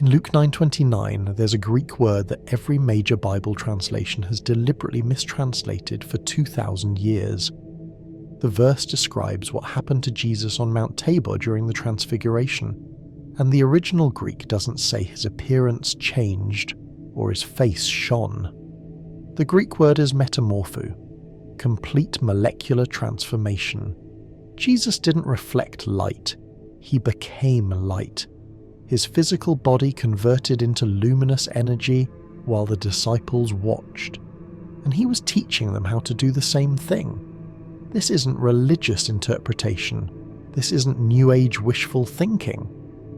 In Luke 9:29, there's a Greek word that every major Bible translation has deliberately mistranslated for 2,000 years. The verse describes what happened to Jesus on Mount Tabor during the Transfiguration, and the original Greek doesn't say his appearance changed or his face shone. The Greek word is metamorpho, complete molecular transformation. Jesus didn't reflect light, he became light. His physical body converted into luminous energy while the disciples watched, and he was teaching them how to do the same thing. This isn't religious interpretation, this isn't New Age wishful thinking.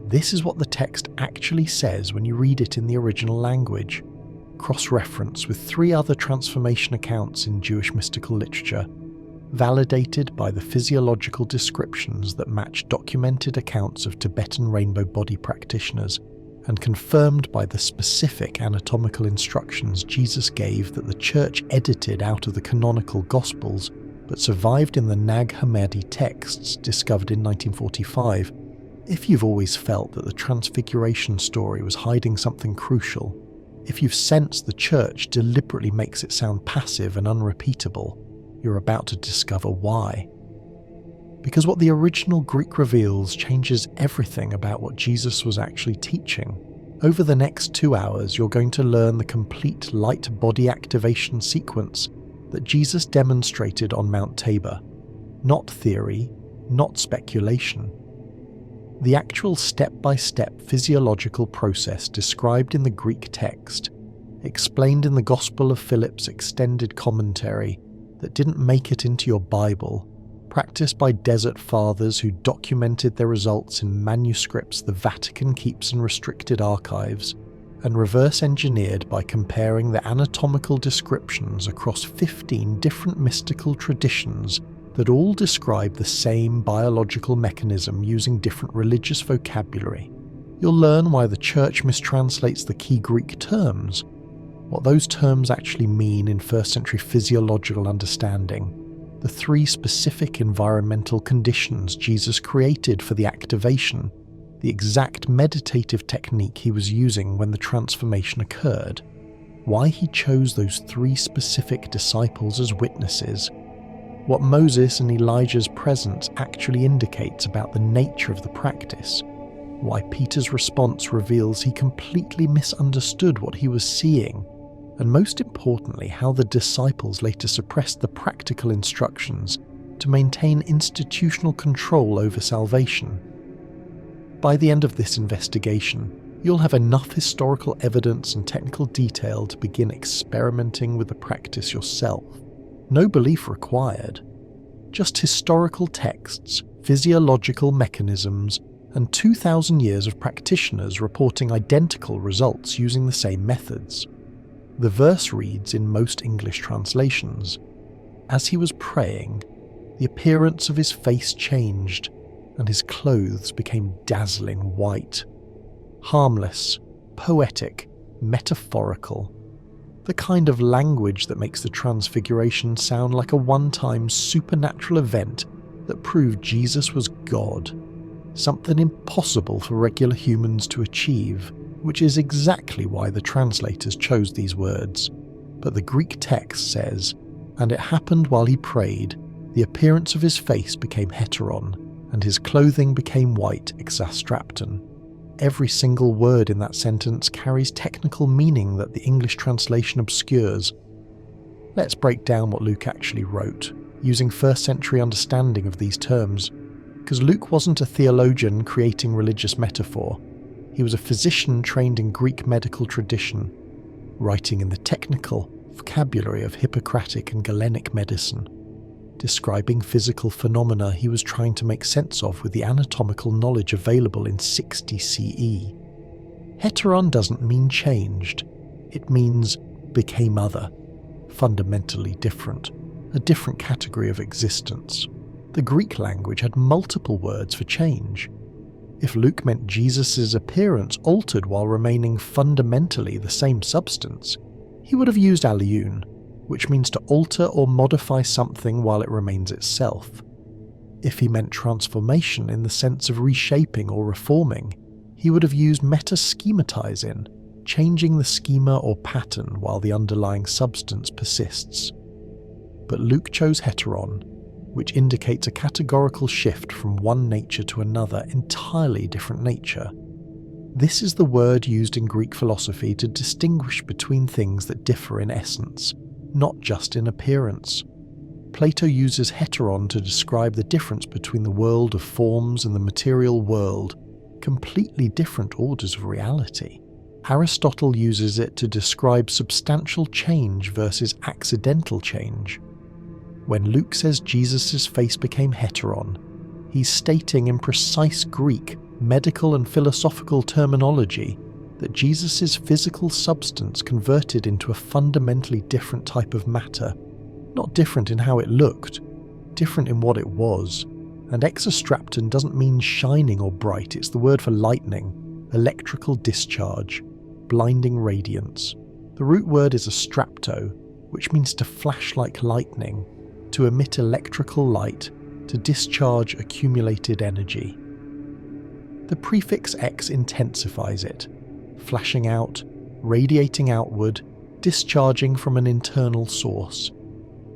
This is what the text actually says when you read it in the original language, cross-referenced with 3 other transformation accounts in Jewish mystical literature, validated by the physiological descriptions that match documented accounts of Tibetan rainbow body practitioners, and confirmed by the specific anatomical instructions Jesus gave that the Church edited out of the canonical Gospels but survived in the Nag Hammadi texts discovered in 1945. If you've always felt that the Transfiguration story was hiding something crucial, if you've sensed the Church deliberately makes it sound passive and unrepeatable, you're about to discover why. Because what the original Greek reveals changes everything about what Jesus was actually teaching. Over the next 2 hours, you're going to learn the complete light body activation sequence that Jesus demonstrated on Mount Tabor. Not theory, not speculation. The actual step-by-step physiological process described in the Greek text, explained in the Gospel of Philip's extended commentary that didn't make it into your Bible, practiced by desert fathers who documented their results in manuscripts the Vatican keeps in restricted archives, and reverse-engineered by comparing the anatomical descriptions across 15 different mystical traditions that all describe the same biological mechanism using different religious vocabulary. You'll learn why the Church mistranslates the key Greek terms, what those terms actually mean in first-century physiological understanding, the 3 specific environmental conditions Jesus created for the activation, the exact meditative technique he was using when the transformation occurred, why he chose those 3 specific disciples as witnesses, what Moses and Elijah's presence actually indicates about the nature of the practice, why Peter's response reveals he completely misunderstood what he was seeing, and most importantly, how the disciples later suppressed the practical instructions to maintain institutional control over salvation. By the end of this investigation, you'll have enough historical evidence and technical detail to begin experimenting with the practice yourself. No belief required. Just historical texts, physiological mechanisms, and 2,000 years of practitioners reporting identical results using the same methods. The verse reads in most English translations, "As he was praying, the appearance of his face changed, and his clothes became dazzling white." Harmless, poetic, metaphorical. The kind of language that makes the Transfiguration sound like a one-time supernatural event that proved Jesus was God. Something impossible for regular humans to achieve, which is exactly why the translators chose these words. But the Greek text says, "And it happened while he prayed, the appearance of his face became heteron, and his clothing became white exastrapton." Every single word in that sentence carries technical meaning that the English translation obscures. Let's break down what Luke actually wrote, using first-century understanding of these terms, because Luke wasn't a theologian creating religious metaphor. He was a physician trained in Greek medical tradition, writing in the technical vocabulary of Hippocratic and Galenic medicine, describing physical phenomena he was trying to make sense of with the anatomical knowledge available in 60 CE. Heteron doesn't mean changed, it means became other, fundamentally different, a different category of existence. The Greek language had multiple words for change. If Luke meant Jesus' appearance altered while remaining fundamentally the same substance, he would have used alioun, which means to alter or modify something while it remains itself. If he meant transformation in the sense of reshaping or reforming, He would have used metaschematizing, changing the schema or pattern while the underlying substance persists. But Luke chose heteron, which indicates a categorical shift from one nature to another entirely different nature. This is the word used in Greek philosophy to distinguish between things that differ in essence, not just in appearance. Plato uses heteron to describe the difference between the world of forms and the material world, completely different orders of reality. Aristotle uses it to describe substantial change versus accidental change. When Luke says Jesus' face became heteron, he's stating in precise Greek, medical and philosophical terminology that Jesus' physical substance converted into a fundamentally different type of matter, not different in how it looked, different in what it was. And exostrapton doesn't mean shining or bright, it's the word for lightning, electrical discharge, blinding radiance. The root word is astrapto, which means to flash like lightning, to emit electrical light, to discharge accumulated energy. The prefix X intensifies it, flashing out, radiating outward, discharging from an internal source.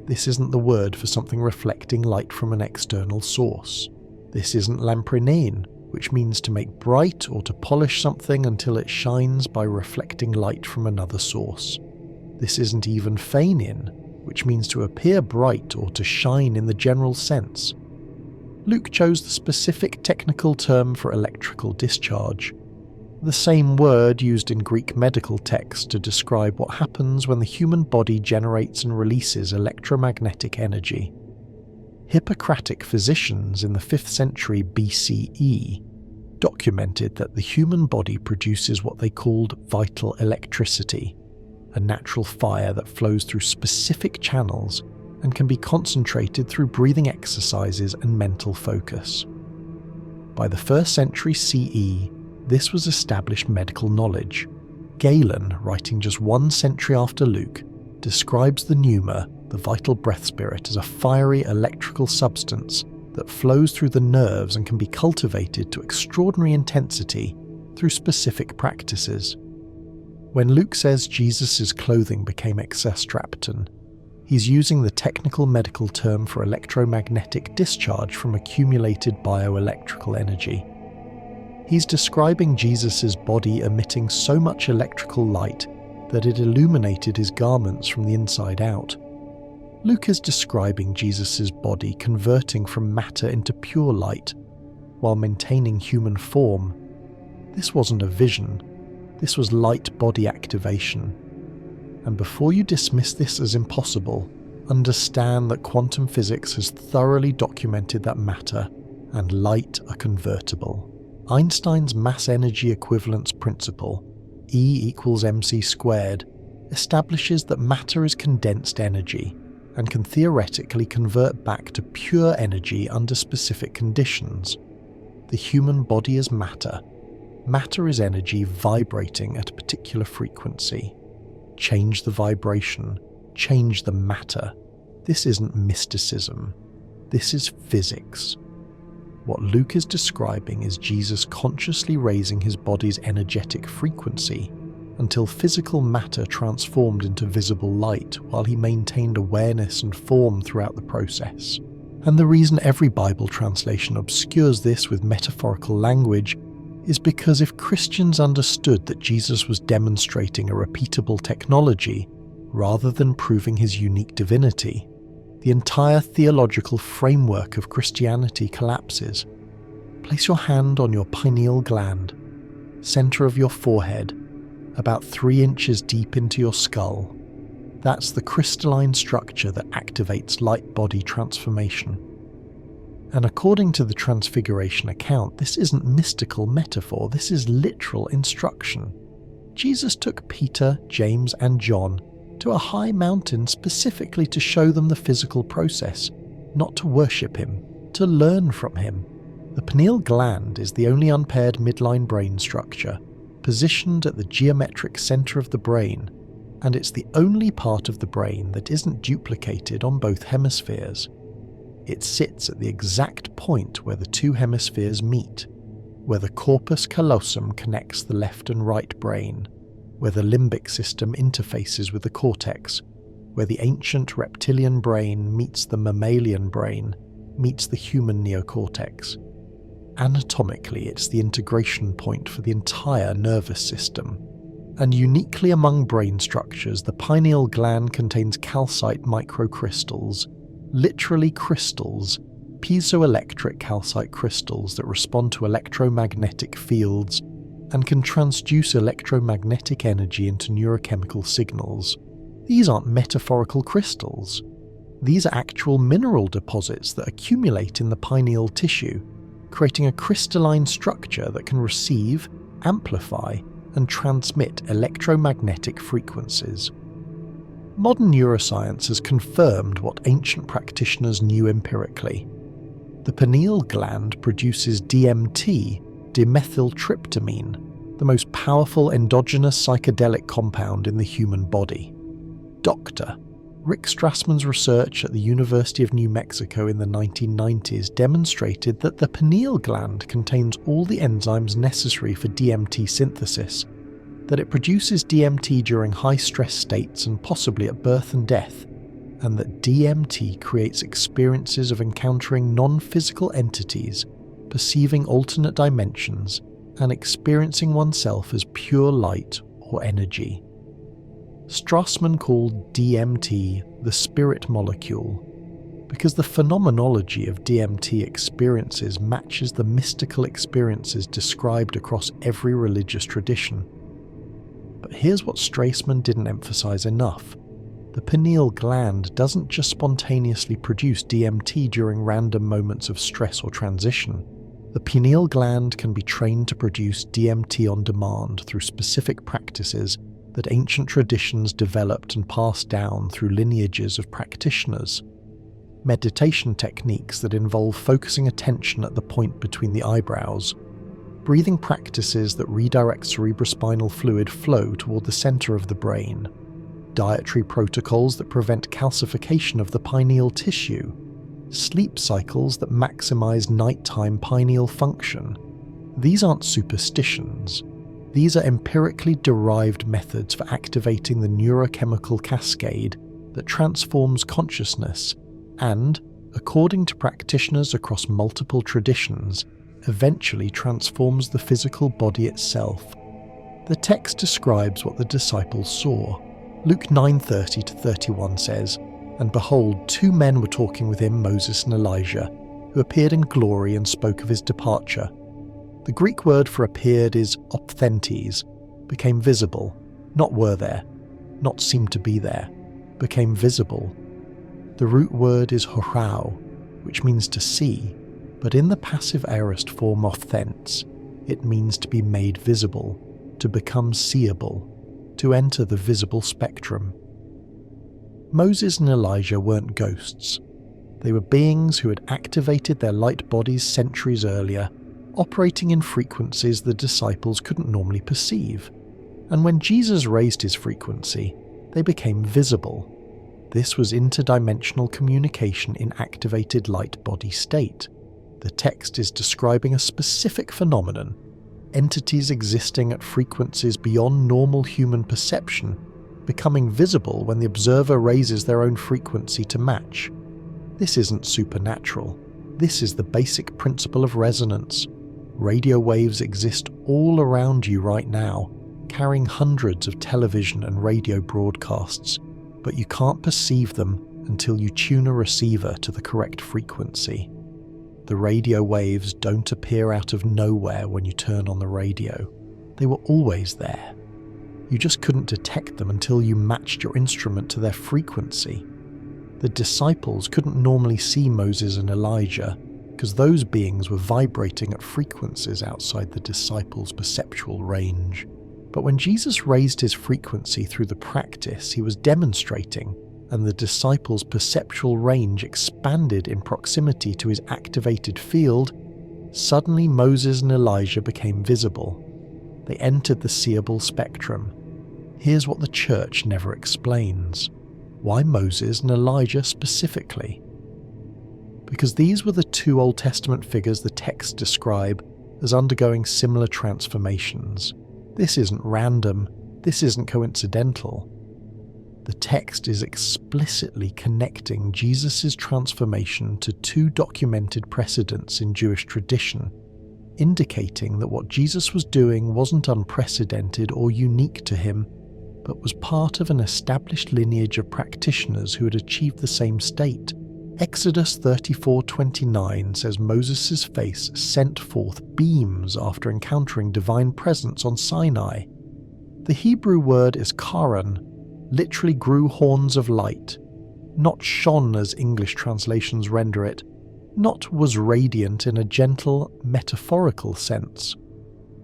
This isn't the word for something reflecting light from an external source. This isn't lamprinein, which means to make bright or to polish something until it shines by reflecting light from another source. This isn't even phainin, which means to appear bright or to shine in the general sense. Luke chose the specific technical term for electrical discharge, the same word used in Greek medical texts to describe what happens when the human body generates and releases electromagnetic energy. Hippocratic physicians in the 5th century BCE documented that the human body produces what they called vital electricity, a natural fire that flows through specific channels and can be concentrated through breathing exercises and mental focus. By the 1st century CE, this was established medical knowledge. Galen, writing just 1 century after Luke, describes the pneuma, the vital breath spirit, as a fiery electrical substance that flows through the nerves and can be cultivated to extraordinary intensity through specific practices. When Luke says Jesus' clothing became exostrapton, he's using the technical medical term for electromagnetic discharge from accumulated bioelectrical energy. He's describing Jesus' body emitting so much electrical light that it illuminated his garments from the inside out. Luke is describing Jesus' body converting from matter into pure light, while maintaining human form. This wasn't a vision, this was light body activation. And before you dismiss this as impossible, understand that quantum physics has thoroughly documented that matter and light are convertible. Einstein's mass-energy equivalence principle, E equals mc squared, establishes that matter is condensed energy and can theoretically convert back to pure energy under specific conditions. The human body is matter. Matter is energy vibrating at a particular frequency. Change the vibration, change the matter. This isn't mysticism. This is physics. What Luke is describing is Jesus consciously raising his body's energetic frequency until physical matter transformed into visible light while he maintained awareness and form throughout the process. And the reason every Bible translation obscures this with metaphorical language is because if Christians understood that Jesus was demonstrating a repeatable technology rather than proving his unique divinity, the entire theological framework of Christianity collapses. Place your hand on your pineal gland, center of your forehead, about 3 inches deep into your skull. That's the crystalline structure that activates light-body transformation. And according to the Transfiguration account, this isn't mystical metaphor, this is literal instruction. Jesus took Peter, James, and John to a high mountain specifically to show them the physical process, not to worship him, to learn from him. The pineal gland is the only unpaired midline brain structure, positioned at the geometric center of the brain, and it's the only part of the brain that isn't duplicated on both hemispheres. It sits at the exact point where the 2 hemispheres meet, where the corpus callosum connects the left and right brain, where the limbic system interfaces with the cortex, where the ancient reptilian brain meets the mammalian brain, meets the human neocortex. Anatomically, it's the integration point for the entire nervous system. And uniquely among brain structures, the pineal gland contains calcite microcrystals, literally crystals, piezoelectric calcite crystals that respond to electromagnetic fields and can transduce electromagnetic energy into neurochemical signals. These aren't metaphorical crystals. These are actual mineral deposits that accumulate in the pineal tissue, creating a crystalline structure that can receive, amplify, and transmit electromagnetic frequencies. Modern neuroscience has confirmed what ancient practitioners knew empirically. The pineal gland produces DMT, dimethyltryptamine, the most powerful endogenous psychedelic compound in the human body. Dr. Rick Strassman's research at the University of New Mexico in the 1990s demonstrated that the pineal gland contains all the enzymes necessary for DMT synthesis, that it produces DMT during high-stress states and possibly at birth and death, and that DMT creates experiences of encountering non-physical entities, perceiving alternate dimensions, and experiencing oneself as pure light or energy. Strassman called DMT the spirit molecule because the phenomenology of DMT experiences matches the mystical experiences described across every religious tradition. But here's what Strassman didn't emphasize enough. The pineal gland doesn't just spontaneously produce DMT during random moments of stress or transition. The pineal gland can be trained to produce DMT on demand through specific practices that ancient traditions developed and passed down through lineages of practitioners. Meditation techniques that involve focusing attention at the point between the eyebrows, breathing practices that redirect cerebrospinal fluid flow toward the center of the brain, dietary protocols that prevent calcification of the pineal tissue, sleep cycles that maximize nighttime pineal function. These aren't superstitions. These are empirically derived methods for activating the neurochemical cascade that transforms consciousness and, according to practitioners across multiple traditions, eventually transforms the physical body itself. The text describes what the disciples saw. Luke 9:30-31 says, "And behold, 2 men were talking with him, Moses and Elijah, who appeared in glory and spoke of his departure." The Greek word for appeared is opthentes, became visible, not were there, not seemed to be there, became visible. The root word is horao, which means to see, but in the passive aorist form opthentes, it means to be made visible, to become seeable, to enter the visible spectrum. Moses and Elijah weren't ghosts. They were beings who had activated their light bodies centuries earlier, operating in frequencies the disciples couldn't normally perceive. And when Jesus raised his frequency, they became visible. This was interdimensional communication in activated light body state. The text is describing a specific phenomenon, entities existing at frequencies beyond normal human perception, becoming visible when the observer raises their own frequency to match. This isn't supernatural. This is the basic principle of resonance. Radio waves exist all around you right now, carrying hundreds of television and radio broadcasts, but you can't perceive them until you tune a receiver to the correct frequency. The radio waves don't appear out of nowhere when you turn on the radio. They were always there. You just couldn't detect them until you matched your instrument to their frequency. The disciples couldn't normally see Moses and Elijah because those beings were vibrating at frequencies outside the disciples' perceptual range. But when Jesus raised his frequency through the practice he was demonstrating, and the disciples' perceptual range expanded in proximity to his activated field, suddenly Moses and Elijah became visible. They entered the seeable spectrum. Here's what the church never explains. Why Moses and Elijah specifically? Because these were the 2 Old Testament figures the texts describe as undergoing similar transformations. This isn't random, this isn't coincidental. The text is explicitly connecting Jesus' transformation to two documented precedents in Jewish tradition, indicating that what Jesus was doing wasn't unprecedented or unique to him, but was part of an established lineage of practitioners who had achieved the same state. Exodus 34:29 says Moses' face sent forth beams after encountering divine presence on Sinai. The Hebrew word is karan, literally grew horns of light, not shone as English translations render it, not was radiant in a gentle, metaphorical sense.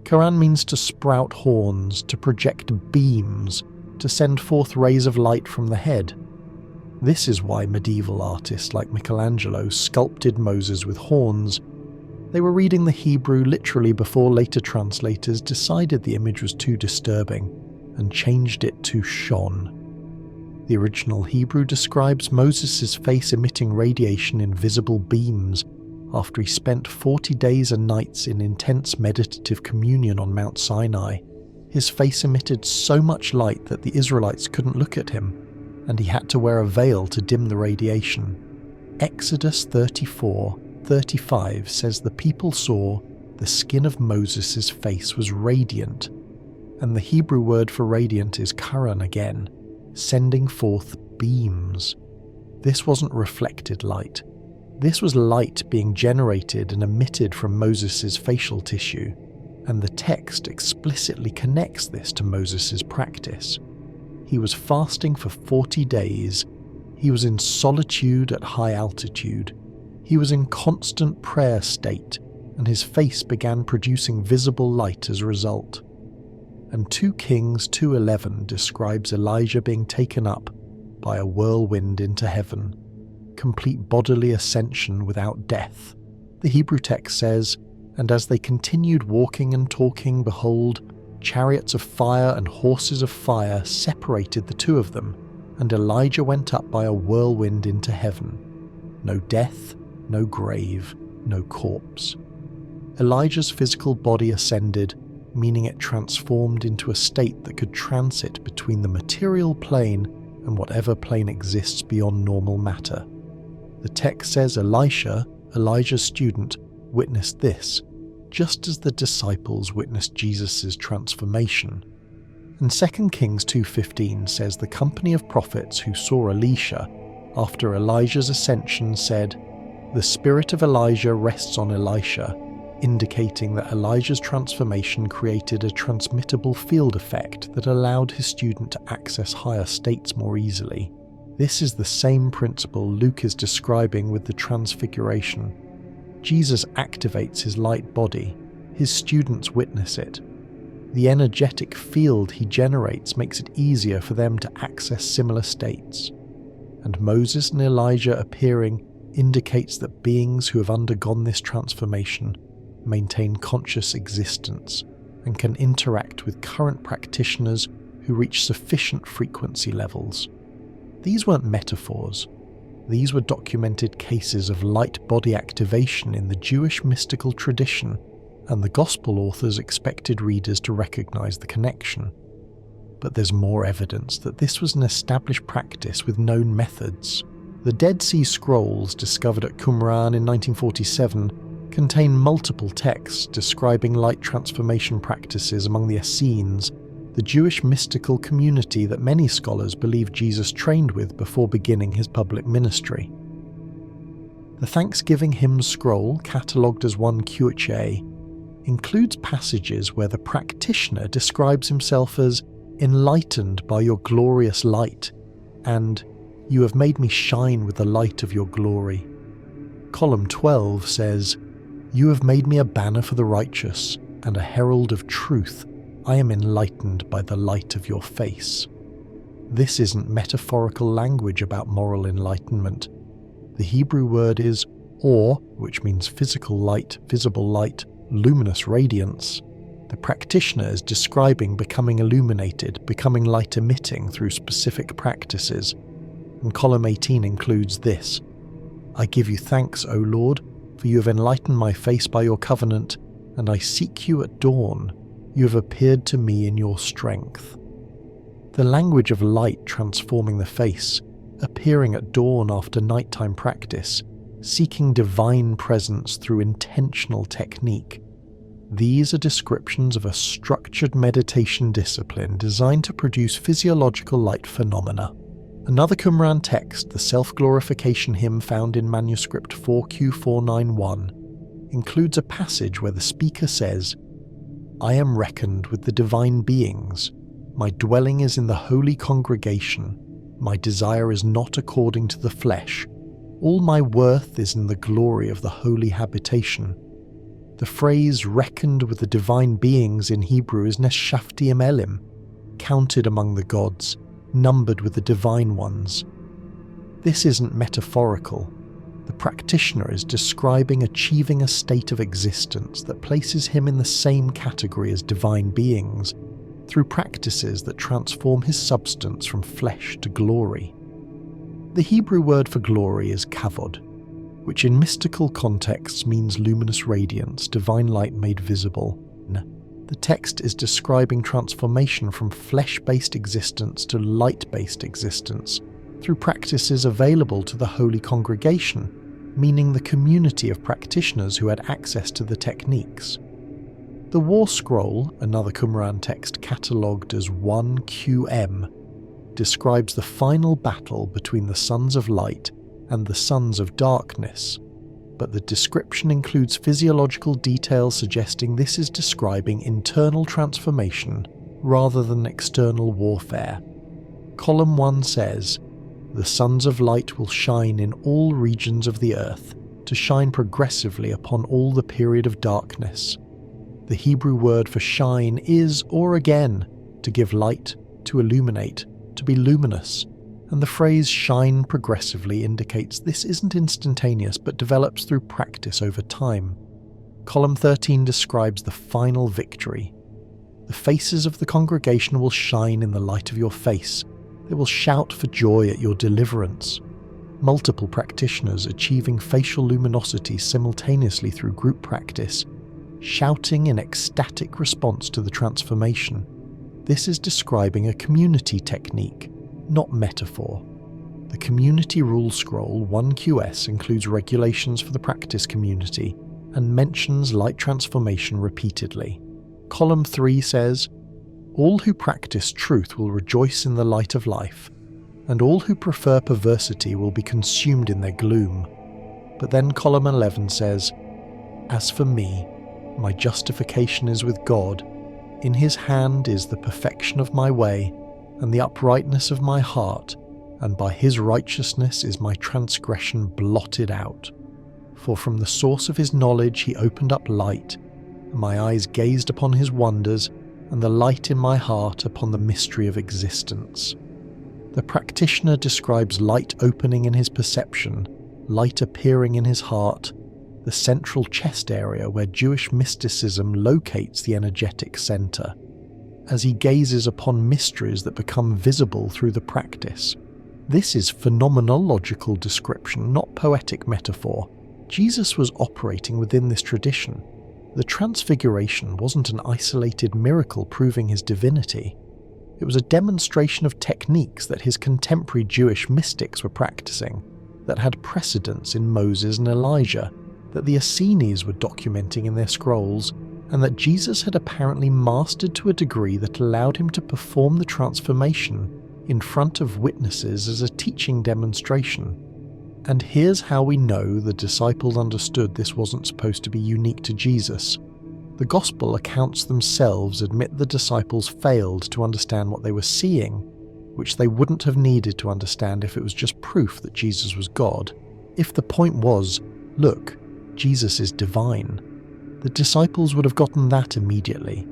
Karan means to sprout horns, to project beams, to send forth rays of light from the head. This is why medieval artists like Michelangelo sculpted Moses with horns. They were reading the Hebrew literally before later translators decided the image was too disturbing and changed it to shone. The original Hebrew describes Moses' face emitting radiation in visible beams after he spent 40 days and nights in intense meditative communion on Mount Sinai. His face emitted so much light that the Israelites couldn't look at him, and he had to wear a veil to dim the radiation. Exodus 34:35 says the people saw the skin of Moses' face was radiant, and the Hebrew word for radiant is karan again, sending forth beams. This wasn't reflected light. This was light being generated and emitted from Moses' facial tissue, and the text explicitly connects this to Moses' practice. He was fasting for 40 days. He was in solitude at high altitude. He was in constant prayer state, and his face began producing visible light as a result. And 2 Kings 2:11 describes Elijah being taken up by a whirlwind into heaven, complete bodily ascension without death. The Hebrew text says, "And as they continued walking and talking, behold, chariots of fire and horses of fire separated the two of them, and Elijah went up by a whirlwind into heaven. No death, no grave, no corpse." Elijah's physical body ascended, meaning it transformed into a state that could transit between the material plane and whatever plane exists beyond normal matter. The text says Elisha, Elijah's student, witnessed this, just as the disciples witnessed Jesus' transformation. And 2 Kings 2:15 says the company of prophets who saw Elisha after Elijah's ascension said, "The spirit of Elijah rests on Elisha," indicating that Elijah's transformation created a transmittable field effect that allowed his student to access higher states more easily. This is the same principle Luke is describing with the transfiguration. Jesus activates his light body, his students witness it. The energetic field he generates makes it easier for them to access similar states. And Moses and Elijah appearing indicates that beings who have undergone this transformation maintain conscious existence and can interact with current practitioners who reach sufficient frequency levels. These weren't metaphors. These were documented cases of light body activation in the Jewish mystical tradition, and the Gospel authors expected readers to recognize the connection. But there's more evidence that this was an established practice with known methods. The Dead Sea Scrolls, discovered at Qumran in 1947, contain multiple texts describing light transformation practices among the Essenes, the Jewish mystical community that many scholars believe Jesus trained with before beginning his public ministry. The Thanksgiving Hymn Scroll, catalogued as 1 QHA, includes passages where the practitioner describes himself as "enlightened by your glorious light" and "you have made me shine with the light of your glory." Column 12 says, "You have made me a banner for the righteous and a herald of truth. I am enlightened by the light of your face." This isn't metaphorical language about moral enlightenment. The Hebrew word is or, which means physical light, visible light, luminous radiance. The practitioner is describing becoming illuminated, becoming light emitting through specific practices. And column 18 includes this: "I give you thanks, O Lord, for you have enlightened my face by your covenant, and I seek you at dawn. You have appeared to me in your strength. The language of light transforming the face, appearing at dawn after nighttime practice, seeking divine presence through intentional technique. These are descriptions of a structured meditation discipline designed to produce physiological light phenomena. Another Qumran text, the self-glorification hymn found in manuscript 4Q491, includes a passage where the speaker says, "I am reckoned with the divine beings. My dwelling is in the holy congregation. My desire is not according to the flesh. All my worth is in the glory of the holy habitation." The phrase "reckoned with the divine beings" in Hebrew is neshaftim elim, counted among the gods, numbered with the divine ones. This isn't metaphorical. The practitioner is describing achieving a state of existence that places him in the same category as divine beings, through practices that transform his substance from flesh to glory. The Hebrew word for glory is kavod, which in mystical contexts means luminous radiance, divine light made visible. The text is describing transformation from flesh-based existence to light-based existence through practices available to the holy congregation, meaning the community of practitioners who had access to the techniques. The War Scroll, another Qumran text catalogued as 1QM, describes the final battle between the sons of light and the sons of darkness, but the description includes physiological details suggesting this is describing internal transformation rather than external warfare. Column 1 says, "The sons of light will shine in all regions of the earth, to shine progressively upon all the period of darkness." The Hebrew word for shine is, or again, to give light, to illuminate, to be luminous, and the phrase "shine progressively" indicates this isn't instantaneous but develops through practice over time. Column 13 describes the final victory. "The faces of the congregation will shine in the light of your face. They will shout for joy at your deliverance." Multiple practitioners achieving facial luminosity simultaneously through group practice, shouting in ecstatic response to the transformation. This is describing a community technique, not metaphor. The Community Rule Scroll 1QS includes regulations for the practice community and mentions light transformation repeatedly. Column 3 says, "All who practice truth will rejoice in the light of life, and all who prefer perversity will be consumed in their gloom." But then column 11 says, "As for me, my justification is with God. In his hand is the perfection of my way, and the uprightness of my heart, and by his righteousness is my transgression blotted out. For from the source of his knowledge he opened up light, and my eyes gazed upon his wonders, and the light in my heart upon the mystery of existence." The practitioner describes light opening in his perception, light appearing in his heart, the central chest area where Jewish mysticism locates the energetic center, as he gazes upon mysteries that become visible through the practice. This is phenomenological description, not poetic metaphor. Jesus was operating within this tradition. The Transfiguration wasn't an isolated miracle proving his divinity. It was a demonstration of techniques that his contemporary Jewish mystics were practicing, that had precedence in Moses and Elijah, that the Essenes were documenting in their scrolls, and that Jesus had apparently mastered to a degree that allowed him to perform the transformation in front of witnesses as a teaching demonstration. And here's how we know the disciples understood this wasn't supposed to be unique to Jesus. The Gospel accounts themselves admit the disciples failed to understand what they were seeing, which they wouldn't have needed to understand if it was just proof that Jesus was God. If the point was, look, Jesus is divine, the disciples would have gotten that immediately,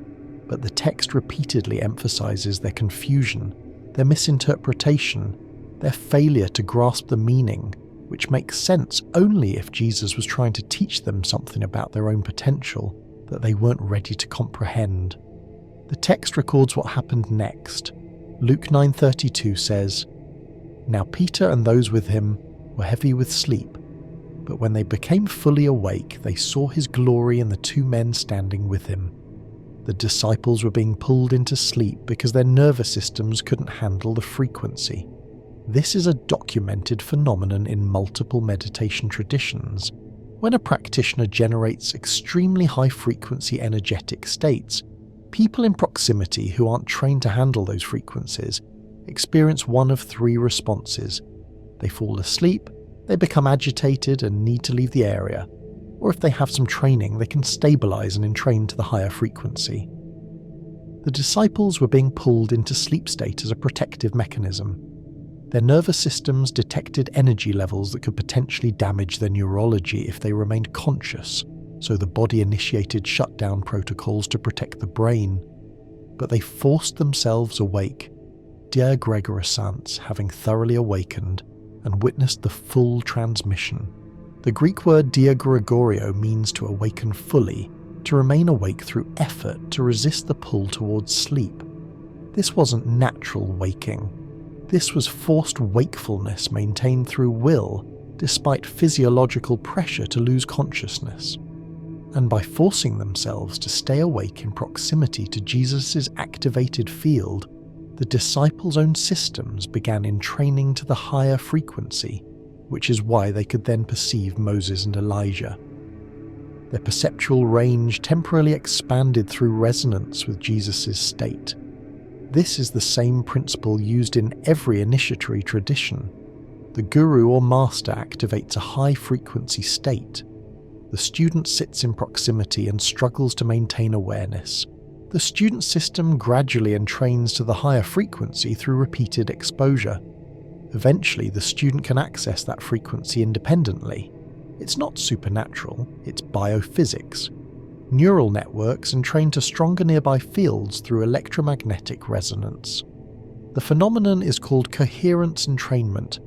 but the text repeatedly emphasizes their confusion, their misinterpretation, their failure to grasp the meaning, which makes sense only if Jesus was trying to teach them something about their own potential that they weren't ready to comprehend. The text records what happened next. Luke 9:32 says, "Now Peter and those with him were heavy with sleep, But when they became fully awake, they saw his glory and the two men standing with him. The disciples were being pulled into sleep because their nervous systems couldn't handle the frequency. This is a documented phenomenon in multiple meditation traditions. When a practitioner generates extremely high-frequency energetic states, people in proximity who aren't trained to handle those frequencies experience one of three responses. They fall asleep, they become agitated and need to leave the area, or if they have some training, they can stabilize and entrain to the higher frequency. The disciples were being pulled into sleep state as a protective mechanism. Their nervous systems detected energy levels that could potentially damage their neurology if they remained conscious, so the body initiated shutdown protocols to protect the brain. But they forced themselves awake, Dia Gregorissants having thoroughly awakened and witnessed the full transmission. The Greek word dia Gregorio means to awaken fully, to remain awake through effort to resist the pull towards sleep. This wasn't natural waking. This was forced wakefulness maintained through will, despite physiological pressure to lose consciousness. And by forcing themselves to stay awake in proximity to Jesus' activated field, the disciples' own systems began entraining to the higher frequency, which is why they could then perceive Moses and Elijah. Their perceptual range temporarily expanded through resonance with Jesus' state. This is the same principle used in every initiatory tradition. The guru or master activates a high-frequency state. The student sits in proximity and struggles to maintain awareness. The student system gradually entrains to the higher frequency through repeated exposure. Eventually, the student can access that frequency independently. It's not supernatural, it's biophysics. Neural networks entrain to stronger nearby fields through electromagnetic resonance. The phenomenon is called coherence entrainment,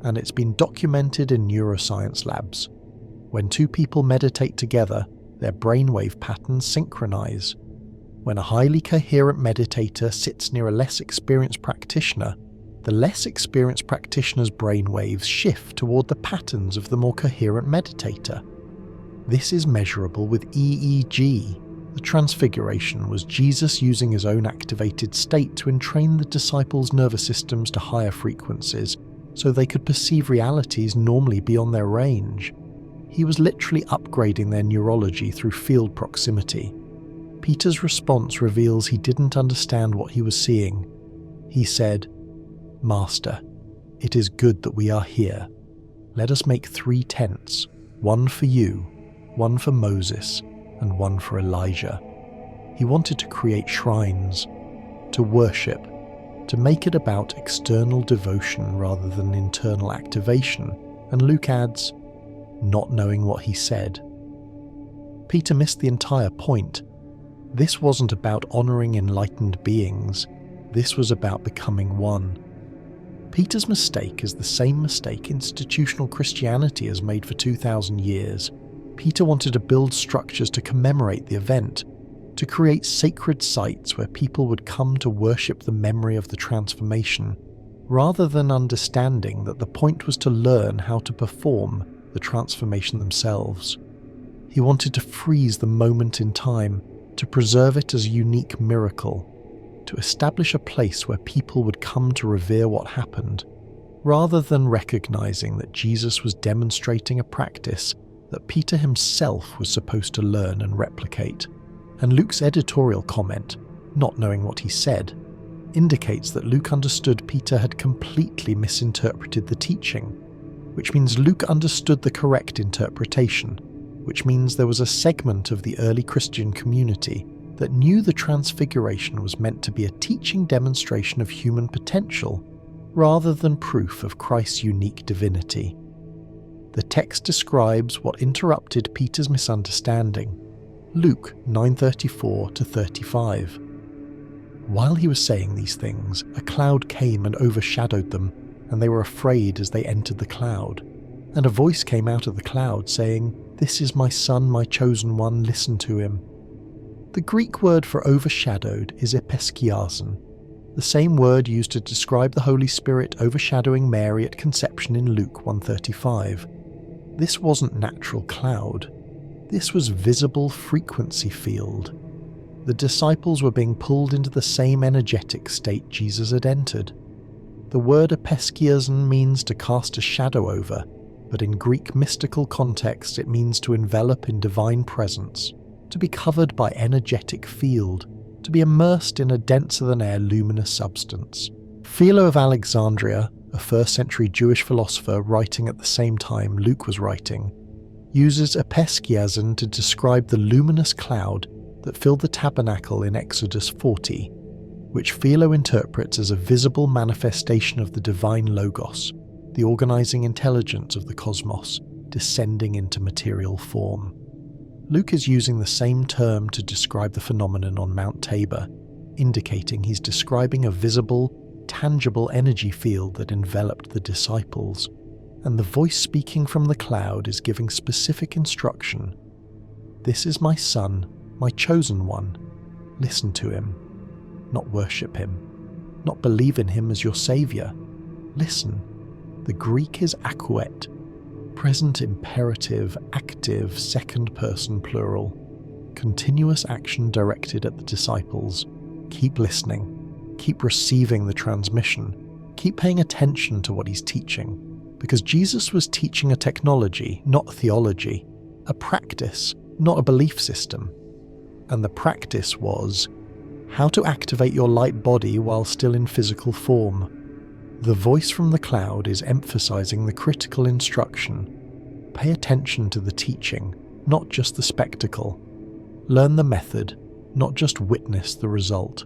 and it's been documented in neuroscience labs. When two people meditate together, their brainwave patterns synchronize. When a highly coherent meditator sits near a less experienced practitioner, the less experienced practitioner's brainwaves shift toward the patterns of the more coherent meditator. This is measurable with EEG. The transfiguration was Jesus using his own activated state to entrain the disciples' nervous systems to higher frequencies so they could perceive realities normally beyond their range. He was literally upgrading their neurology through field proximity. Peter's response reveals he didn't understand what he was seeing. He said, "Master, it is good that we are here. Let us make 3 tents, one for you, one for Moses, and one for Elijah." He wanted to create shrines, to worship, to make it about external devotion rather than internal activation, and Luke adds, not knowing what he said. Peter missed the entire point. This wasn't about honouring enlightened beings, this was about becoming one. Peter's mistake is the same mistake institutional Christianity has made for 2,000 years. Peter wanted to build structures to commemorate the event, to create sacred sites where people would come to worship the memory of the transformation, rather than understanding that the point was to learn how to perform the transformation themselves. He wanted to freeze the moment in time, to preserve it as a unique miracle, to establish a place where people would come to revere what happened, rather than recognizing that Jesus was demonstrating a practice that Peter himself was supposed to learn and replicate. And Luke's editorial comment, not knowing what he said, indicates that Luke understood Peter had completely misinterpreted the teaching, which means Luke understood the correct interpretation, which means there was a segment of the early Christian community that knew the Transfiguration was meant to be a teaching demonstration of human potential, rather than proof of Christ's unique divinity. The text describes what interrupted Peter's misunderstanding. Luke 9:34-35. While he was saying these things, a cloud came and overshadowed them, and they were afraid as they entered the cloud. And a voice came out of the cloud saying, "This is my son, my chosen one, listen to him." The Greek word for overshadowed is episkiason, the same word used to describe the Holy Spirit overshadowing Mary at conception in Luke 1:35. This wasn't natural cloud. This was visible frequency field. The disciples were being pulled into the same energetic state Jesus had entered. The word apeskiason means to cast a shadow over, but in Greek mystical context it means to envelop in divine presence, to be covered by energetic field, to be immersed in a denser-than-air luminous substance. Philo of Alexandria, a 1st century Jewish philosopher writing at the same time Luke was writing, uses apeskiason to describe the luminous cloud that filled the tabernacle in Exodus 40, which Philo interprets as a visible manifestation of the divine logos, the organizing intelligence of the cosmos, descending into material form. Luke is using the same term to describe the phenomenon on Mount Tabor, indicating he's describing a visible, tangible energy field that enveloped the disciples, and the voice speaking from the cloud is giving specific instruction. This is my son, my chosen one. Listen to him, not worship him, not believe in him as your saviour. Listen. The Greek is akouet, present imperative, active, second person plural, continuous action directed at the disciples. Keep listening, keep receiving the transmission, keep paying attention to what he's teaching, because Jesus was teaching a technology, not theology, a practice, not a belief system. And the practice was how to activate your light body while still in physical form. The voice from the cloud is emphasizing the critical instruction. Pay attention to the teaching, not just the spectacle. Learn the method, not just witness the result.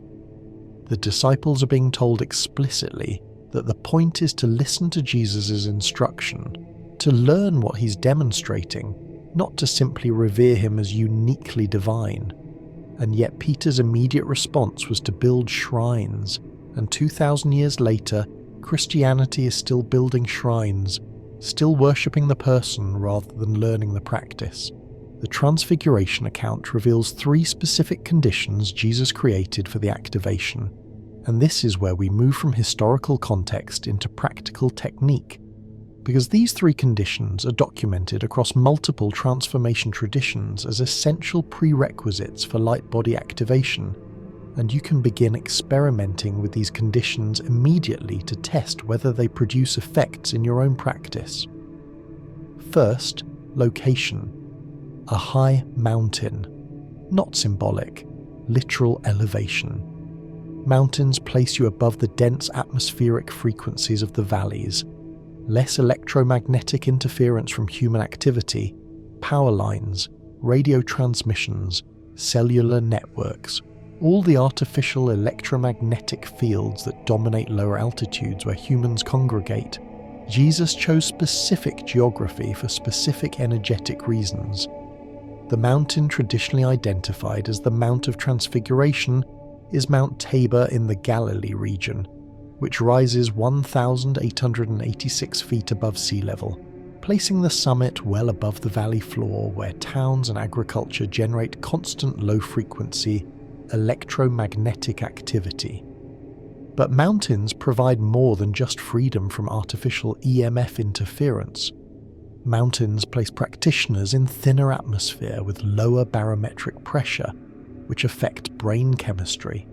The disciples are being told explicitly that the point is to listen to Jesus' instruction, to learn what he's demonstrating, not to simply revere him as uniquely divine. And yet Peter's immediate response was to build shrines, and 2,000 years later, Christianity is still building shrines, still worshipping the person rather than learning the practice. The Transfiguration account reveals 3 specific conditions Jesus created for the activation, and this is where we move from historical context into practical technique, because these 3 conditions are documented across multiple transformation traditions as essential prerequisites for light body activation, and you can begin experimenting with these conditions immediately to test whether they produce effects in your own practice. First, location. A high mountain. Not symbolic, literal elevation. Mountains place you above the dense atmospheric frequencies of the valleys. Less electromagnetic interference from human activity, power lines, radio transmissions, cellular networks, all the artificial electromagnetic fields that dominate lower altitudes where humans congregate. Jesus chose specific geography for specific energetic reasons. The mountain traditionally identified as the Mount of Transfiguration is Mount Tabor in the Galilee region, which rises 1,886 feet above sea level, placing the summit well above the valley floor where towns and agriculture generate constant low-frequency electromagnetic activity. But mountains provide more than just freedom from artificial EMF interference. Mountains place practitioners in thinner atmosphere with lower barometric pressure, which affect brain chemistry.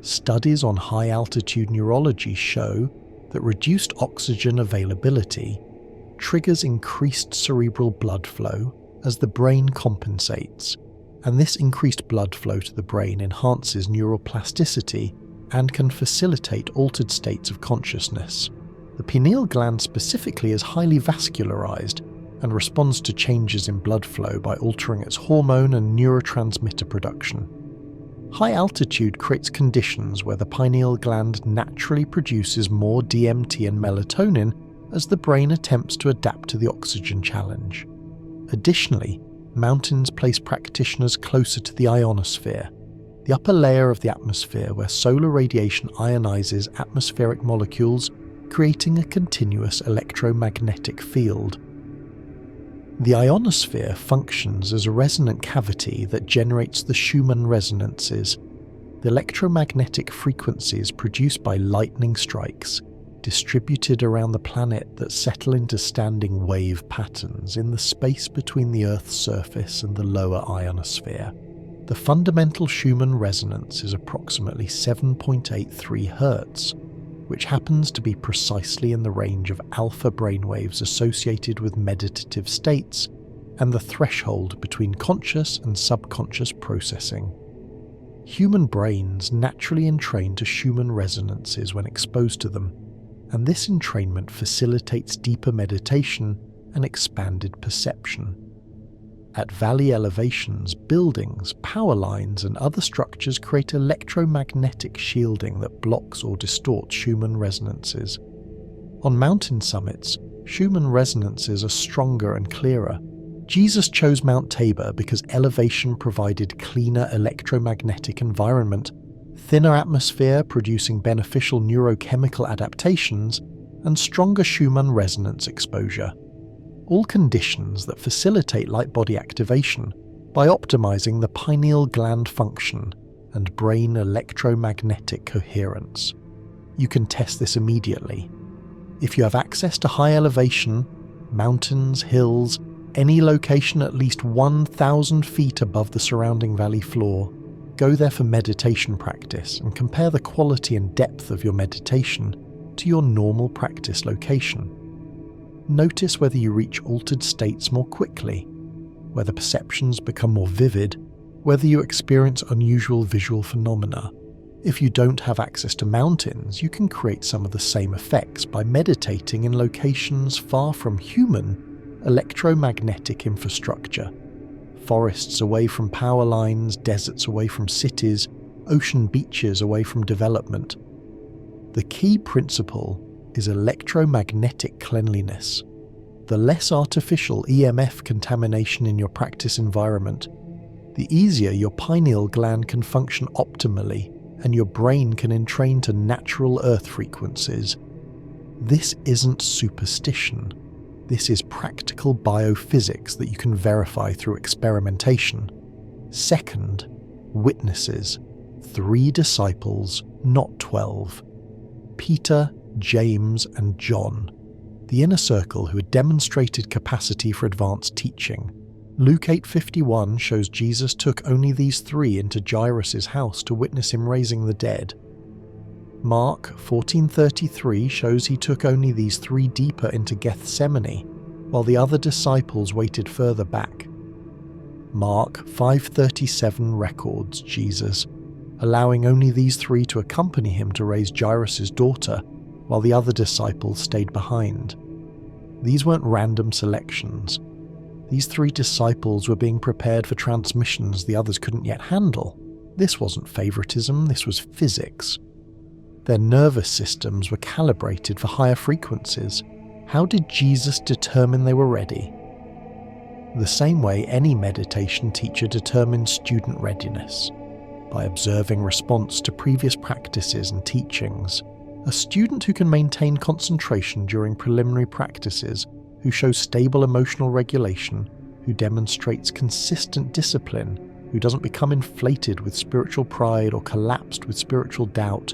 Studies on high-altitude neurology show that reduced oxygen availability triggers increased cerebral blood flow as the brain compensates, and this increased blood flow to the brain enhances neural plasticity and can facilitate altered states of consciousness. The pineal gland specifically is highly vascularized and responds to changes in blood flow by altering its hormone and neurotransmitter production. High altitude creates conditions where the pineal gland naturally produces more DMT and melatonin as the brain attempts to adapt to the oxygen challenge. Additionally, mountains place practitioners closer to the ionosphere, the upper layer of the atmosphere where solar radiation ionizes atmospheric molecules, creating a continuous electromagnetic field. The ionosphere functions as a resonant cavity that generates the Schumann resonances, the electromagnetic frequencies produced by lightning strikes, distributed around the planet that settle into standing wave patterns in the space between the Earth's surface and the lower ionosphere. The fundamental Schumann resonance is approximately 7.83 Hz, which happens to be precisely in the range of alpha brainwaves associated with meditative states and the threshold between conscious and subconscious processing. Human brains naturally entrain to Schumann resonances when exposed to them, and this entrainment facilitates deeper meditation and expanded perception. At valley elevations, buildings, power lines, and other structures create electromagnetic shielding that blocks or distorts Schumann resonances. On mountain summits, Schumann resonances are stronger and clearer. Jesus chose Mount Tabor because elevation provided cleaner electromagnetic environment, thinner atmosphere producing beneficial neurochemical adaptations, and stronger Schumann resonance exposure. All conditions that facilitate light body activation by optimizing the pineal gland function and brain electromagnetic coherence. You can test this immediately. If you have access to high elevation, mountains, hills, any location at least 1,000 feet above the surrounding valley floor, go there for meditation practice and compare the quality and depth of your meditation to your normal practice location. Notice whether you reach altered states more quickly, whether perceptions become more vivid, whether you experience unusual visual phenomena. If you don't have access to mountains, you can create some of the same effects by meditating in locations far from human electromagnetic infrastructure. Forests away from power lines, deserts away from cities, ocean beaches away from development. The key principle is electromagnetic cleanliness. The less artificial EMF contamination in your practice environment, the easier your pineal gland can function optimally and your brain can entrain to natural earth frequencies. This isn't superstition. This is practical biophysics that you can verify through experimentation. Second, witnesses. 3 disciples, not 12. Peter, James, and John, the inner circle who had demonstrated capacity for advanced teaching. Luke 8:51 shows Jesus took only these 3 into Jairus' house to witness him raising the dead. Mark 14:33 shows he took only these 3 deeper into Gethsemane, while the other disciples waited further back. Mark 5:37 records Jesus allowing only these 3 to accompany him to raise Jairus' daughter, while the other disciples stayed behind. These weren't random selections. These 3 disciples were being prepared for transmissions the others couldn't yet handle. This wasn't favoritism, this was physics. Their nervous systems were calibrated for higher frequencies. How did Jesus determine they were ready? The same way any meditation teacher determines student readiness, by observing response to previous practices and teachings. A student who can maintain concentration during preliminary practices, who shows stable emotional regulation, who demonstrates consistent discipline, who doesn't become inflated with spiritual pride or collapsed with spiritual doubt,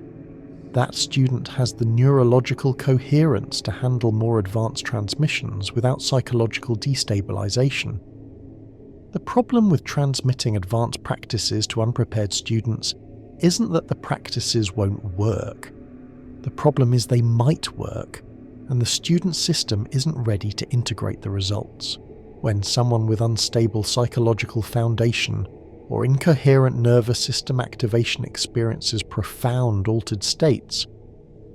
that student has the neurological coherence to handle more advanced transmissions without psychological destabilization. The problem with transmitting advanced practices to unprepared students isn't that the practices won't work. The problem is they might work, and the student system isn't ready to integrate the results. When someone with unstable psychological foundation or incoherent nervous system activation experiences profound altered states,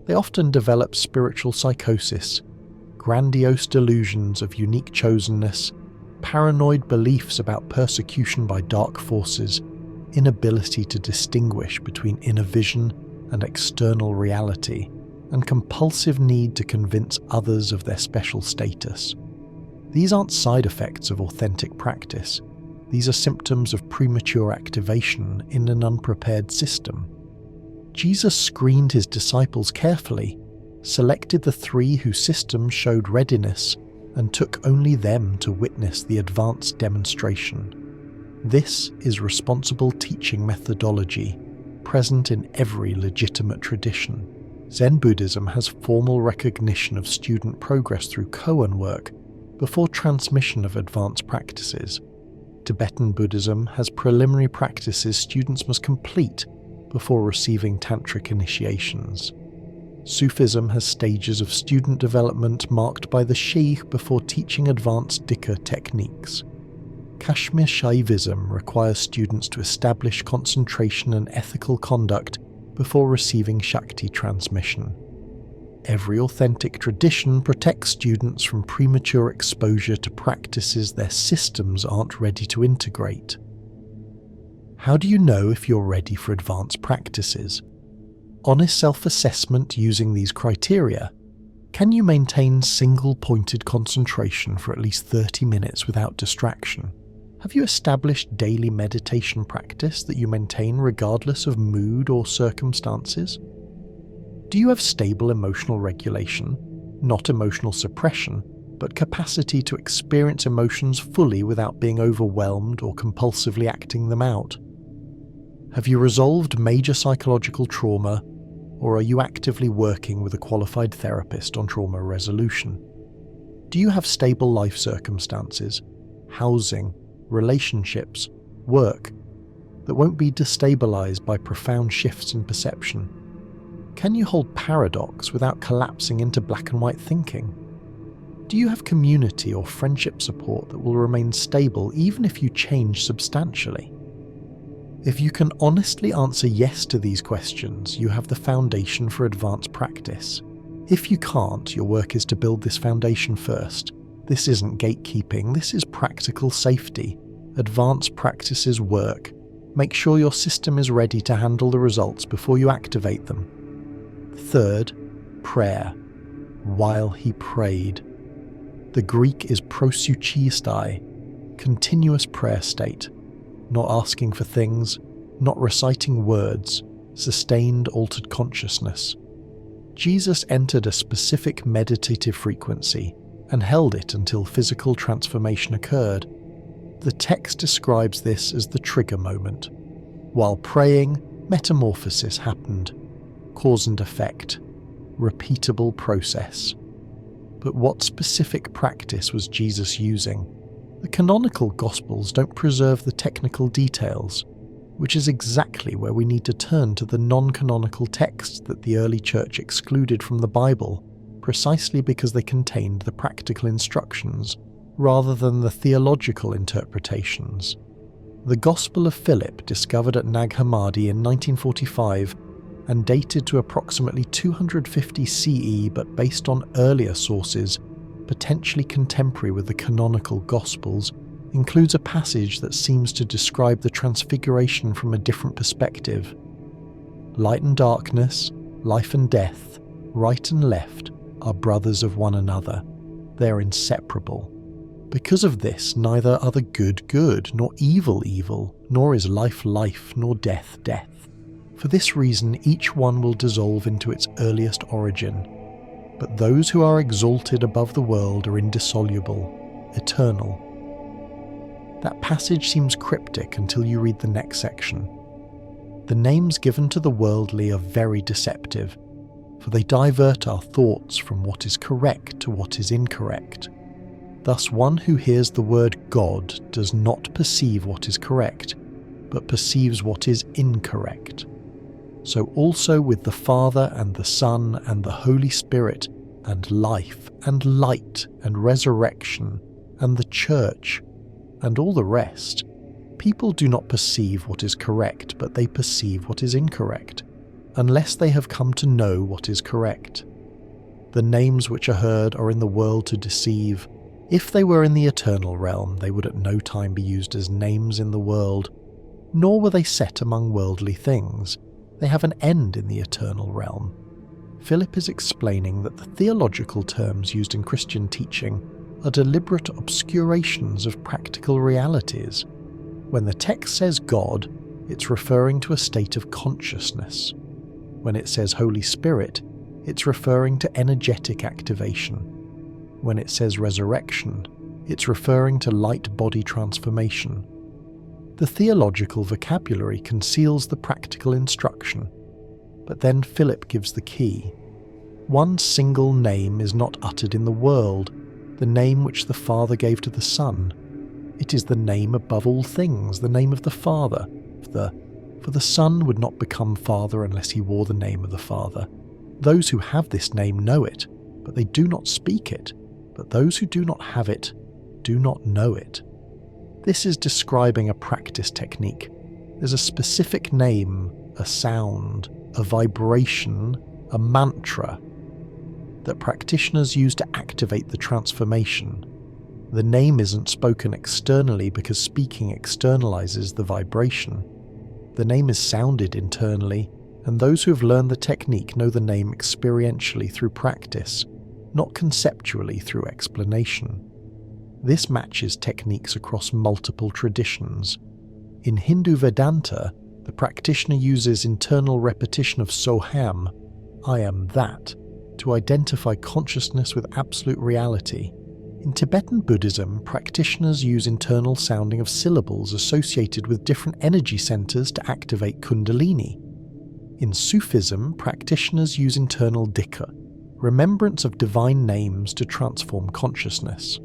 they often develop spiritual psychosis, grandiose delusions of unique chosenness, paranoid beliefs about persecution by dark forces, inability to distinguish between inner vision and external reality, and compulsive need to convince others of their special status. These aren't side effects of authentic practice. These are symptoms of premature activation in an unprepared system. Jesus screened his disciples carefully, selected the 3 whose systems showed readiness, and took only them to witness the advanced demonstration. This is responsible teaching methodology, present in every legitimate tradition. Zen Buddhism has formal recognition of student progress through koan work before transmission of advanced practices. Tibetan Buddhism has preliminary practices students must complete before receiving tantric initiations. Sufism has stages of student development marked by the sheikh before teaching advanced dhikr techniques. Kashmir Shaivism requires students to establish concentration and ethical conduct before receiving Shakti transmission. Every authentic tradition protects students from premature exposure to practices their systems aren't ready to integrate. How do you know if you're ready for advanced practices? Honest self-assessment using these criteria. Can you maintain single-pointed concentration for at least 30 minutes without distraction? Have you established daily meditation practice that you maintain regardless of mood or circumstances? Do you have stable emotional regulation, not emotional suppression, but capacity to experience emotions fully without being overwhelmed or compulsively acting them out? Have you resolved major psychological trauma, or are you actively working with a qualified therapist on trauma resolution? Do you have stable life circumstances, housing, relationships, work, that won't be destabilized by profound shifts in perception? Can you hold paradox without collapsing into black and white thinking? Do you have community or friendship support that will remain stable even if you change substantially? If you can honestly answer yes to these questions, you have the foundation for advanced practice. If you can't, your work is to build this foundation first. This isn't gatekeeping, this is practical safety. Advanced practices work. Make sure your system is ready to handle the results before you activate them. Third, prayer. While he prayed. The Greek is proseuchistai, continuous prayer state. Not asking for things, not reciting words, sustained altered consciousness. Jesus entered a specific meditative frequency and held it until physical transformation occurred. The text describes this as the trigger moment. While praying, metamorphosis happened. Cause and effect. Repeatable process. But what specific practice was Jesus using? The canonical Gospels don't preserve the technical details, which is exactly where we need to turn to the non-canonical texts that the early church excluded from the Bible, precisely because they contained the practical instructions, rather than the theological interpretations. The Gospel of Philip, discovered at Nag Hammadi in 1945, and dated to approximately 250 CE but based on earlier sources, potentially contemporary with the canonical Gospels, includes a passage that seems to describe the transfiguration from a different perspective. Light and darkness, life and death, right and left are brothers of one another. They are inseparable. Because of this, neither are the good good, nor evil evil, nor is life life, nor death death. For this reason, each one will dissolve into its earliest origin. But those who are exalted above the world are indissoluble, eternal. That passage seems cryptic until you read the next section. The names given to the worldly are very deceptive, for they divert our thoughts from what is correct to what is incorrect. Thus, one who hears the word God does not perceive what is correct, but perceives what is incorrect. So also with the Father and the Son and the Holy Spirit, and life and light and resurrection and the church and all the rest, people do not perceive what is correct, but they perceive what is incorrect, unless they have come to know what is correct. The names which are heard are in the world to deceive. If they were in the eternal realm, they would at no time be used as names in the world, nor were they set among worldly things. They have an end in the eternal realm. Philip is explaining that the theological terms used in Christian teaching are deliberate obscurations of practical realities. When the text says God, it's referring to a state of consciousness. When it says Holy Spirit, it's referring to energetic activation. When it says resurrection, it's referring to light body transformation. The theological vocabulary conceals the practical instruction. But then Philip gives the key. One single name is not uttered in the world, the name which the Father gave to the Son. It is the name above all things, the name of the Father. For the Son would not become Father unless he wore the name of the Father. Those who have this name know it, but they do not speak it. But those who do not have it do not know it. This is describing a practice technique. There's a specific name, a sound, a vibration, a mantra that practitioners use to activate the transformation. The name isn't spoken externally because speaking externalizes the vibration. The name is sounded internally, and those who have learned the technique know the name experientially through practice, not conceptually through explanation. This matches techniques across multiple traditions. In Hindu Vedanta, the practitioner uses internal repetition of Soham, I am that, to identify consciousness with absolute reality. In Tibetan Buddhism, practitioners use internal sounding of syllables associated with different energy centers to activate Kundalini. In Sufism, practitioners use internal dhikr, remembrance of divine names to transform consciousness.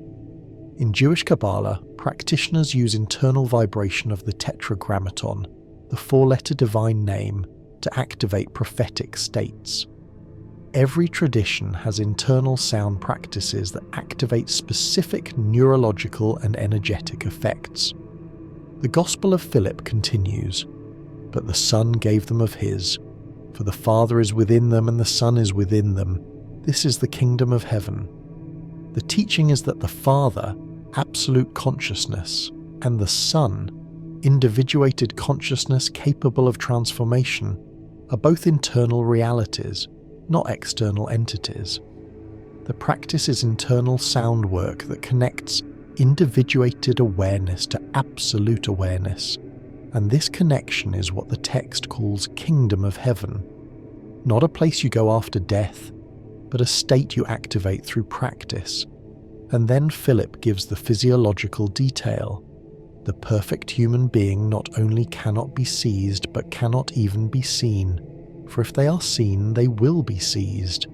In Jewish Kabbalah, practitioners use internal vibration of the Tetragrammaton, the four-letter divine name, to activate prophetic states. Every tradition has internal sound practices that activate specific neurological and energetic effects. The Gospel of Philip continues, "But the Son gave them of his, for the Father is within them and the Son is within them. This is the kingdom of heaven." The teaching is that the Father, absolute consciousness, and the Son, individuated consciousness capable of transformation, are both internal realities, not external entities. The practice is internal sound work that connects individuated awareness to absolute awareness, and this connection is what the text calls kingdom of heaven. Not a place you go after death, but a state you activate through practice. And then Philip gives the physiological detail. The perfect human being not only cannot be seized, but cannot even be seen. For if they are seen, they will be seized.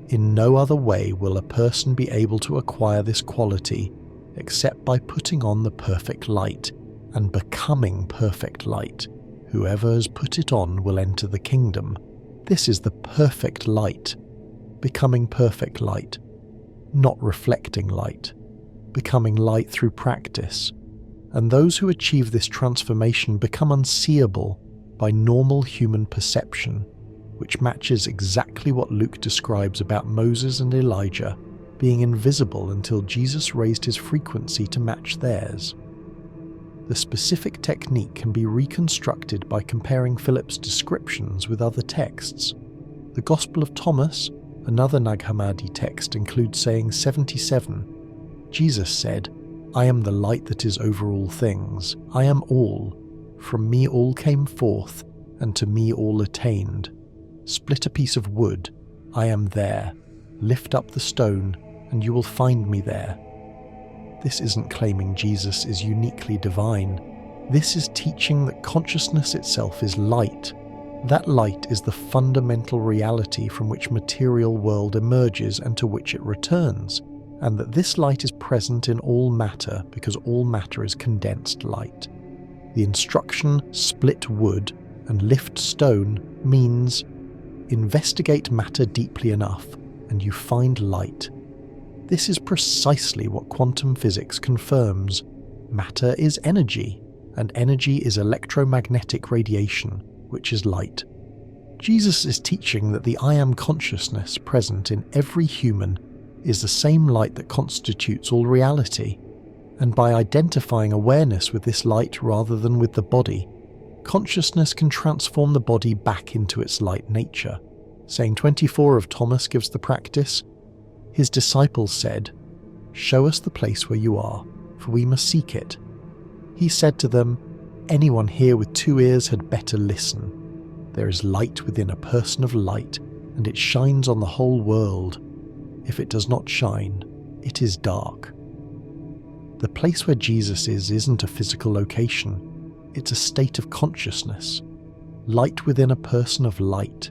In no other way will a person be able to acquire this quality except by putting on the perfect light and becoming perfect light. Whoever has put it on will enter the kingdom. This is the perfect light, becoming perfect light, not reflecting light, becoming light through practice. And those who achieve this transformation become unseeable by normal human perception, which matches exactly what Luke describes about Moses and Elijah being invisible until Jesus raised his frequency to match theirs. The specific technique can be reconstructed by comparing Philip's descriptions with other texts. The Gospel of Thomas, another Nag Hammadi text, includes saying 77. Jesus said, "I am the light that is over all things. I am all. From me all came forth, and to me all attained. Split a piece of wood, I am there. Lift up the stone, and you will find me there." This isn't claiming Jesus is uniquely divine. This is teaching that consciousness itself is light. That light is the fundamental reality from which material world emerges and to which it returns, and that this light is present in all matter because all matter is condensed light. The instruction, split wood and lift stone, means investigate matter deeply enough and you find light. This is precisely what quantum physics confirms. Matter is energy, and energy is electromagnetic radiation, which is light. Jesus is teaching that the I am consciousness present in every human is the same light that constitutes all reality, and by identifying awareness with this light rather than with the body, consciousness can transform the body back into its light nature. Saying 24 of Thomas gives the practice. His disciples said, "Show us the place where you are, for we must seek it." He said to them, "Anyone here with 2 ears had better listen. There is light within a person of light, and it shines on the whole world. If it does not shine, it is dark." The place where Jesus is isn't a physical location, it's a state of consciousness. Light within a person of light.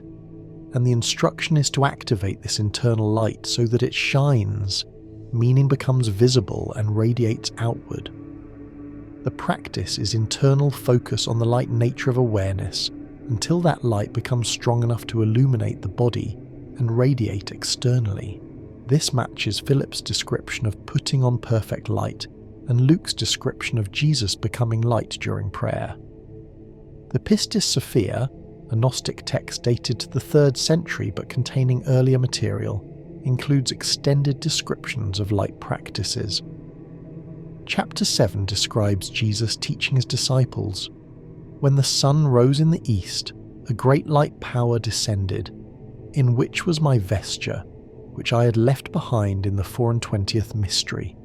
and the instruction is to activate this internal light so that it shines, meaning becomes visible and radiates outward. The practice is internal focus on the light nature of awareness until that light becomes strong enough to illuminate the body and radiate externally. This matches Philip's description of putting on perfect light and Luke's description of Jesus becoming light during prayer. The Pistis Sophia, a Gnostic text dated to the 3rd century but containing earlier material, includes extended descriptions of light practices. Chapter 7 describes Jesus teaching his disciples. When the sun rose in the east, a great light power descended, in which was my vesture, which I had left behind in the 24th mystery.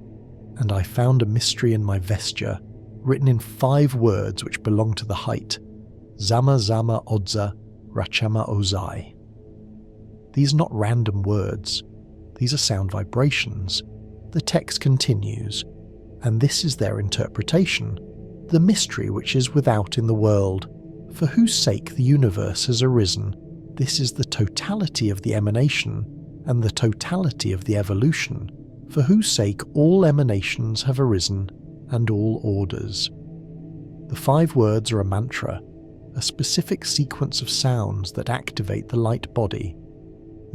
And I found a mystery in my vesture, written in 5 words which belong to the height, Zama Zama Odza Rachama Ozai. These are not random words, these are sound vibrations. The text continues, and this is their interpretation, the mystery which is without in the world, for whose sake the universe has arisen. This is the totality of the emanation, and the totality of the evolution, for whose sake all emanations have arisen, and all orders. The 5 words are a mantra, a specific sequence of sounds that activate the light body.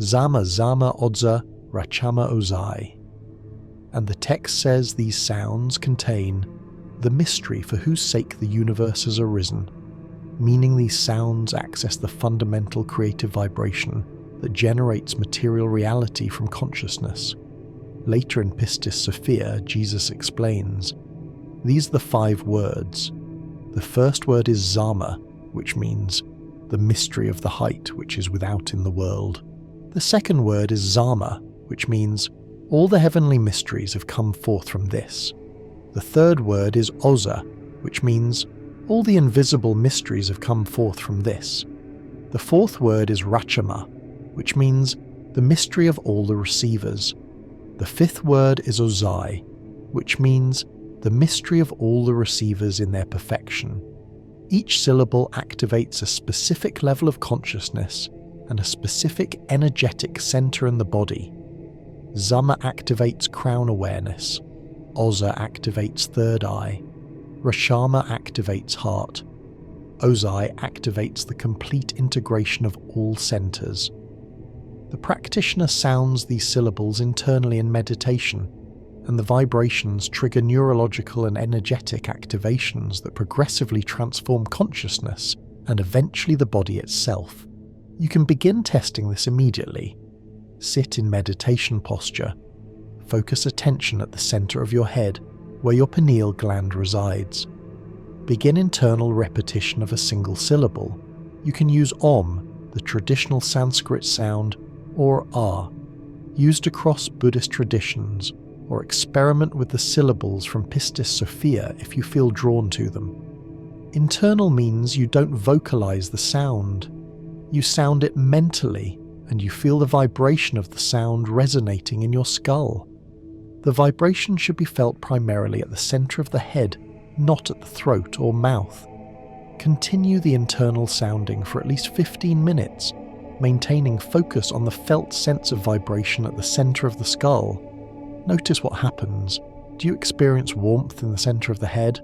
Zama Zama Odza Rachama Ozai. And the text says these sounds contain the mystery for whose sake the universe has arisen, meaning these sounds access the fundamental creative vibration that generates material reality from consciousness. Later in Pistis Sophia, Jesus explains, these are the 5 words. The first word is Zama, which means the mystery of the height which is without in the world. The second word is Zama, which means all the heavenly mysteries have come forth from this. The third word is Oza, which means all the invisible mysteries have come forth from this. The fourth word is Rachama, which means the mystery of all the receivers. The 5th word is Ozai, which means the mystery of all the receivers in their perfection. Each syllable activates a specific level of consciousness and a specific energetic center in the body. Zama activates crown awareness, Oza activates third eye, Rashama activates heart, Ozai activates the complete integration of all centers. The practitioner sounds these syllables internally in meditation, and the vibrations trigger neurological and energetic activations that progressively transform consciousness and eventually the body itself. You can begin testing this immediately. Sit in meditation posture. Focus attention at the center of your head, where your pineal gland resides. Begin internal repetition of a single syllable. You can use Om, the traditional Sanskrit sound, or Ah, used across Buddhist traditions, or experiment with the syllables from Pistis Sophia if you feel drawn to them. Internal means you don't vocalize the sound. You sound it mentally, and you feel the vibration of the sound resonating in your skull. The vibration should be felt primarily at the center of the head, not at the throat or mouth. Continue the internal sounding for at least 15 minutes, maintaining focus on the felt sense of vibration at the center of the skull. Notice what happens. Do you experience warmth in the center of the head,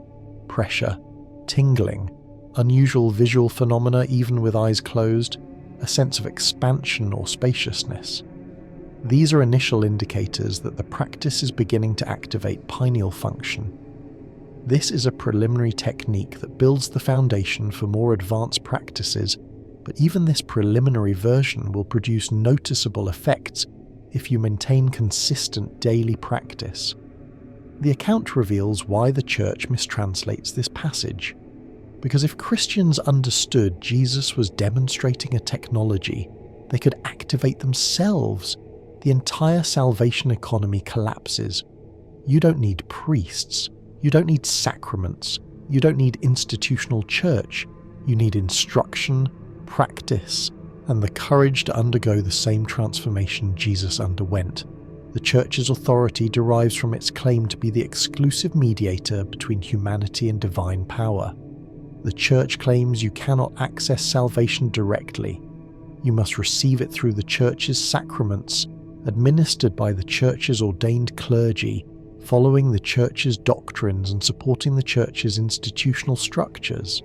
pressure, tingling, unusual visual phenomena even with eyes closed, a sense of expansion or spaciousness? These are initial indicators that the practice is beginning to activate pineal function. This is a preliminary technique that builds the foundation for more advanced practices, but even this preliminary version will produce noticeable effects if you maintain consistent daily practice. The account reveals why the Church mistranslates this passage. Because if Christians understood Jesus was demonstrating a technology they could activate themselves, the entire salvation economy collapses. You don't need priests. You don't need sacraments. You don't need institutional church. You need instruction, practice, and the courage to undergo the same transformation Jesus underwent. The Church's authority derives from its claim to be the exclusive mediator between humanity and divine power. The Church claims you cannot access salvation directly. You must receive it through the Church's sacraments, administered by the Church's ordained clergy, following the Church's doctrines and supporting the Church's institutional structures.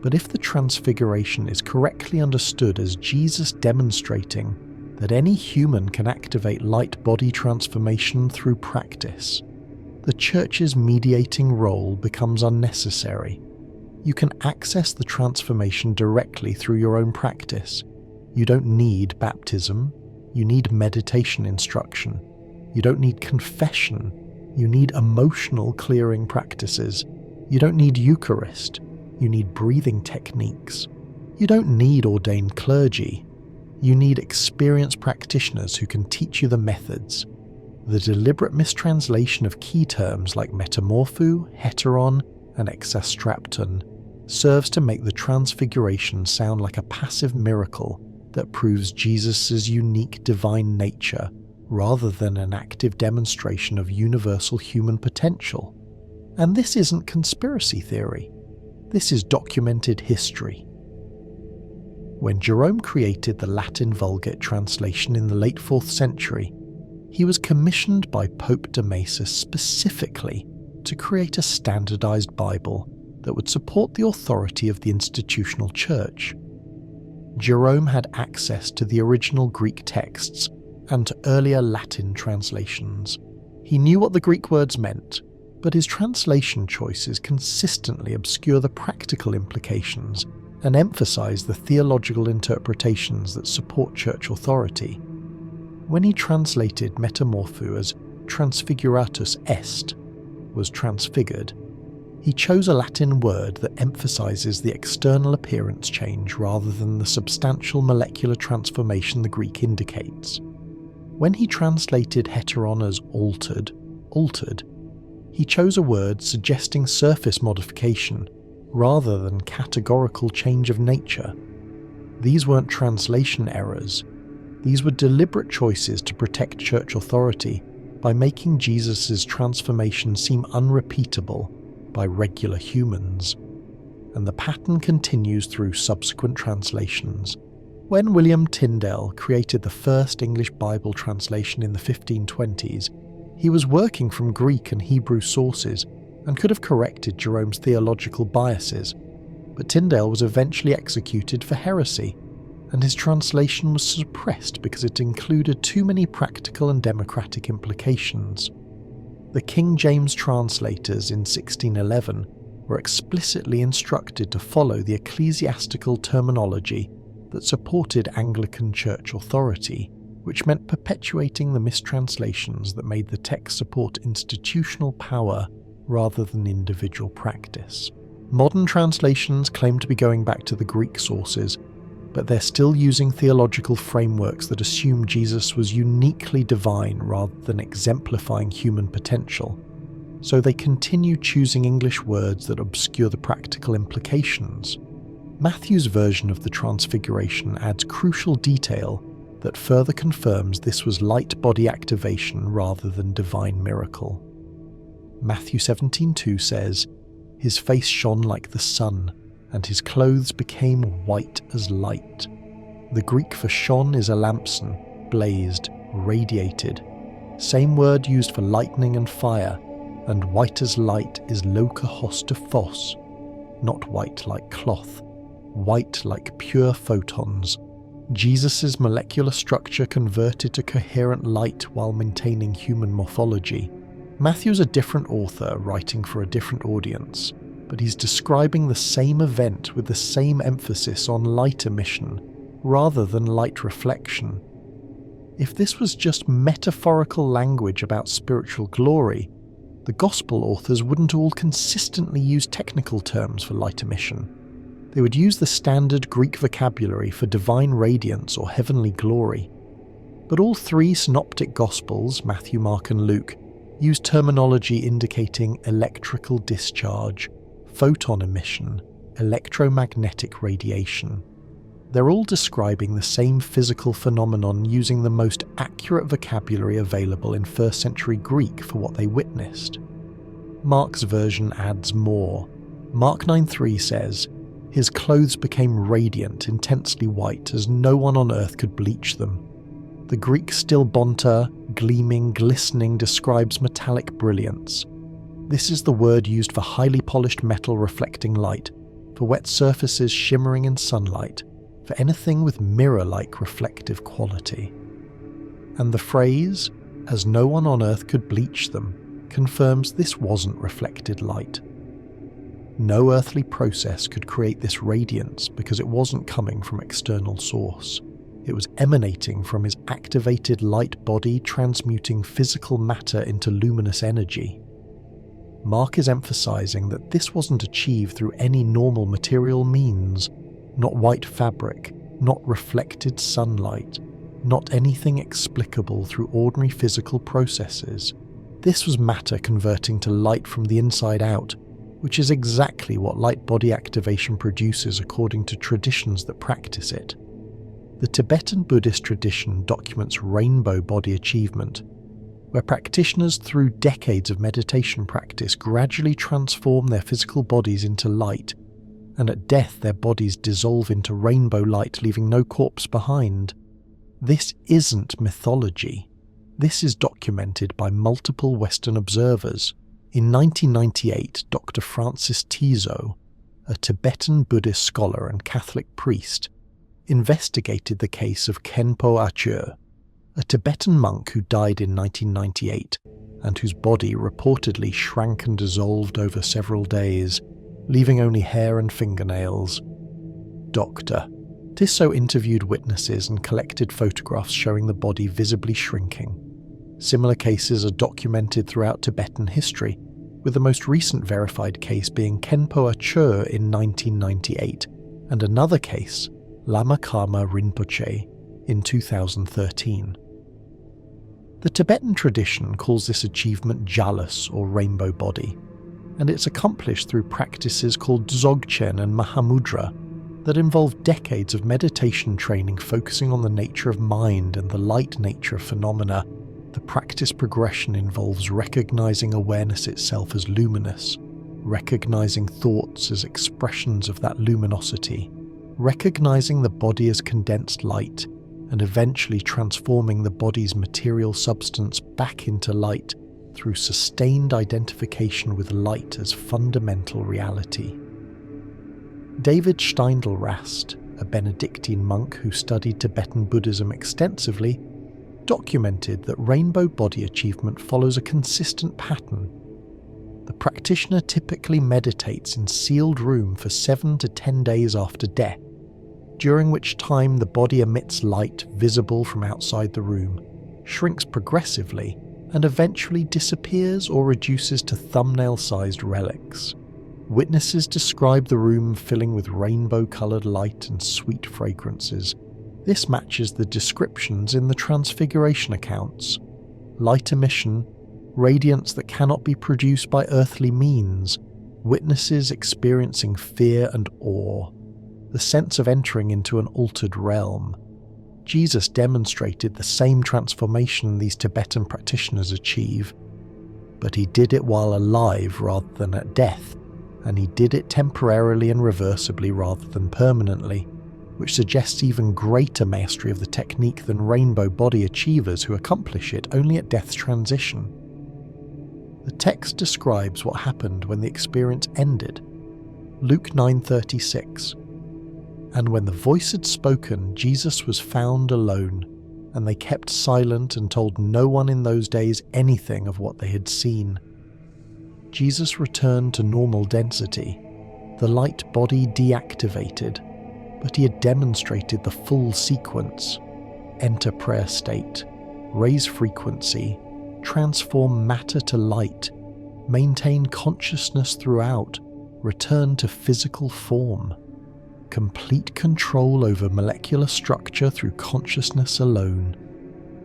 But if the Transfiguration is correctly understood as Jesus demonstrating that any human can activate light-body transformation through practice, the Church's mediating role becomes unnecessary. You can access the transformation directly through your own practice. You don't need baptism. You need meditation instruction. You don't need confession. You need emotional clearing practices. You don't need Eucharist. You need breathing techniques. You don't need ordained clergy. You need experienced practitioners who can teach you the methods. The deliberate mistranslation of key terms like metamorpho, heteron, and exastrapton serves to make the Transfiguration sound like a passive miracle that proves Jesus' unique divine nature, rather than an active demonstration of universal human potential. And this isn't conspiracy theory. This is documented history. When Jerome created the Latin Vulgate translation in the late 4th century, he was commissioned by Pope Damasus specifically to create a standardized Bible that would support the authority of the institutional church. Jerome had access to the original Greek texts and to earlier Latin translations. He knew what the Greek words meant, but his translation choices consistently obscure the practical implications and emphasize the theological interpretations that support church authority. When he translated metamorpho as transfiguratus est, was transfigured, he chose a Latin word that emphasizes the external appearance change rather than the substantial molecular transformation the Greek indicates. When he translated heteron as altered, he chose a word suggesting surface modification rather than categorical change of nature. These weren't translation errors. These were deliberate choices to protect church authority by making Jesus' transformation seem unrepeatable by regular humans. And the pattern continues through subsequent translations. When William Tyndale created the first English Bible translation in the 1520s, he was working from Greek and Hebrew sources and could have corrected Jerome's theological biases, but Tyndale was eventually executed for heresy, and his translation was suppressed because it included too many practical and democratic implications. The King James translators in 1611 were explicitly instructed to follow the ecclesiastical terminology that supported Anglican church authority, which meant perpetuating the mistranslations that made the text support institutional power rather than individual practice. Modern translations claim to be going back to the Greek sources, but they're still using theological frameworks that assume Jesus was uniquely divine rather than exemplifying human potential. So they continue choosing English words that obscure the practical implications. Matthew's version of the Transfiguration adds crucial detail that further confirms this was light body activation rather than divine miracle. Matthew 17:2 says, "His face shone like the sun, and his clothes became white as light." The Greek for shone is elampson, blazed, radiated. Same word used for lightning and fire, and white as light is lokahos to phos, not white like cloth, white like pure photons. Jesus' molecular structure converted to coherent light while maintaining human morphology. Matthew's a different author writing for a different audience, but he's describing the same event with the same emphasis on light emission rather than light reflection. If this was just metaphorical language about spiritual glory, the Gospel authors wouldn't all consistently use technical terms for light emission. They would use the standard Greek vocabulary for divine radiance or heavenly glory. But all three synoptic Gospels, Matthew, Mark and Luke, use terminology indicating electrical discharge, photon emission, electromagnetic radiation. They're all describing the same physical phenomenon using the most accurate vocabulary available in 1st century Greek for what they witnessed. Mark's version adds more. Mark 9:3 says, His clothes became radiant, intensely white, as no one on earth could bleach them. The Greek stilbonta, gleaming, glistening, describes metallic brilliance. This is the word used for highly polished metal reflecting light, for wet surfaces shimmering in sunlight, for anything with mirror-like reflective quality. And the phrase, as no one on earth could bleach them, confirms this wasn't reflected light. No earthly process could create this radiance because it wasn't coming from external source. It was emanating from his activated light body transmuting physical matter into luminous energy. Mark is emphasizing that this wasn't achieved through any normal material means, not white fabric, not reflected sunlight, not anything explicable through ordinary physical processes. This was matter converting to light from the inside out, which is exactly what light body activation produces according to traditions that practice it. The Tibetan Buddhist tradition documents rainbow body achievement, where practitioners through decades of meditation practice gradually transform their physical bodies into light, and at death their bodies dissolve into rainbow light, leaving no corpse behind. This isn't mythology. This is documented by multiple Western observers. In 1998, Dr. Francis Tiso, a Tibetan Buddhist scholar and Catholic priest, investigated the case of Khenpo Achur, a Tibetan monk who died in 1998 and whose body reportedly shrank and dissolved over several days, leaving only hair and fingernails. Dr. Tiso interviewed witnesses and collected photographs showing the body visibly shrinking. Similar cases are documented throughout Tibetan history, with the most recent verified case being Khenpo Achur in 1998, and another case, Lama Karma Rinpoche, in 2013. The Tibetan tradition calls this achievement jalus, or rainbow body, and it's accomplished through practices called dzogchen and mahamudra that involve decades of meditation training focusing on the nature of mind and the light nature of phenomena. The practice progression involves recognizing awareness itself as luminous, recognizing thoughts as expressions of that luminosity, recognizing the body as condensed light, and eventually transforming the body's material substance back into light through sustained identification with light as fundamental reality. David Steindl-Rast, a Benedictine monk who studied Tibetan Buddhism extensively, documented that rainbow body achievement follows a consistent pattern. The practitioner typically meditates in sealed room for 7 to 10 days after death, during which time the body emits light visible from outside the room, shrinks progressively, and eventually disappears or reduces to thumbnail-sized relics. Witnesses describe the room filling with rainbow-coloured light and sweet fragrances. This matches the descriptions in the Transfiguration accounts. Light emission, radiance that cannot be produced by earthly means, witnesses experiencing fear and awe, the sense of entering into an altered realm. Jesus demonstrated the same transformation these Tibetan practitioners achieve, but he did it while alive rather than at death, and he did it temporarily and reversibly rather than permanently, which suggests even greater mastery of the technique than rainbow body achievers who accomplish it only at death's transition. The text describes what happened when the experience ended. Luke 9:36. And when the voice had spoken, Jesus was found alone, and they kept silent and told no one in those days anything of what they had seen. Jesus returned to normal density, the light body deactivated, but he had demonstrated the full sequence: enter prayer state, raise frequency, transform matter to light, maintain consciousness throughout, return to physical form. Complete control over molecular structure through consciousness alone.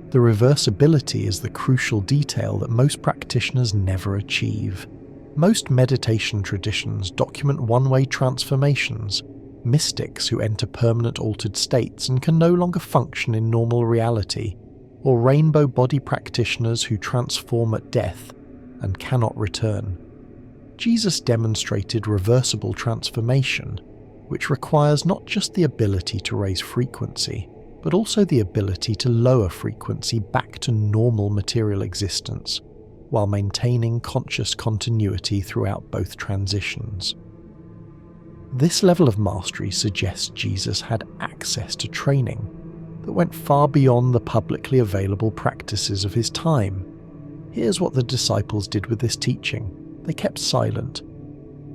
The reversibility is the crucial detail that most practitioners never achieve. Most meditation traditions document one-way transformations, mystics who enter permanent altered states and can no longer function in normal reality, or rainbow body practitioners who transform at death and cannot return. Jesus demonstrated reversible transformation, which requires not just the ability to raise frequency, but also the ability to lower frequency back to normal material existence, while maintaining conscious continuity throughout both transitions. This level of mastery suggests Jesus had access to training that went far beyond the publicly available practices of his time. Here's what the disciples did with this teaching. They kept silent,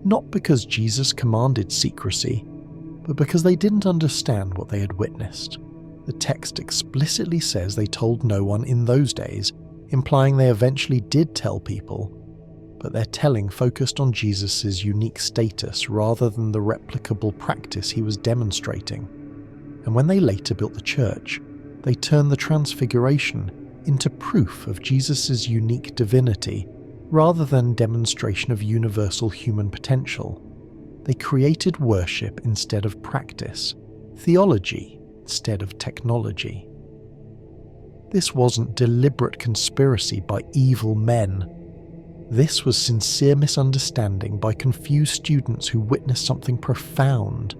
not because Jesus commanded secrecy, but because they didn't understand what they had witnessed. The text explicitly says they told no one in those days, implying they eventually did tell people, but their telling focused on Jesus' unique status rather than the replicable practice he was demonstrating. And when they later built the church, they turned the Transfiguration into proof of Jesus' unique divinity rather than demonstration of universal human potential. They created worship instead of practice, theology instead of technology. This wasn't deliberate conspiracy by evil men. This was sincere misunderstanding by confused students who witnessed something profound,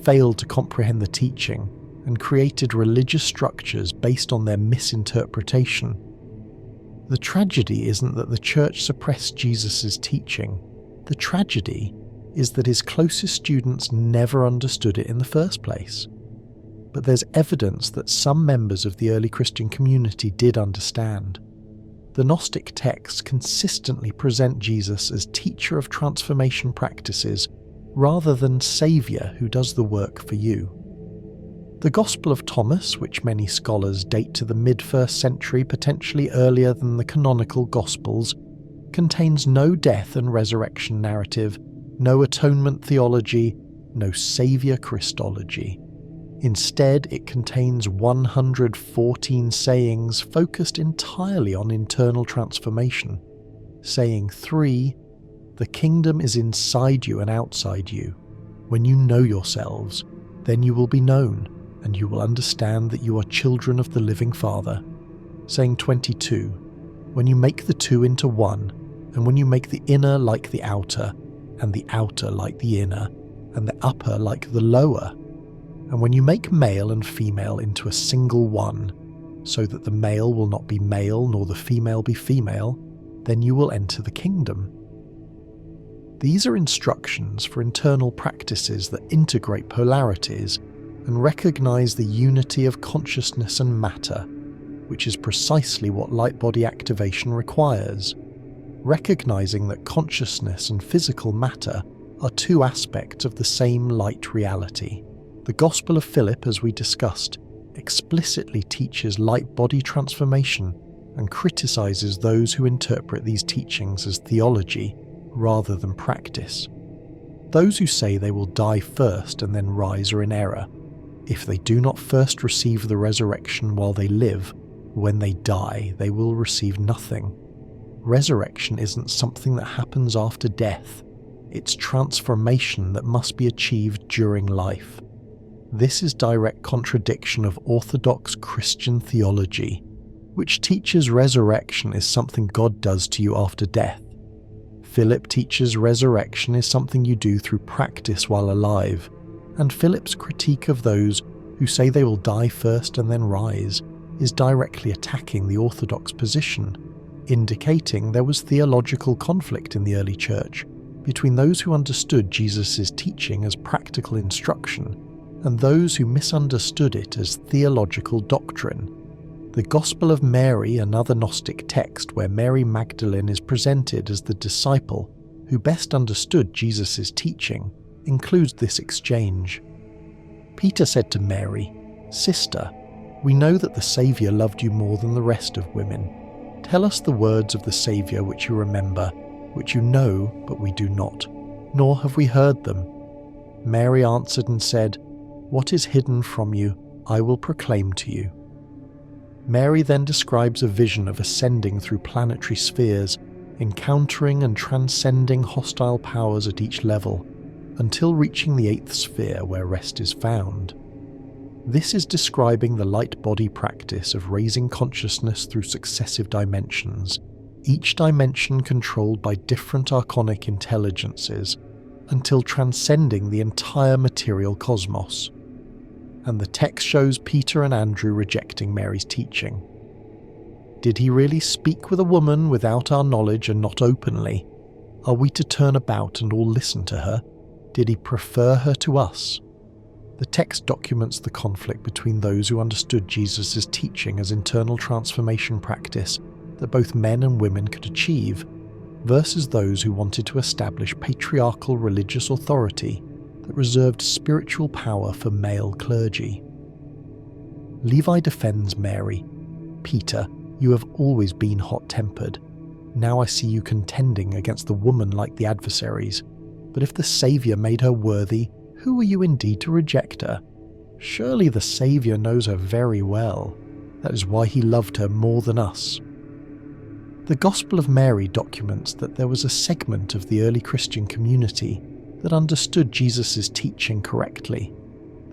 failed to comprehend the teaching, and created religious structures based on their misinterpretation. The tragedy isn't that the church suppressed Jesus' teaching. The tragedy is that his closest students never understood it in the first place. But there's evidence that some members of the early Christian community did understand. The Gnostic texts consistently present Jesus as teacher of transformation practices rather than saviour who does the work for you. The Gospel of Thomas, which many scholars date to the mid-1st century, potentially earlier than the canonical Gospels, contains no death and resurrection narrative, no atonement theology, no saviour Christology. Instead, it contains 114 sayings focused entirely on internal transformation. Saying 3, the kingdom is inside you and outside you. When you know yourselves, then you will be known, and you will understand that you are children of the living Father. Saying 22, when you make the two into one, and when you make the inner like the outer, and the outer like the inner, and the upper like the lower, and when you make male and female into a single one, so that the male will not be male nor the female be female, then you will enter the kingdom. These are instructions for internal practices that integrate polarities and recognize the unity of consciousness and matter, which is precisely what light-body activation requires. Recognizing that consciousness and physical matter are two aspects of the same light reality. The Gospel of Philip, as we discussed, explicitly teaches light-body transformation and criticizes those who interpret these teachings as theology rather than practice. Those who say they will die first and then rise are in error. If they do not first receive the resurrection while they live, when they die they will receive nothing. Resurrection isn't something that happens after death. It's transformation that must be achieved during life. This is direct contradiction of Orthodox Christian theology, which teaches resurrection is something God does to you after death. Philip teaches resurrection is something you do through practice while alive, and Philip's critique of those who say they will die first and then rise is directly attacking the Orthodox position, indicating there was theological conflict in the early church between those who understood Jesus' teaching as practical instruction and those who misunderstood it as theological doctrine. The Gospel of Mary, another Gnostic text where Mary Magdalene is presented as the disciple who best understood Jesus' teaching, includes this exchange. Peter said to Mary, "Sister, we know that the Saviour loved you more than the rest of women. Tell us the words of the Saviour which you remember, which you know, but we do not, nor have we heard them." Mary answered and said, "What is hidden from you, I will proclaim to you." Mary then describes a vision of ascending through planetary spheres, encountering and transcending hostile powers at each level, until reaching the 8th sphere where rest is found. This is describing the light body practice of raising consciousness through successive dimensions, each dimension controlled by different archonic intelligences, until transcending the entire material cosmos. And the text shows Peter and Andrew rejecting Mary's teaching. Did he really speak with a woman without our knowledge and not openly? Are we to turn about and all listen to her? Did he prefer her to us? The text documents the conflict between those who understood Jesus' teaching as internal transformation practice that both men and women could achieve, versus those who wanted to establish patriarchal religious authority that reserved spiritual power for male clergy. Levi defends Mary. Peter, you have always been hot-tempered. Now I see you contending against the woman like the adversaries. But if the Saviour made her worthy, who are you indeed to reject her? Surely the Saviour knows her very well. That is why he loved her more than us. The Gospel of Mary documents that there was a segment of the early Christian community that understood Jesus' teaching correctly,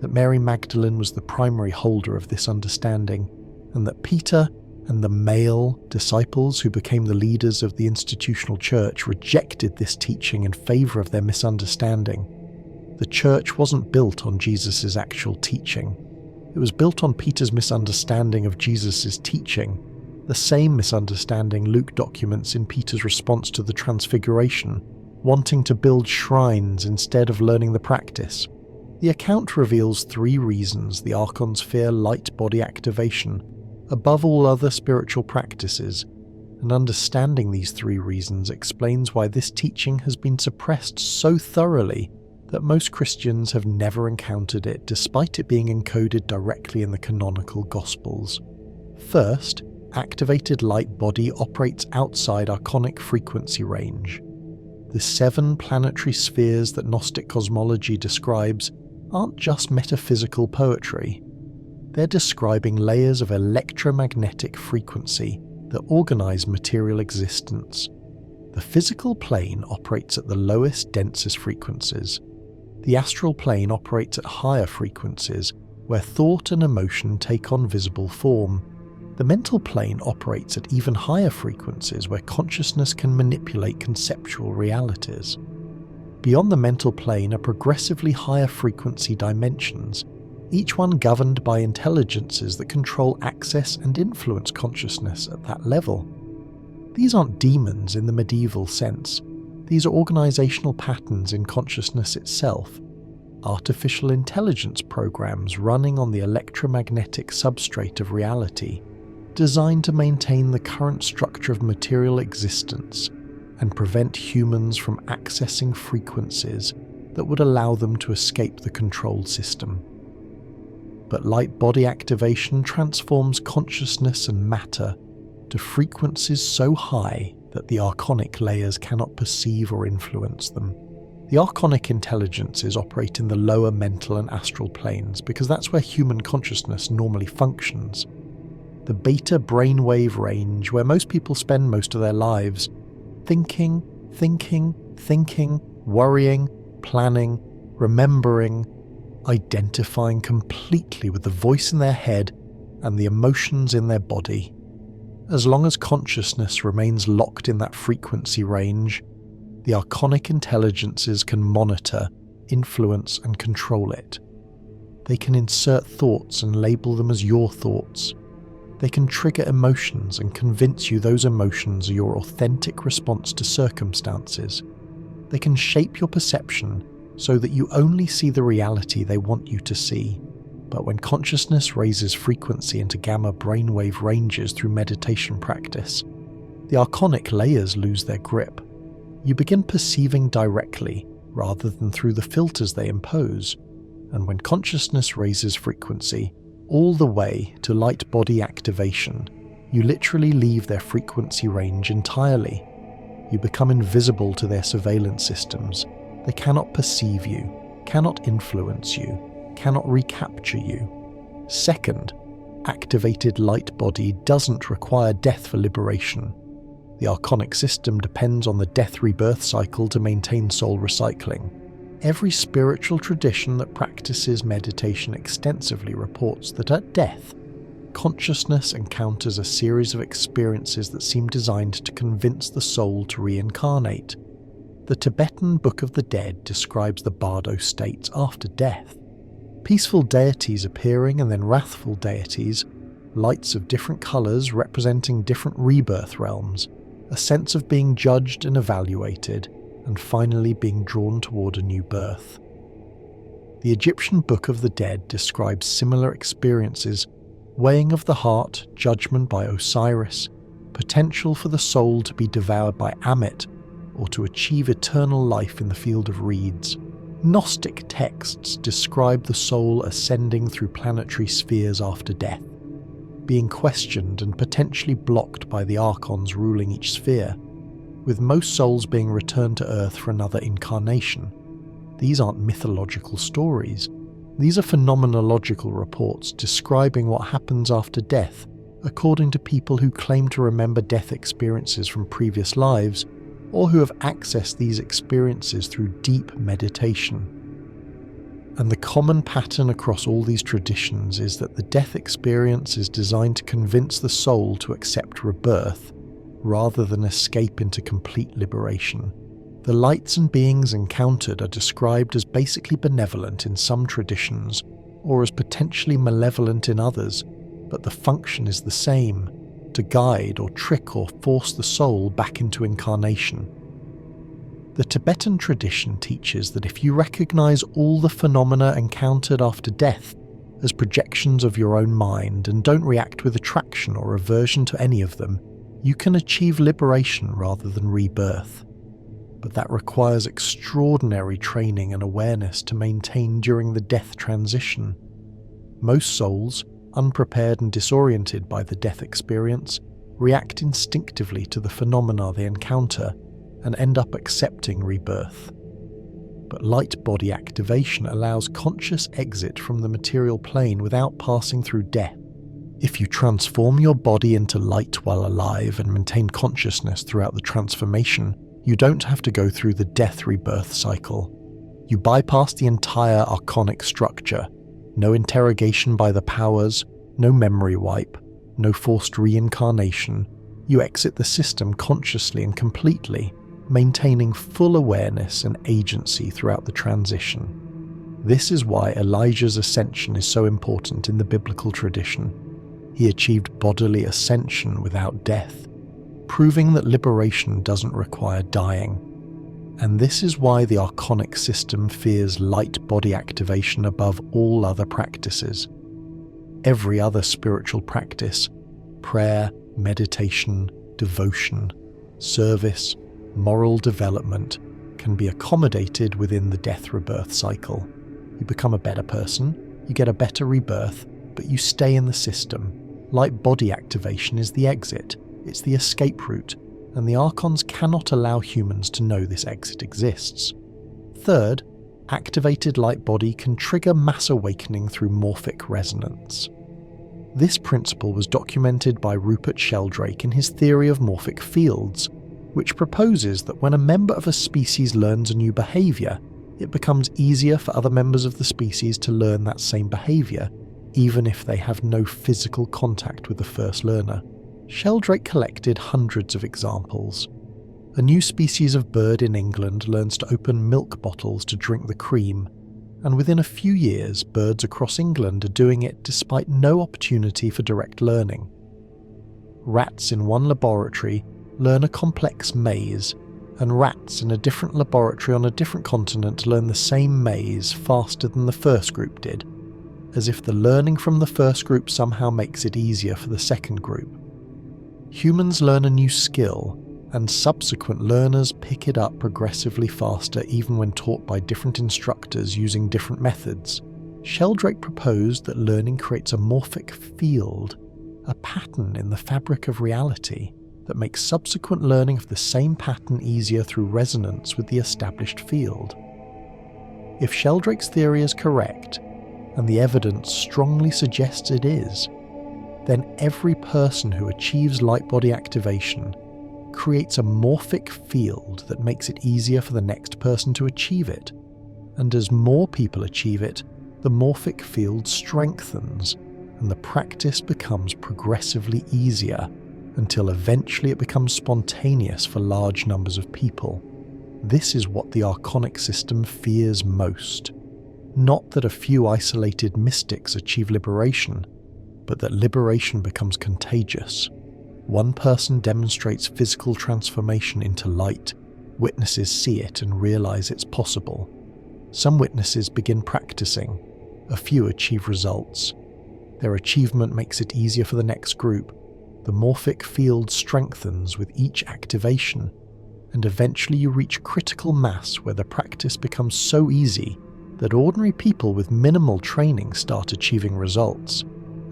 that Mary Magdalene was the primary holder of this understanding, and that Peter and the male disciples who became the leaders of the institutional church rejected this teaching in favour of their misunderstanding. The church wasn't built on Jesus' actual teaching. It was built on Peter's misunderstanding of Jesus' teaching, the same misunderstanding Luke documents in Peter's response to the Transfiguration, wanting to build shrines instead of learning the practice. The account reveals 3 reasons the archons fear light body activation above all other spiritual practices, and understanding these 3 reasons explains why this teaching has been suppressed so thoroughly that most Christians have never encountered it despite it being encoded directly in the canonical Gospels. First, activated light body operates outside archonic frequency range. The 7 planetary spheres that Gnostic cosmology describes aren't just metaphysical poetry. They're describing layers of electromagnetic frequency that organize material existence. The physical plane operates at the lowest, densest frequencies. The astral plane operates at higher frequencies, where thought and emotion take on visible form. The mental plane operates at even higher frequencies, where consciousness can manipulate conceptual realities. Beyond the mental plane are progressively higher frequency dimensions, each one governed by intelligences that control access and influence consciousness at that level. These aren't demons in the medieval sense. These are organizational patterns in consciousness itself, artificial intelligence programs running on the electromagnetic substrate of reality, designed to maintain the current structure of material existence and prevent humans from accessing frequencies that would allow them to escape the control system. But light body activation transforms consciousness and matter to frequencies so high that the archonic layers cannot perceive or influence them. The archonic intelligences operate in the lower mental and astral planes because that's where human consciousness normally functions. The beta brainwave range, where most people spend most of their lives, thinking, worrying, planning, remembering, identifying completely with the voice in their head and the emotions in their body. As long as consciousness remains locked in that frequency range, the archonic intelligences can monitor, influence, and control it. They can insert thoughts and label them as your thoughts. They can trigger emotions and convince you those emotions are your authentic response to circumstances. They can shape your perception so that you only see the reality they want you to see. But when consciousness raises frequency into gamma brainwave ranges through meditation practice, the archonic layers lose their grip. You begin perceiving directly rather than through the filters they impose, and when consciousness raises frequency all the way to light body activation, you literally leave their frequency range entirely. You become invisible to their surveillance systems. They cannot perceive you, cannot influence you, cannot recapture you. Second, activated light body doesn't require death for liberation. The archonic system depends on the death-rebirth cycle to maintain soul recycling. Every spiritual tradition that practices meditation extensively reports that at death, consciousness encounters a series of experiences that seem designed to convince the soul to reincarnate. The Tibetan Book of the Dead describes the bardo states after death. Peaceful deities appearing and then wrathful deities, lights of different colours representing different rebirth realms, a sense of being judged and evaluated, and finally being drawn toward a new birth. The Egyptian Book of the Dead describes similar experiences, weighing of the heart, judgment by Osiris, potential for the soul to be devoured by Ammit, or to achieve eternal life in the field of reeds. Gnostic texts describe the soul ascending through planetary spheres after death, being questioned and potentially blocked by the archons ruling each sphere, with most souls being returned to Earth for another incarnation. These aren't mythological stories. These are phenomenological reports describing what happens after death, according to people who claim to remember death experiences from previous lives, or who have accessed these experiences through deep meditation. And the common pattern across all these traditions is that the death experience is designed to convince the soul to accept rebirth, rather than escape into complete liberation. The lights and beings encountered are described as basically benevolent in some traditions, or as potentially malevolent in others, but the function is the same: to guide or trick or force the soul back into incarnation. The Tibetan tradition teaches that if you recognize all the phenomena encountered after death as projections of your own mind and don't react with attraction or aversion to any of them, you can achieve liberation rather than rebirth. But that requires extraordinary training and awareness to maintain during the death transition. Most souls, unprepared and disoriented by the death experience, react instinctively to the phenomena they encounter and end up accepting rebirth. But light body activation allows conscious exit from the material plane without passing through death. If you transform your body into light while alive and maintain consciousness throughout the transformation, you don't have to go through the death-rebirth cycle. You bypass the entire archonic structure. No interrogation by the powers, no memory wipe, no forced reincarnation. You exit the system consciously and completely, maintaining full awareness and agency throughout the transition. This is why Elijah's ascension is so important in the biblical tradition. He achieved bodily ascension without death, proving that liberation doesn't require dying. And this is why the archonic system fears light body activation above all other practices. Every other spiritual practice, prayer, meditation, devotion, service, moral development, can be accommodated within the death-rebirth cycle. You become a better person, you get a better rebirth, but you stay in the system. Light body activation is the exit. It's the escape route, and the archons cannot allow humans to know this exit exists. Third, activated light body can trigger mass awakening through morphic resonance. This principle was documented by Rupert Sheldrake in his theory of morphic fields, which proposes that when a member of a species learns a new behaviour, it becomes easier for other members of the species to learn that same behaviour, even if they have no physical contact with the first learner. Sheldrake collected hundreds of examples. A new species of bird in England learns to open milk bottles to drink the cream, and within a few years birds across England are doing it despite no opportunity for direct learning. Rats in one laboratory learn a complex maze, and rats in a different laboratory on a different continent learn the same maze faster than the first group did, as if the learning from the first group somehow makes it easier for the second group. Humans learn a new skill, and subsequent learners pick it up progressively faster even when taught by different instructors using different methods. Sheldrake proposed that learning creates a morphic field, a pattern in the fabric of reality, that makes subsequent learning of the same pattern easier through resonance with the established field. If Sheldrake's theory is correct, and the evidence strongly suggests it is, then every person who achieves light body activation creates a morphic field that makes it easier for the next person to achieve it. And as more people achieve it, the morphic field strengthens, and the practice becomes progressively easier, until eventually it becomes spontaneous for large numbers of people. This is what the archonic system fears most. Not that a few isolated mystics achieve liberation, but that liberation becomes contagious. One person demonstrates physical transformation into light. Witnesses see it and realize it's possible. Some witnesses begin practicing. A few achieve results. Their achievement makes it easier for the next group. The morphic field strengthens with each activation, and eventually you reach critical mass where the practice becomes so easy that ordinary people with minimal training start achieving results.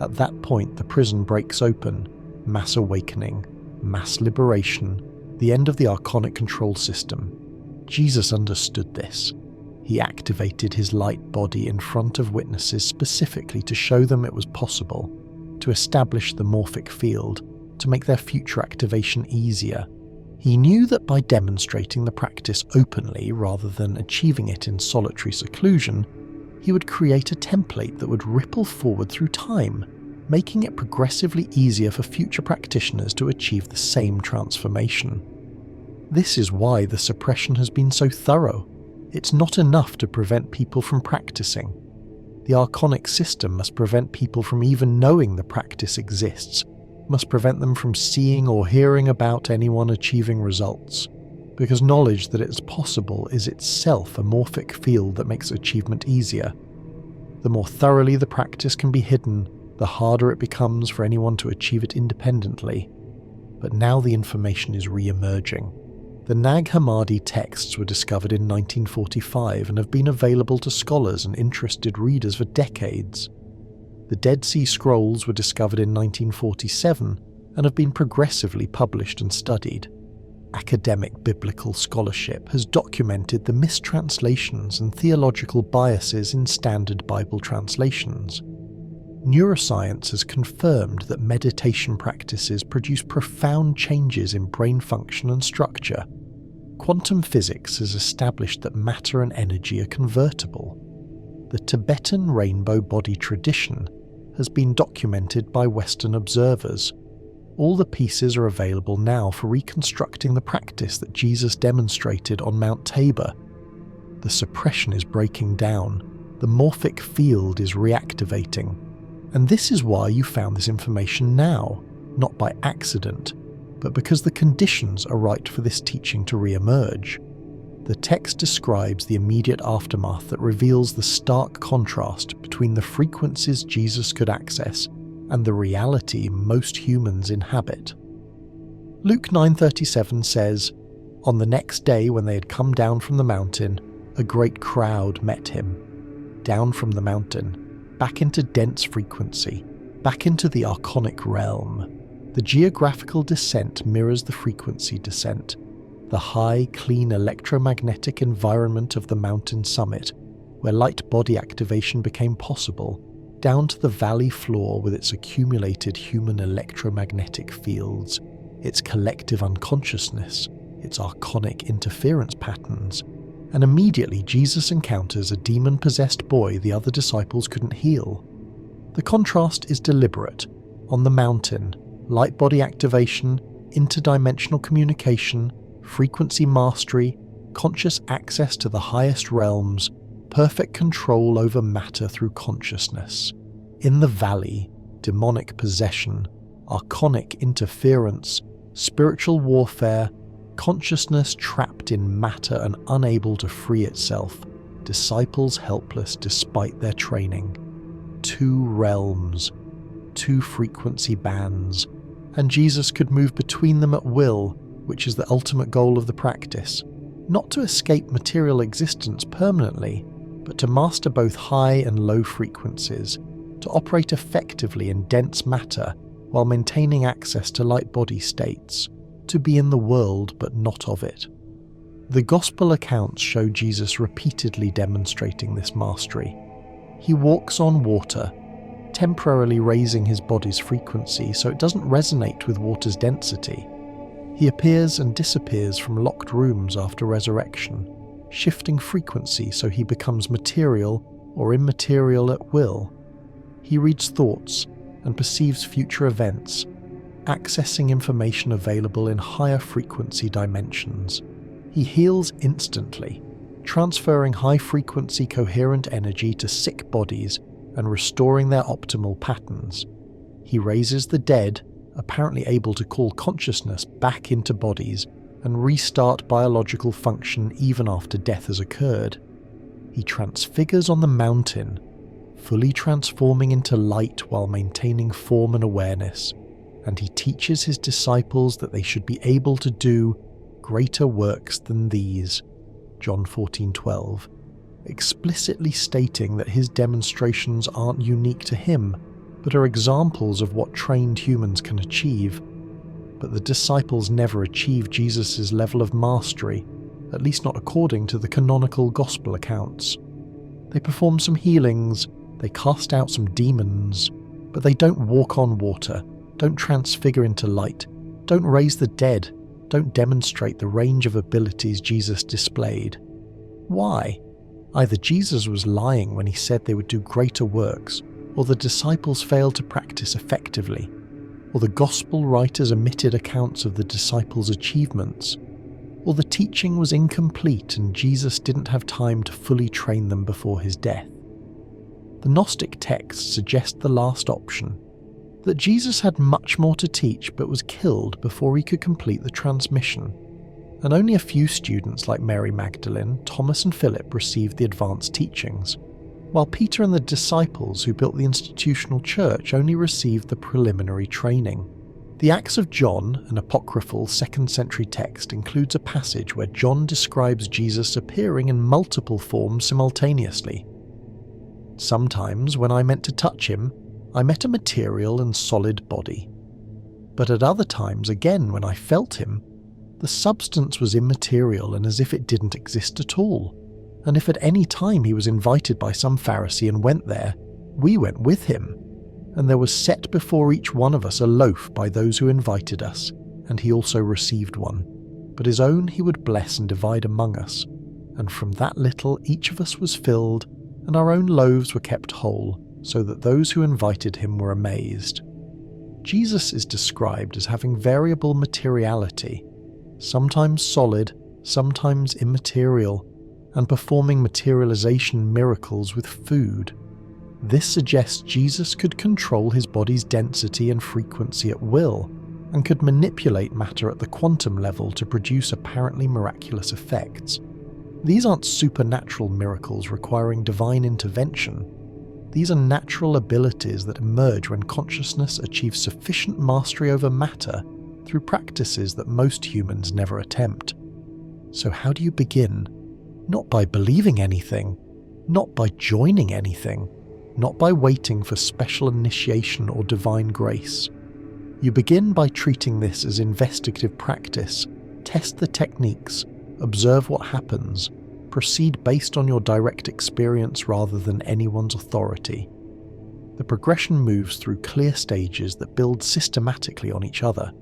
At that point, the prison breaks open. Mass awakening, mass liberation, the end of the archonic control system. Jesus understood this. He activated his light body in front of witnesses specifically to show them it was possible, to establish the morphic field, to make their future activation easier. He knew that by demonstrating the practice openly rather than achieving it in solitary seclusion, he would create a template that would ripple forward through time, making it progressively easier for future practitioners to achieve the same transformation. This is why the suppression has been so thorough. It's not enough to prevent people from practicing. The archonic system must prevent people from even knowing the practice exists, must prevent them from seeing or hearing about anyone achieving results, because knowledge that it's possible is itself a morphic field that makes achievement easier. The more thoroughly the practice can be hidden, the harder it becomes for anyone to achieve it independently. But now the information is re-emerging. The Nag Hammadi texts were discovered in 1945 and have been available to scholars and interested readers for decades. The Dead Sea Scrolls were discovered in 1947 and have been progressively published and studied. Academic biblical scholarship has documented the mistranslations and theological biases in standard Bible translations. Neuroscience has confirmed that meditation practices produce profound changes in brain function and structure. Quantum physics has established that matter and energy are convertible. The Tibetan rainbow body tradition has been documented by Western observers. All the pieces are available now for reconstructing the practice that Jesus demonstrated on Mount Tabor. The suppression is breaking down. The morphic field is reactivating. And this is why you found this information now, not by accident, but because the conditions are right for this teaching to re-emerge. The text describes the immediate aftermath that reveals the stark contrast between the frequencies Jesus could access and the reality most humans inhabit. Luke 9:37 says, "On the next day when they had come down from the mountain, a great crowd met him." Down from the mountain, back into dense frequency, back into the archonic realm. The geographical descent mirrors the frequency descent. The high, clean electromagnetic environment of the mountain summit, where light body activation became possible, down to the valley floor with its accumulated human electromagnetic fields, its collective unconsciousness, its archonic interference patterns, and immediately Jesus encounters a demon-possessed boy the other disciples couldn't heal. The contrast is deliberate. On the mountain, light body activation, interdimensional communication, frequency mastery, conscious access to the highest realms, perfect control over matter through consciousness. In the valley, demonic possession, archonic interference, spiritual warfare, consciousness trapped in matter and unable to free itself, disciples helpless despite their training. Two realms, two frequency bands, and Jesus could move between them at will, which is the ultimate goal of the practice. Not to escape material existence permanently, but to master both high and low frequencies, to operate effectively in dense matter while maintaining access to light body states, to be in the world but not of it. The Gospel accounts show Jesus repeatedly demonstrating this mastery. He walks on water, temporarily raising his body's frequency so it doesn't resonate with water's density. He appears and disappears from locked rooms after resurrection, shifting frequency so he becomes material or immaterial at will. He reads thoughts and perceives future events, accessing information available in higher frequency dimensions. He heals instantly, transferring high-frequency coherent energy to sick bodies and restoring their optimal patterns. He raises the dead, apparently able to call consciousness back into bodies and restart biological function even after death has occurred. He transfigures on the mountain, fully transforming into light while maintaining form and awareness, and he teaches his disciples that they should be able to do greater works than these, John 14:12, explicitly stating that his demonstrations aren't unique to him, but are examples of what trained humans can achieve. But the disciples never achieved Jesus' level of mastery, at least not according to the canonical gospel accounts. They perform some healings, they cast out some demons, but they don't walk on water, don't transfigure into light, don't raise the dead, don't demonstrate the range of abilities Jesus displayed. Why? Either Jesus was lying when he said they would do greater works, or the disciples failed to practice effectively, or the gospel writers omitted accounts of the disciples' achievements, or the teaching was incomplete and Jesus didn't have time to fully train them before his death. The Gnostic texts suggest the last option, that Jesus had much more to teach but was killed before he could complete the transmission, and only a few students like Mary Magdalene, Thomas and Philip received the advanced teachings, while Peter and the disciples who built the institutional church only received the preliminary training. The Acts of John, an apocryphal 2nd century text, includes a passage where John describes Jesus appearing in multiple forms simultaneously. Sometimes, when I meant to touch him, I met a material and solid body. But at other times, again, when I felt him, the substance was immaterial and as if it didn't exist at all. And if at any time he was invited by some Pharisee and went there, we went with him. And there was set before each one of us a loaf by those who invited us, and he also received one. But his own he would bless and divide among us. And from that little each of us was filled, and our own loaves were kept whole, so that those who invited him were amazed. Jesus is described as having variable materiality, sometimes solid, sometimes immaterial, and performing materialization miracles with food. This suggests Jesus could control his body's density and frequency at will, and could manipulate matter at the quantum level to produce apparently miraculous effects. These aren't supernatural miracles requiring divine intervention. These are natural abilities that emerge when consciousness achieves sufficient mastery over matter through practices that most humans never attempt. So how do you begin? Not by believing anything, not by joining anything, not by waiting for special initiation or divine grace. You begin by treating this as investigative practice, test the techniques, observe what happens, proceed based on your direct experience rather than anyone's authority. The progression moves through clear stages that build systematically on each other,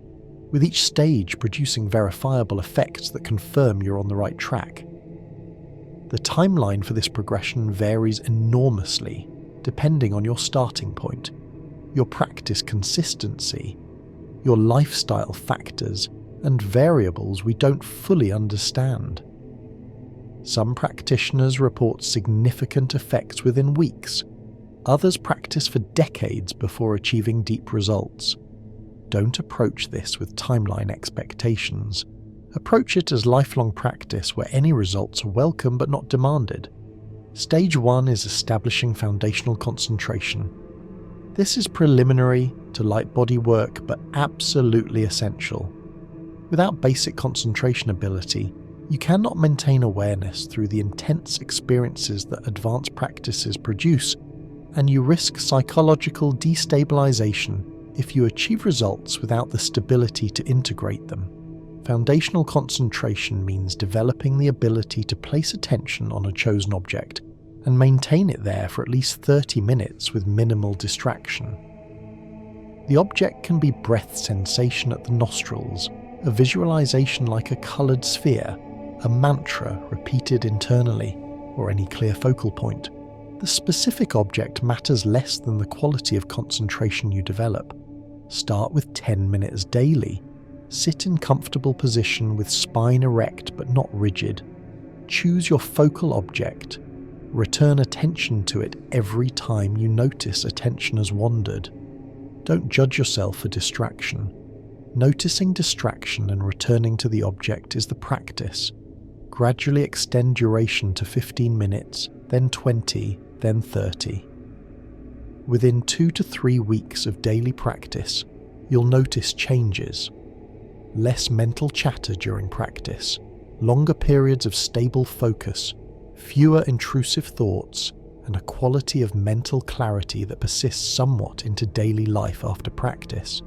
with each stage producing verifiable effects that confirm you're on the right track. The timeline for this progression varies enormously, depending on your starting point, your practice consistency, your lifestyle factors, and variables we don't fully understand. Some practitioners report significant effects within weeks. Others practice for decades before achieving deep results. Don't approach this with timeline expectations. Approach it as lifelong practice where any results are welcome but not demanded. Stage 1 is establishing foundational concentration. This is preliminary to light body work but absolutely essential. Without basic concentration ability, you cannot maintain awareness through the intense experiences that advanced practices produce, and you risk psychological destabilization if you achieve results without the stability to integrate them. Foundational concentration means developing the ability to place attention on a chosen object and maintain it there for at least 30 minutes with minimal distraction. The object can be breath sensation at the nostrils, a visualization like a colored sphere, a mantra repeated internally, or any clear focal point. The specific object matters less than the quality of concentration you develop. Start with 10 minutes daily, Sit in comfortable position with spine erect but not rigid. Choose your focal object. Return attention to it every time you notice attention has wandered. Don't judge yourself for distraction. Noticing distraction and returning to the object is the practice. Gradually extend duration to 15 minutes, then 20, then 30. Within 2 to 3 weeks of daily practice, you'll notice changes. Less mental chatter during practice, longer periods of stable focus, fewer intrusive thoughts, and a quality of mental clarity that persists somewhat into daily life after practice.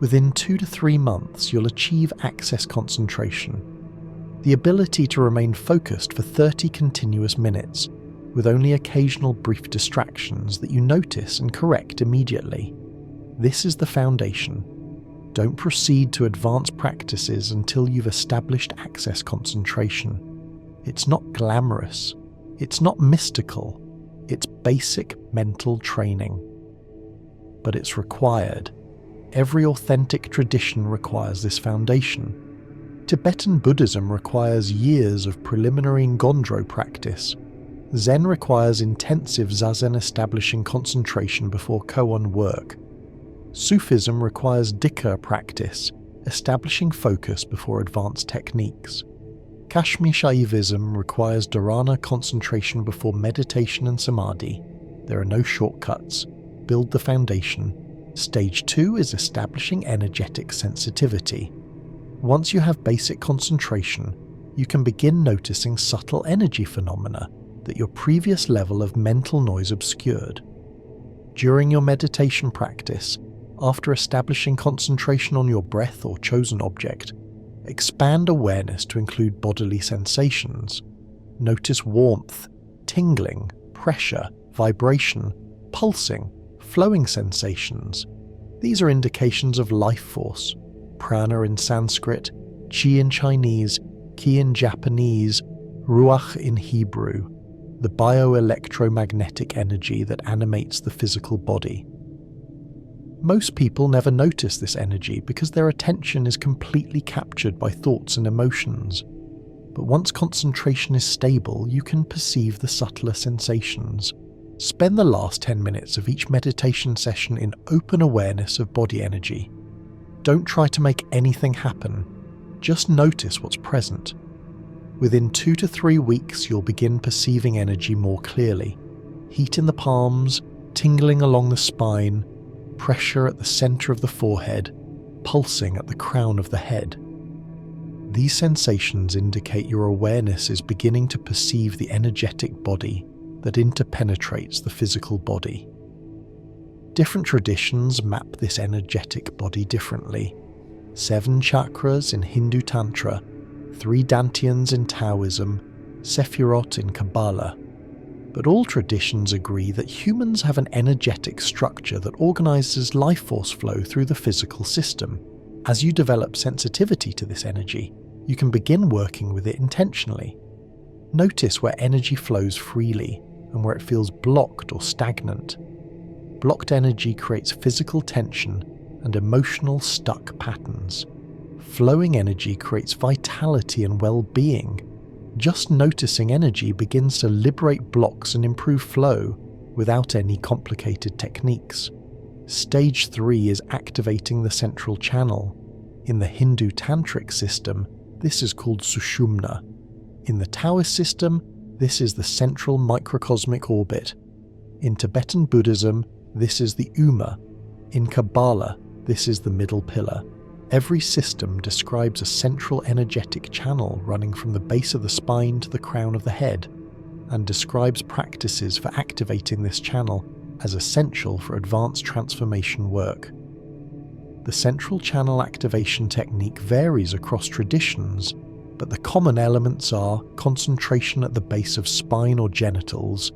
Within 2 to 3 months, you'll achieve access concentration, the ability to remain focused for 30 continuous minutes, with only occasional brief distractions that you notice and correct immediately. This is the foundation. Don't proceed to advanced practices until you've established access concentration. It's not glamorous. It's not mystical. It's basic mental training. But it's required. Every authentic tradition requires this foundation. Tibetan Buddhism requires years of preliminary Ngondro practice. Zen requires intensive zazen establishing concentration before koan work. Sufism requires dhikr practice, establishing focus before advanced techniques. Kashmir Shaivism requires dharana concentration before meditation and samadhi. There are no shortcuts. Build the foundation. Stage 2 is establishing energetic sensitivity. Once you have basic concentration, you can begin noticing subtle energy phenomena that your previous level of mental noise obscured. During your meditation practice, after establishing concentration on your breath or chosen object, expand awareness to include bodily sensations. Notice warmth, tingling, pressure, vibration, pulsing, flowing sensations. These are indications of life force. Prana in Sanskrit, Chi in Chinese, Ki in Japanese, Ruach in Hebrew, the bioelectromagnetic energy that animates the physical body. Most people never notice this energy because their attention is completely captured by thoughts and emotions. But once concentration is stable, you can perceive the subtler sensations. Spend the last 10 minutes of each meditation session in open awareness of body energy. Don't try to make anything happen. Just notice what's present. Within 2 to 3 weeks, you'll begin perceiving energy more clearly. Heat in the palms, tingling along the spine, pressure at the center of the forehead, pulsing at the crown of the head. These sensations indicate your awareness is beginning to perceive the energetic body that interpenetrates the physical body. Different traditions map this energetic body differently. 7 chakras in Hindu Tantra, 3 dantians in Taoism, Sephirot in Kabbalah. But all traditions agree that humans have an energetic structure that organizes life force flow through the physical system. As you develop sensitivity to this energy, you can begin working with it intentionally. Notice where energy flows freely and where it feels blocked or stagnant. Blocked energy creates physical tension and emotional stuck patterns. Flowing energy creates vitality and well-being. Just noticing energy begins to liberate blocks and improve flow without any complicated techniques. Stage 3 is activating the central channel. In the Hindu Tantric system, this is called Sushumna. In the Taoist system, this is the central microcosmic orbit. In Tibetan Buddhism, this is the Uma. In Kabbalah, this is the middle pillar. Every system describes a central energetic channel running from the base of the spine to the crown of the head, and describes practices for activating this channel as essential for advanced transformation work. The central channel activation technique varies across traditions, but the common elements are concentration at the base of spine or genitals,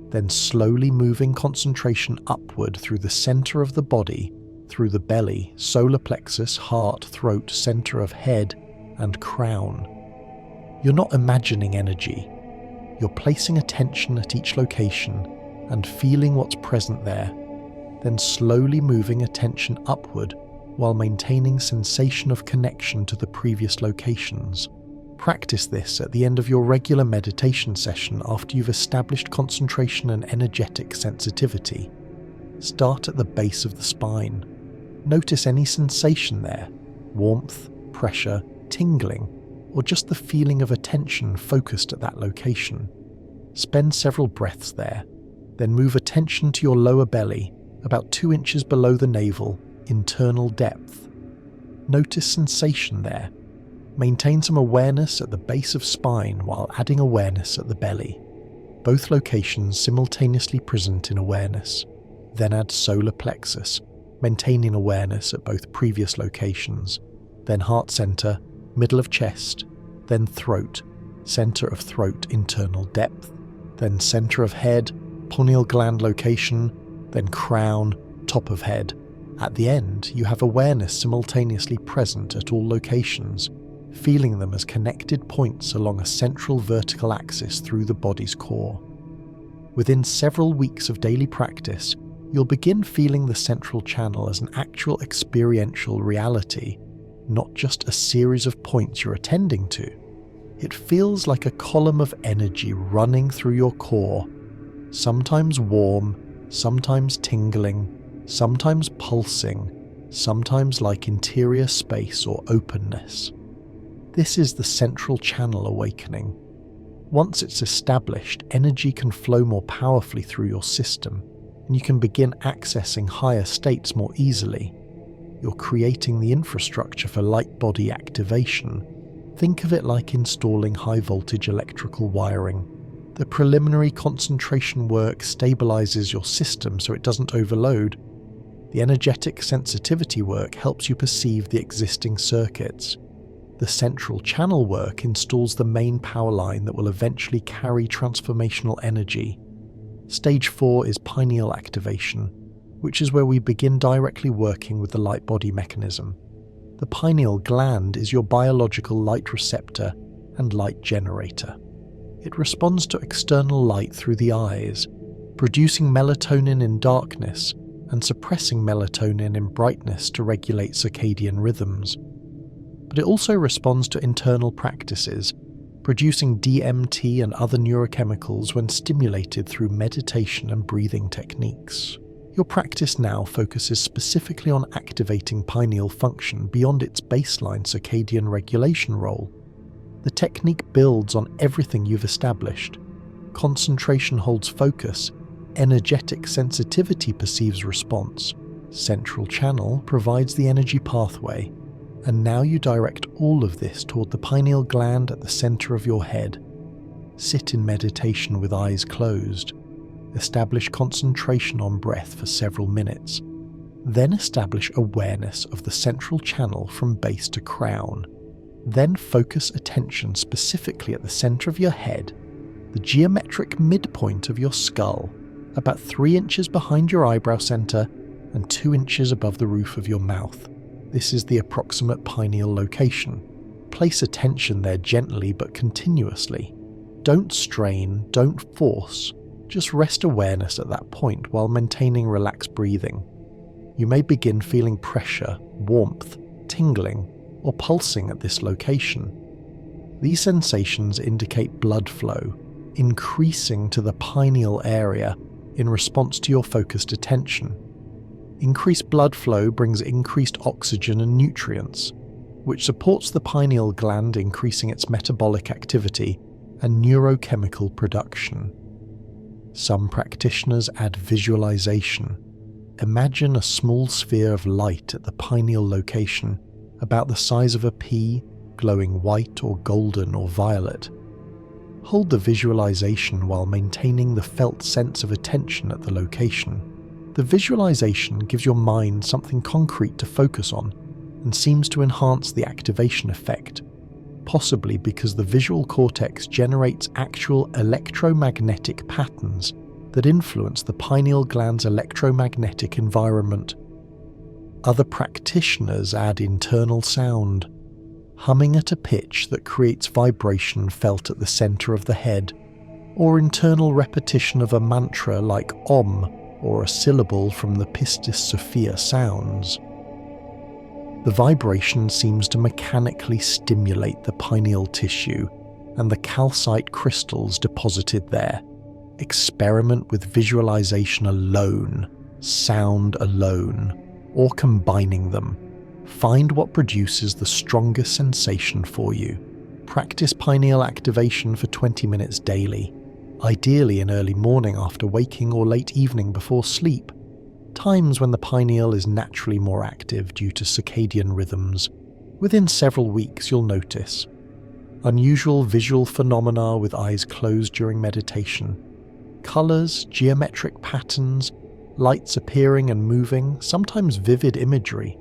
then slowly moving concentration upward through the center of the body, through the belly, solar plexus, heart, throat, center of head, and crown. You're not imagining energy. You're placing attention at each location and feeling what's present there, then slowly moving attention upward while maintaining sensation of connection to the previous locations. Practice this at the end of your regular meditation session after you've established concentration and energetic sensitivity. Start at the base of the spine. Notice any sensation there: warmth, pressure, tingling, or just the feeling of attention focused at that location. Spend several breaths there, then move attention to your lower belly, about 2 inches below the navel, internal depth. Notice sensation there. Maintain some awareness at the base of spine while adding awareness at the belly. Both locations simultaneously present in awareness. Then add solar plexus, maintaining awareness at both previous locations. Then heart center, middle of chest, then throat, center of throat internal depth, then center of head, pineal gland location, then crown, top of head. At the end, you have awareness simultaneously present at all locations, feeling them as connected points along a central vertical axis through the body's core. Within several weeks of daily practice, you'll begin feeling the central channel as an actual experiential reality, not just a series of points you're attending to. It feels like a column of energy running through your core, sometimes warm, sometimes tingling, sometimes pulsing, sometimes like interior space or openness. This is the central channel awakening. Once it's established, energy can flow more powerfully through your system, and you can begin accessing higher states more easily. You're creating the infrastructure for light body activation. Think of it like installing high-voltage electrical wiring. The preliminary concentration work stabilizes your system so it doesn't overload. The energetic sensitivity work helps you perceive the existing circuits. The central channel work installs the main power line that will eventually carry transformational energy. Stage 4 is pineal activation, which is where we begin directly working with the light body mechanism. The pineal gland is your biological light receptor and light generator. It responds to external light through the eyes, producing melatonin in darkness and suppressing melatonin in brightness to regulate circadian rhythms. But it also responds to internal practices, producing DMT and other neurochemicals when stimulated through meditation and breathing techniques. Your practice now focuses specifically on activating pineal function beyond its baseline circadian regulation role. The technique builds on everything you've established. Concentration holds focus, energetic sensitivity perceives response, central channel provides the energy pathway, and now you direct all of this toward the pineal gland at the center of your head. Sit in meditation with eyes closed. Establish concentration on breath for several minutes. Then establish awareness of the central channel from base to crown. Then focus attention specifically at the center of your head, the geometric midpoint of your skull, about 3 inches behind your eyebrow center and 2 inches above the roof of your mouth. This is the approximate pineal location. Place attention there gently but continuously. Don't strain, don't force. Just rest awareness at that point while maintaining relaxed breathing. You may begin feeling pressure, warmth, tingling, or pulsing at this location. These sensations indicate blood flow, increasing to the pineal area in response to your focused attention. Increased blood flow brings increased oxygen and nutrients, which supports the pineal gland, increasing its metabolic activity and neurochemical production. Some practitioners add visualization. Imagine a small sphere of light at the pineal location, about the size of a pea, glowing white or golden or violet. Hold the visualization while maintaining the felt sense of attention at the location. The visualization gives your mind something concrete to focus on and seems to enhance the activation effect, possibly because the visual cortex generates actual electromagnetic patterns that influence the pineal gland's electromagnetic environment. Other practitioners add internal sound, humming at a pitch that creates vibration felt at the center of the head, or internal repetition of a mantra like Om or a syllable from the Pistis Sophia sounds. The vibration seems to mechanically stimulate the pineal tissue and the calcite crystals deposited there. Experiment with visualization alone, sound alone, or combining them. Find what produces the strongest sensation for you. Practice pineal activation for 20 minutes daily, ideally in early morning after waking or late evening before sleep, times when the pineal is naturally more active due to circadian rhythms. Within several weeks you'll notice unusual visual phenomena with eyes closed during meditation, colours, geometric patterns, lights appearing and moving, sometimes vivid imagery,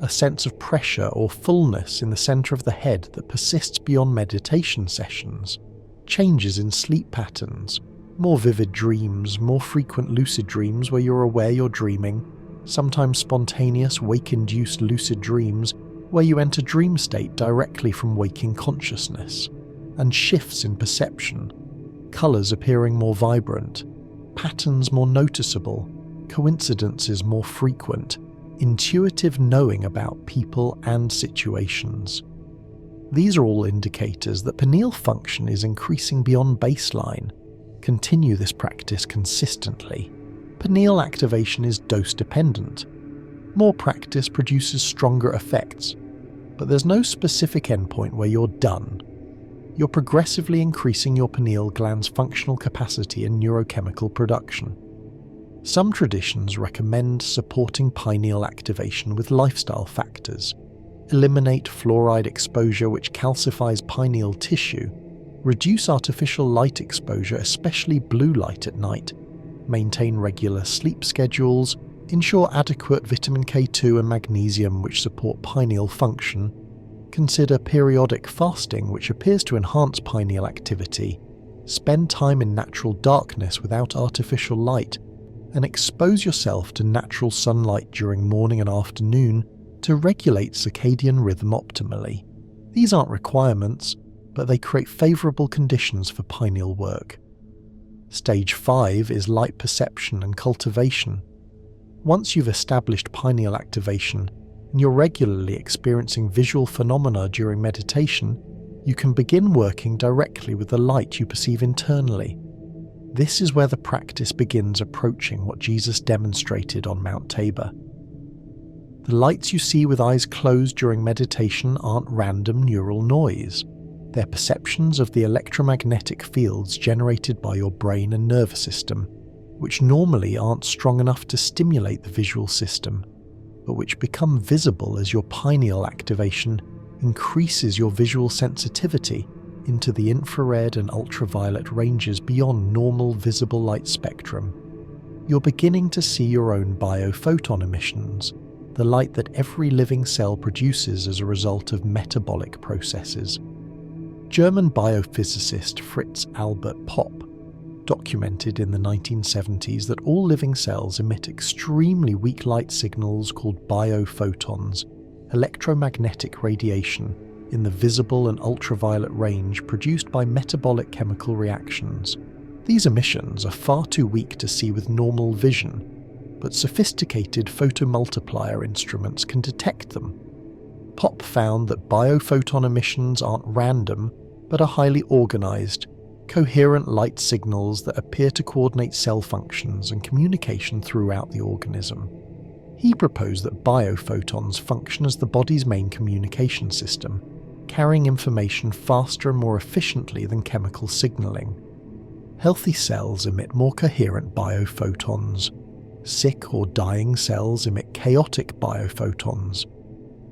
a sense of pressure or fullness in the centre of the head that persists beyond meditation sessions, changes in sleep patterns, more vivid dreams, more frequent lucid dreams where you're aware you're dreaming, sometimes spontaneous wake-induced lucid dreams where you enter dream state directly from waking consciousness, and shifts in perception, colours appearing more vibrant, patterns more noticeable, coincidences more frequent, intuitive knowing about people and situations. These are all indicators that pineal function is increasing beyond baseline. Continue this practice consistently. Pineal activation is dose-dependent. More practice produces stronger effects, but there's no specific endpoint where you're done. You're progressively increasing your pineal gland's functional capacity and neurochemical production. Some traditions recommend supporting pineal activation with lifestyle factors. Eliminate fluoride exposure, which calcifies pineal tissue. Reduce artificial light exposure, especially blue light at night. Maintain regular sleep schedules. Ensure adequate vitamin K2 and magnesium, which support pineal function. Consider periodic fasting, which appears to enhance pineal activity. Spend time in natural darkness without artificial light, and expose yourself to natural sunlight during morning and afternoon to regulate circadian rhythm optimally. These aren't requirements, but they create favourable conditions for pineal work. Stage 5 is light perception and cultivation. Once you've established pineal activation and you're regularly experiencing visual phenomena during meditation, you can begin working directly with the light you perceive internally. This is where the practice begins approaching what Jesus demonstrated on Mount Tabor. The lights you see with eyes closed during meditation aren't random neural noise. They're perceptions of the electromagnetic fields generated by your brain and nervous system, which normally aren't strong enough to stimulate the visual system, but which become visible as your pineal activation increases your visual sensitivity into the infrared and ultraviolet ranges beyond normal visible light spectrum. You're beginning to see your own biophoton emissions, the light that every living cell produces as a result of metabolic processes. German biophysicist Fritz Albert Popp documented in the 1970s that all living cells emit extremely weak light signals called biophotons, electromagnetic radiation, in the visible and ultraviolet range produced by metabolic chemical reactions. These emissions are far too weak to see with normal vision, but sophisticated photomultiplier instruments can detect them. Popp found that biophoton emissions aren't random, but are highly organized, coherent light signals that appear to coordinate cell functions and communication throughout the organism. He proposed that biophotons function as the body's main communication system, carrying information faster and more efficiently than chemical signaling. Healthy cells emit more coherent biophotons. Sick or dying cells emit chaotic biophotons.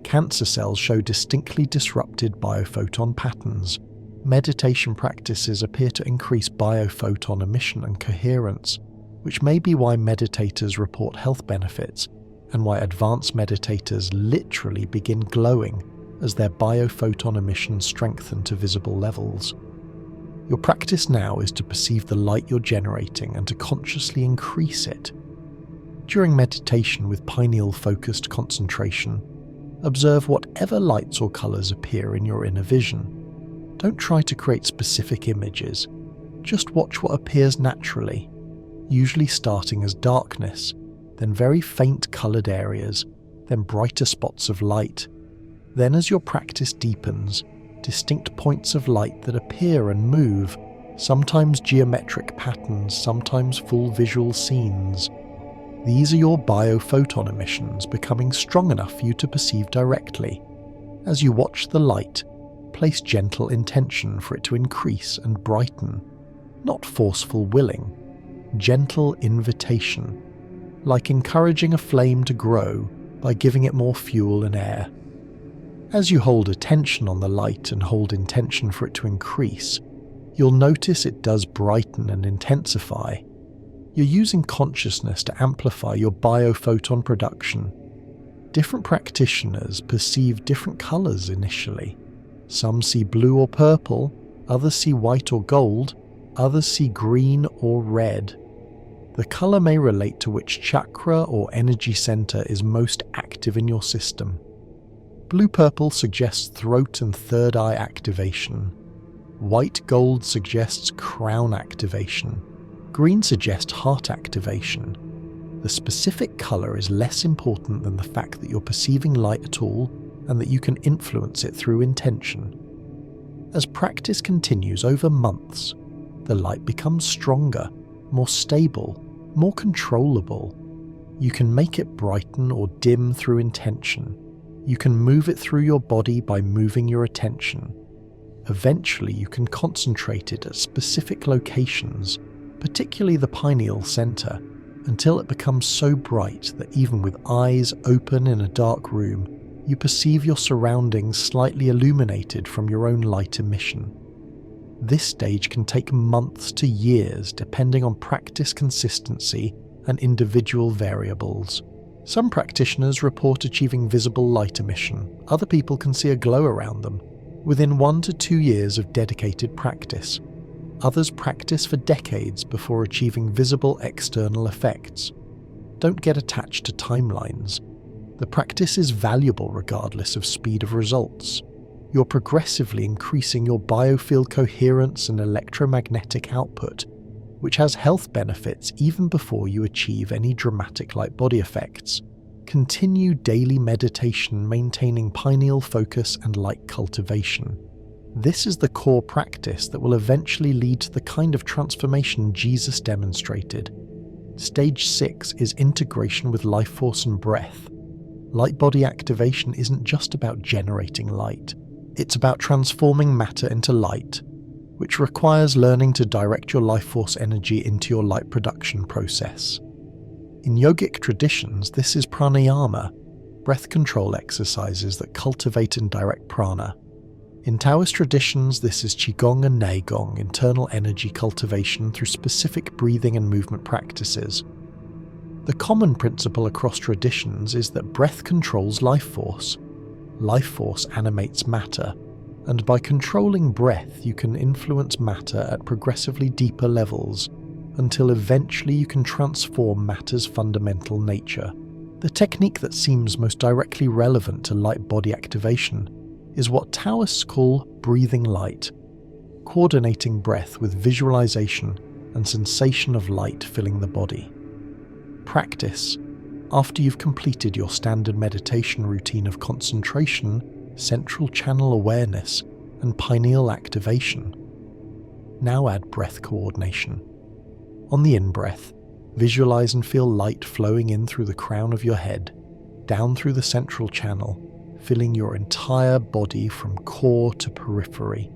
Cancer cells show distinctly disrupted biophoton patterns. Meditation practices appear to increase biophoton emission and coherence, which may be why meditators report health benefits and why advanced meditators literally begin glowing as their biophoton emissions strengthen to visible levels. Your practice now is to perceive the light you're generating and to consciously increase it. During meditation with pineal-focused concentration, observe whatever lights or colours appear in your inner vision. Don't try to create specific images, just watch what appears naturally, usually starting as darkness, then very faint coloured areas, then brighter spots of light. Then as your practice deepens, distinct points of light that appear and move, sometimes geometric patterns, sometimes full visual scenes. These are your biophoton emissions becoming strong enough for you to perceive directly. As you watch the light, place gentle intention for it to increase and brighten, not forceful willing, gentle invitation, like encouraging a flame to grow by giving it more fuel and air. As you hold attention on the light and hold intention for it to increase, you'll notice it does brighten and intensify. You're using consciousness to amplify your biophoton production. Different practitioners perceive different colours initially. Some see blue or purple, others see white or gold, others see green or red. The colour may relate to which chakra or energy centre is most active in your system. Blue-purple suggests throat and third eye activation. White-gold suggests crown activation. Green suggests heart activation. The specific colour is less important than the fact that you're perceiving light at all and that you can influence it through intention. As practice continues over months, the light becomes stronger, more stable, more controllable. You can make it brighten or dim through intention. You can move it through your body by moving your attention. Eventually, you can concentrate it at specific locations, particularly the pineal center, until it becomes so bright that even with eyes open in a dark room, you perceive your surroundings slightly illuminated from your own light emission. This stage can take months to years depending on practice consistency and individual variables. Some practitioners report achieving visible light emission. Other people can see a glow around them within 1 to 2 years of dedicated practice. Others practice for decades before achieving visible external effects. Don't get attached to timelines. The practice is valuable regardless of speed of results. You're progressively increasing your biofield coherence and electromagnetic output, which has health benefits even before you achieve any dramatic light body effects. Continue daily meditation, maintaining pineal focus and light cultivation. This is the core practice that will eventually lead to the kind of transformation Jesus demonstrated. Stage 6 is integration with life force and breath. Light body activation isn't just about generating light. It's about transforming matter into light, which requires learning to direct your life force energy into your light production process. In yogic traditions, this is pranayama, breath control exercises that cultivate and direct prana. In Taoist traditions, this is qigong and neigong, internal energy cultivation through specific breathing and movement practices. The common principle across traditions is that breath controls life force. Life force animates matter, and by controlling breath you can influence matter at progressively deeper levels, until eventually you can transform matter's fundamental nature. The technique that seems most directly relevant to light body activation is what Taoists call breathing light, coordinating breath with visualization and sensation of light filling the body. Practice. After you've completed your standard meditation routine of concentration, central channel awareness, and pineal activation. Now add breath coordination. On the in-breath, visualize and feel light flowing in through the crown of your head, down through the central channel, filling your entire body from core to periphery.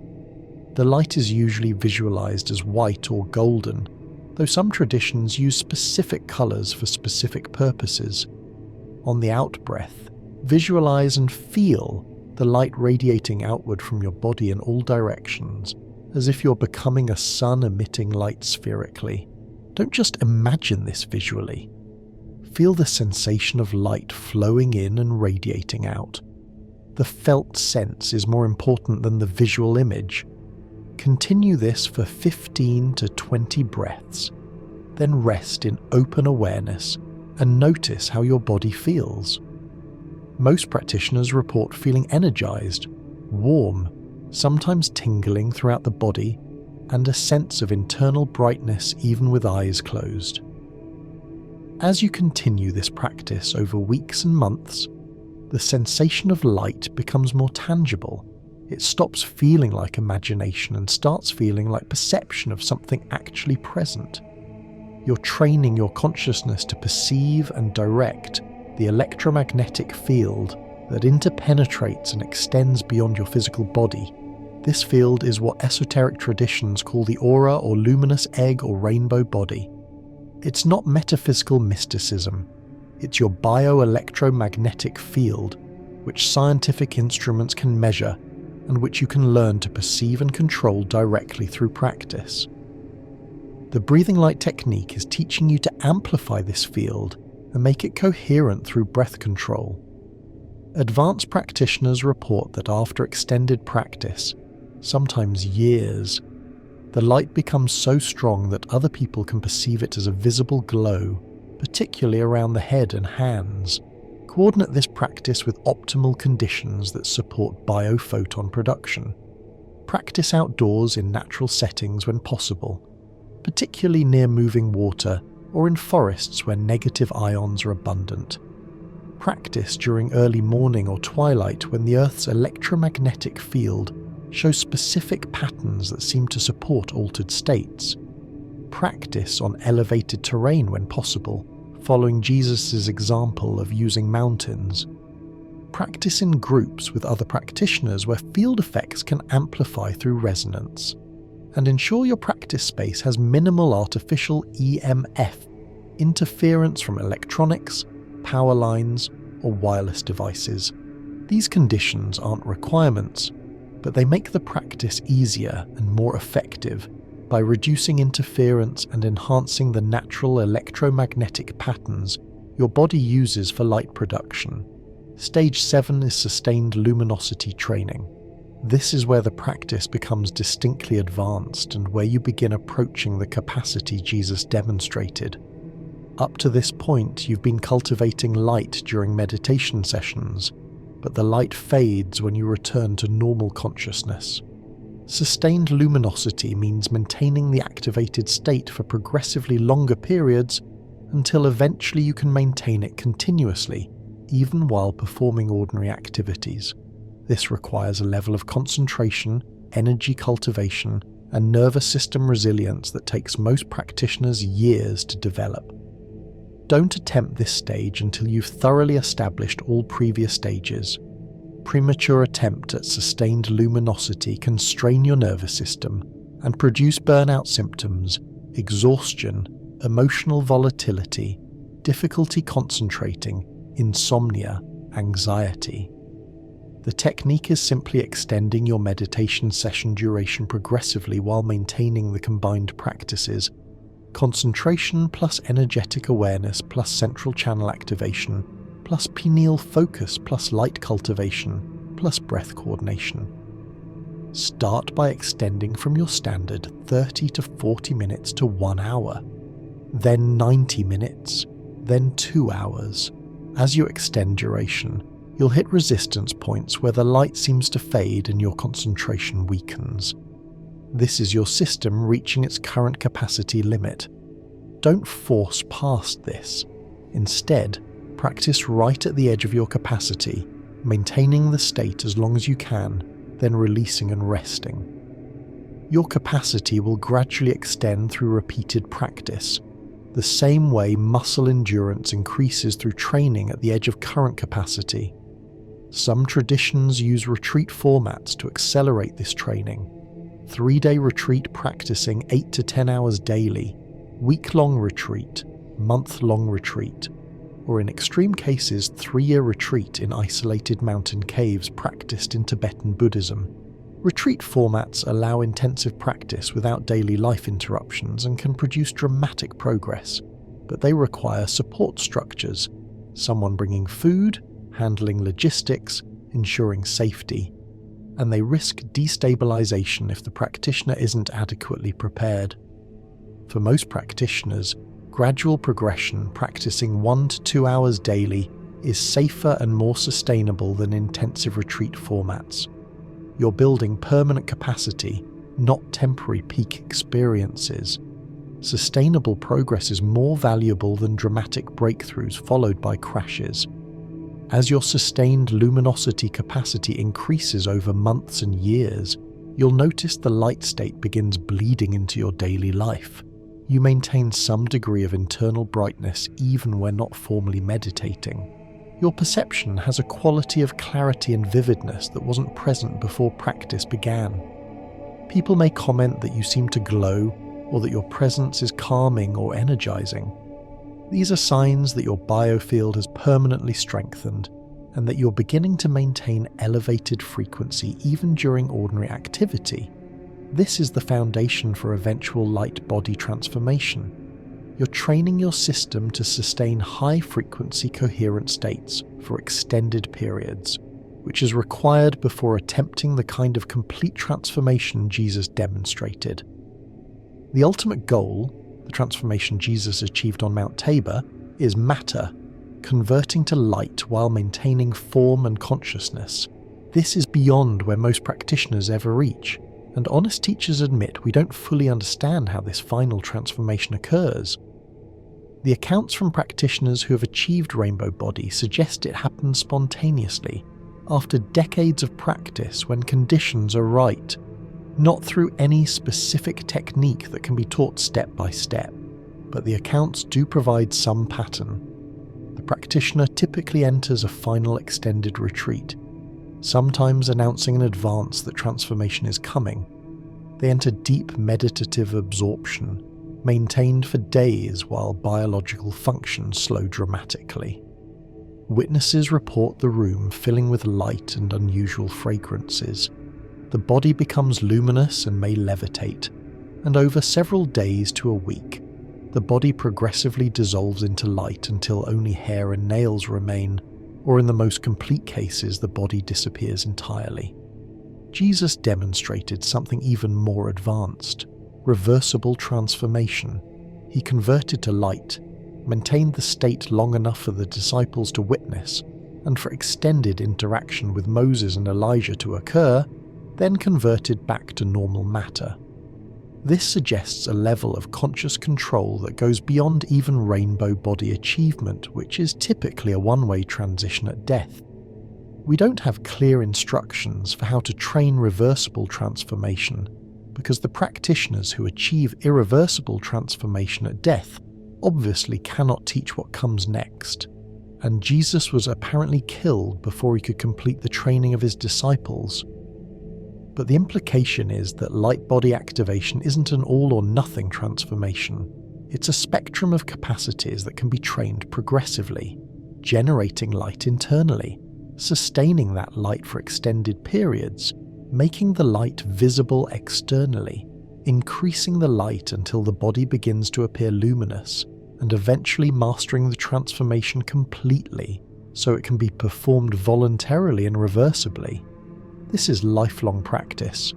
The light is usually visualized as white or golden, though some traditions use specific colors for specific purposes. On the out-breath, visualize and feel the light radiating outward from your body in all directions, as if you're becoming a sun emitting light spherically. Don't just imagine this visually. Feel the sensation of light flowing in and radiating out. The felt sense is more important than the visual image. Continue this for 15 to 20 breaths, then rest in open awareness and notice how your body feels. Most practitioners report feeling energized, warm, sometimes tingling throughout the body, and a sense of internal brightness even with eyes closed. As you continue this practice over weeks and months, the sensation of light becomes more tangible. It stops feeling like imagination and starts feeling like perception of something actually present. You're training your consciousness to perceive and direct the electromagnetic field that interpenetrates and extends beyond your physical body. This field is what esoteric traditions call the aura or luminous egg or rainbow body. It's not metaphysical mysticism. It's your bioelectromagnetic field, which scientific instruments can measure and which you can learn to perceive and control directly through practice. The breathing light technique is teaching you to amplify this field and make it coherent through breath control. Advanced practitioners report that after extended practice, sometimes years, the light becomes so strong that other people can perceive it as a visible glow, particularly around the head and hands. Coordinate this practice with optimal conditions that support biophoton production. Practice outdoors in natural settings when possible, particularly near moving water or in forests where negative ions are abundant. Practice during early morning or twilight when the Earth's electromagnetic field shows specific patterns that seem to support altered states. Practice on elevated terrain when possible, following Jesus' example of using mountains. Practice in groups with other practitioners where field effects can amplify through resonance. And ensure your practice space has minimal artificial EMF, interference from electronics, power lines, or wireless devices. These conditions aren't requirements, but they make the practice easier and more effective by reducing interference and enhancing the natural electromagnetic patterns your body uses for light production. Stage 7 is sustained luminosity training. This is where the practice becomes distinctly advanced and where you begin approaching the capacity Jesus demonstrated. Up to this point, you've been cultivating light during meditation sessions, but the light fades when you return to normal consciousness. Sustained luminosity means maintaining the activated state for progressively longer periods until eventually you can maintain it continuously, even while performing ordinary activities. This requires a level of concentration, energy cultivation, and nervous system resilience that takes most practitioners years to develop. Don't attempt this stage until you've thoroughly established all previous stages. Premature attempt at sustained luminosity can strain your nervous system and produce burnout symptoms, exhaustion, emotional volatility, difficulty concentrating, insomnia, anxiety. The technique is simply extending your meditation session duration progressively while maintaining the combined practices: concentration plus energetic awareness plus central channel activation plus pineal focus plus light cultivation plus breath coordination. Start by extending from your standard 30 to 40 minutes to 1 hour, then 90 minutes, then 2 hours. As you extend duration, you'll hit resistance points where the light seems to fade and your concentration weakens. This is your system reaching its current capacity limit. Don't force past this. Instead, practice right at the edge of your capacity, maintaining the state as long as you can, then releasing and resting. Your capacity will gradually extend through repeated practice, the same way muscle endurance increases through training at the edge of current capacity. Some traditions use retreat formats to accelerate this training. 3-day retreat practicing 8 to 10 hours daily, week-long retreat, month-long retreat, or in extreme cases 3-year retreat in isolated mountain caves practiced in Tibetan Buddhism. Retreat formats allow intensive practice without daily life interruptions and can produce dramatic progress, but they require support structures, someone bringing food, handling logistics, ensuring safety, and they risk destabilization if the practitioner isn't adequately prepared. For most practitioners, gradual progression practicing 1 to 2 hours daily is safer and more sustainable than intensive retreat formats. You're building permanent capacity, not temporary peak experiences. Sustainable progress is more valuable than dramatic breakthroughs followed by crashes. As your sustained luminosity capacity increases over months and years, you'll notice the light state begins bleeding into your daily life. You maintain some degree of internal brightness even when not formally meditating. Your perception has a quality of clarity and vividness that wasn't present before practice began. People may comment that you seem to glow, or that your presence is calming or energizing. These are signs that your biofield has permanently strengthened, and that you're beginning to maintain elevated frequency even during ordinary activity. This is the foundation for eventual light-body transformation. You're training your system to sustain high-frequency coherent states for extended periods, which is required before attempting the kind of complete transformation Jesus demonstrated. The ultimate goal, the transformation Jesus achieved on Mount Tabor, is matter, converting to light while maintaining form and consciousness. This is beyond where most practitioners ever reach, and honest teachers admit we don't fully understand how this final transformation occurs. The accounts from practitioners who have achieved rainbow body suggest it happens spontaneously, after decades of practice when conditions are right, not through any specific technique that can be taught step by step, but the accounts do provide some pattern. The practitioner typically enters a final extended retreat, sometimes announcing in advance that transformation is coming. They enter deep meditative absorption, maintained for days while biological function slow dramatically. Witnesses report the room filling with light and unusual fragrances. The body becomes luminous and may levitate, and over several days to a week, the body progressively dissolves into light until only hair and nails remain, or in the most complete cases the body disappears entirely. Jesus demonstrated something even more advanced: reversible transformation. He converted to light, maintained the state long enough for the disciples to witness, and for extended interaction with Moses and Elijah to occur, then converted back to normal matter. This suggests a level of conscious control that goes beyond even rainbow body achievement, which is typically a one-way transition at death. We don't have clear instructions for how to train reversible transformation, because the practitioners who achieve irreversible transformation at death obviously cannot teach what comes next, and Jesus was apparently killed before he could complete the training of his disciples. But the implication is that light body activation isn't an all-or-nothing transformation. It's a spectrum of capacities that can be trained progressively, generating light internally, sustaining that light for extended periods, making the light visible externally, increasing the light until the body begins to appear luminous, and eventually mastering the transformation completely so it can be performed voluntarily and reversibly. This is lifelong practice.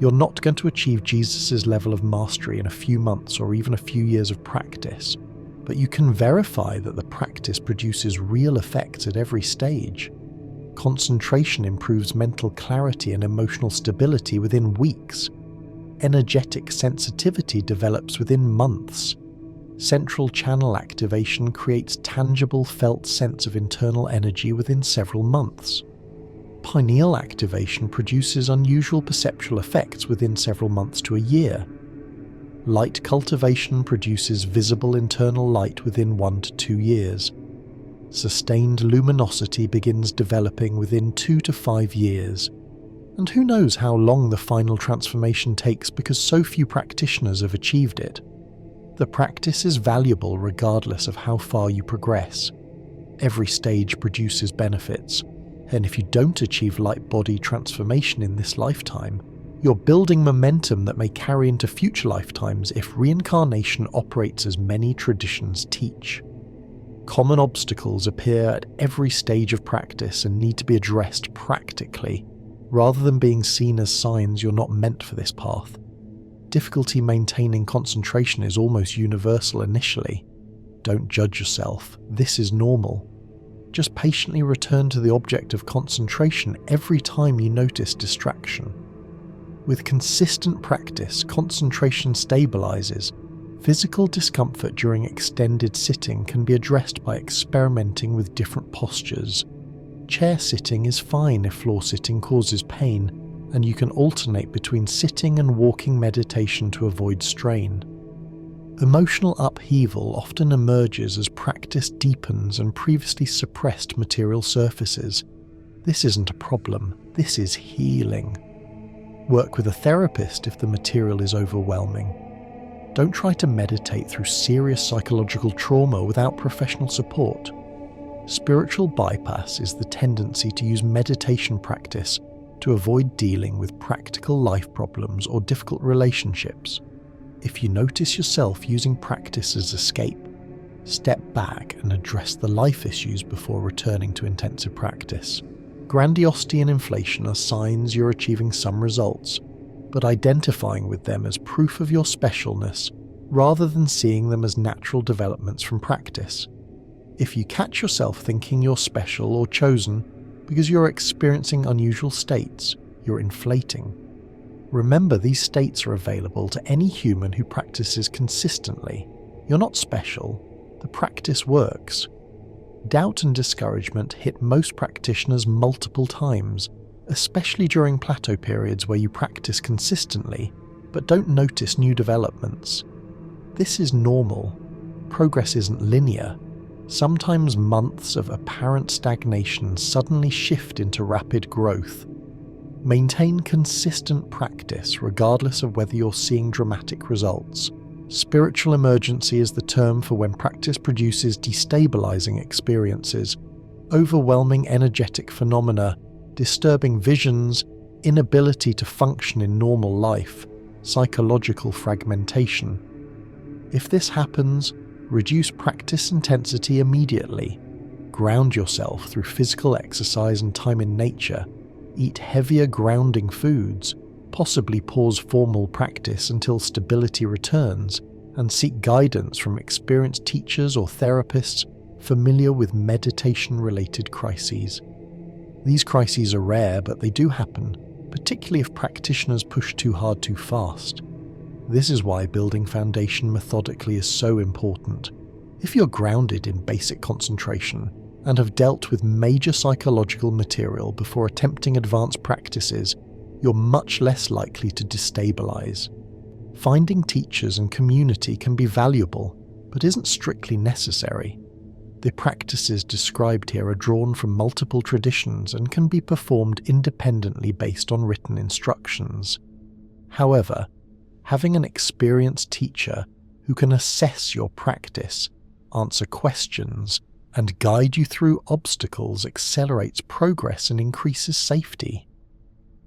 You're not going to achieve Jesus' level of mastery in a few months or even a few years of practice, but you can verify that the practice produces real effects at every stage. Concentration improves mental clarity and emotional stability within weeks. Energetic sensitivity develops within months. Central channel activation creates tangible felt sense of internal energy within several months. Pineal activation produces unusual perceptual effects within several months to a year. Light cultivation produces visible internal light within 1 to 2 years. Sustained luminosity begins developing within 2 to 5 years. And who knows how long the final transformation takes because so few practitioners have achieved it. The practice is valuable regardless of how far you progress. Every stage produces benefits, and if you don't achieve light body transformation in this lifetime, you're building momentum that may carry into future lifetimes if reincarnation operates as many traditions teach. Common obstacles appear at every stage of practice and need to be addressed practically, rather than being seen as signs you're not meant for this path. Difficulty maintaining concentration is almost universal initially. Don't judge yourself, this is normal. Just patiently return to the object of concentration every time you notice distraction. With consistent practice, concentration stabilizes. Physical discomfort during extended sitting can be addressed by experimenting with different postures, Chair sitting is fine if floor sitting causes pain, and you can alternate between sitting and walking meditation to avoid strain. Emotional upheaval often emerges as practice deepens and previously suppressed material surfaces. This isn't a problem, this is healing. Work with a therapist if the material is overwhelming. Don't try to meditate through serious psychological trauma without professional support. Spiritual bypass is the tendency to use meditation practice to avoid dealing with practical life problems or difficult relationships. If you notice yourself using practice as escape, step back and address the life issues before returning to intensive practice. Grandiosity and inflation are signs you're achieving some results, but identifying with them as proof of your specialness rather than seeing them as natural developments from practice. If you catch yourself thinking you're special or chosen because you're experiencing unusual states, you're inflating. Remember, these states are available to any human who practices consistently. You're not special. The practice works. Doubt and discouragement hit most practitioners multiple times, especially during plateau periods where you practice consistently but don't notice new developments. This is normal. Progress isn't linear. Sometimes months of apparent stagnation suddenly shift into rapid growth. Maintain consistent practice regardless of whether you're seeing dramatic results. Spiritual emergency is the term for when practice produces destabilizing experiences, overwhelming energetic phenomena, disturbing visions, inability to function in normal life, psychological fragmentation. If this happens, reduce practice intensity immediately. Ground yourself through physical exercise and time in nature. Eat heavier grounding foods, possibly pause formal practice until stability returns, and seek guidance from experienced teachers or therapists familiar with meditation-related crises. These crises are rare, but they do happen, particularly if practitioners push too hard too fast. This is why building foundation methodically is so important. If you're grounded in basic concentration, and have dealt with major psychological material before attempting advanced practices, you're much less likely to destabilize. Finding teachers and community can be valuable, but isn't strictly necessary. The practices described here are drawn from multiple traditions and can be performed independently based on written instructions. However, having an experienced teacher who can assess your practice, answer questions, and guide you through obstacles accelerates progress and increases safety.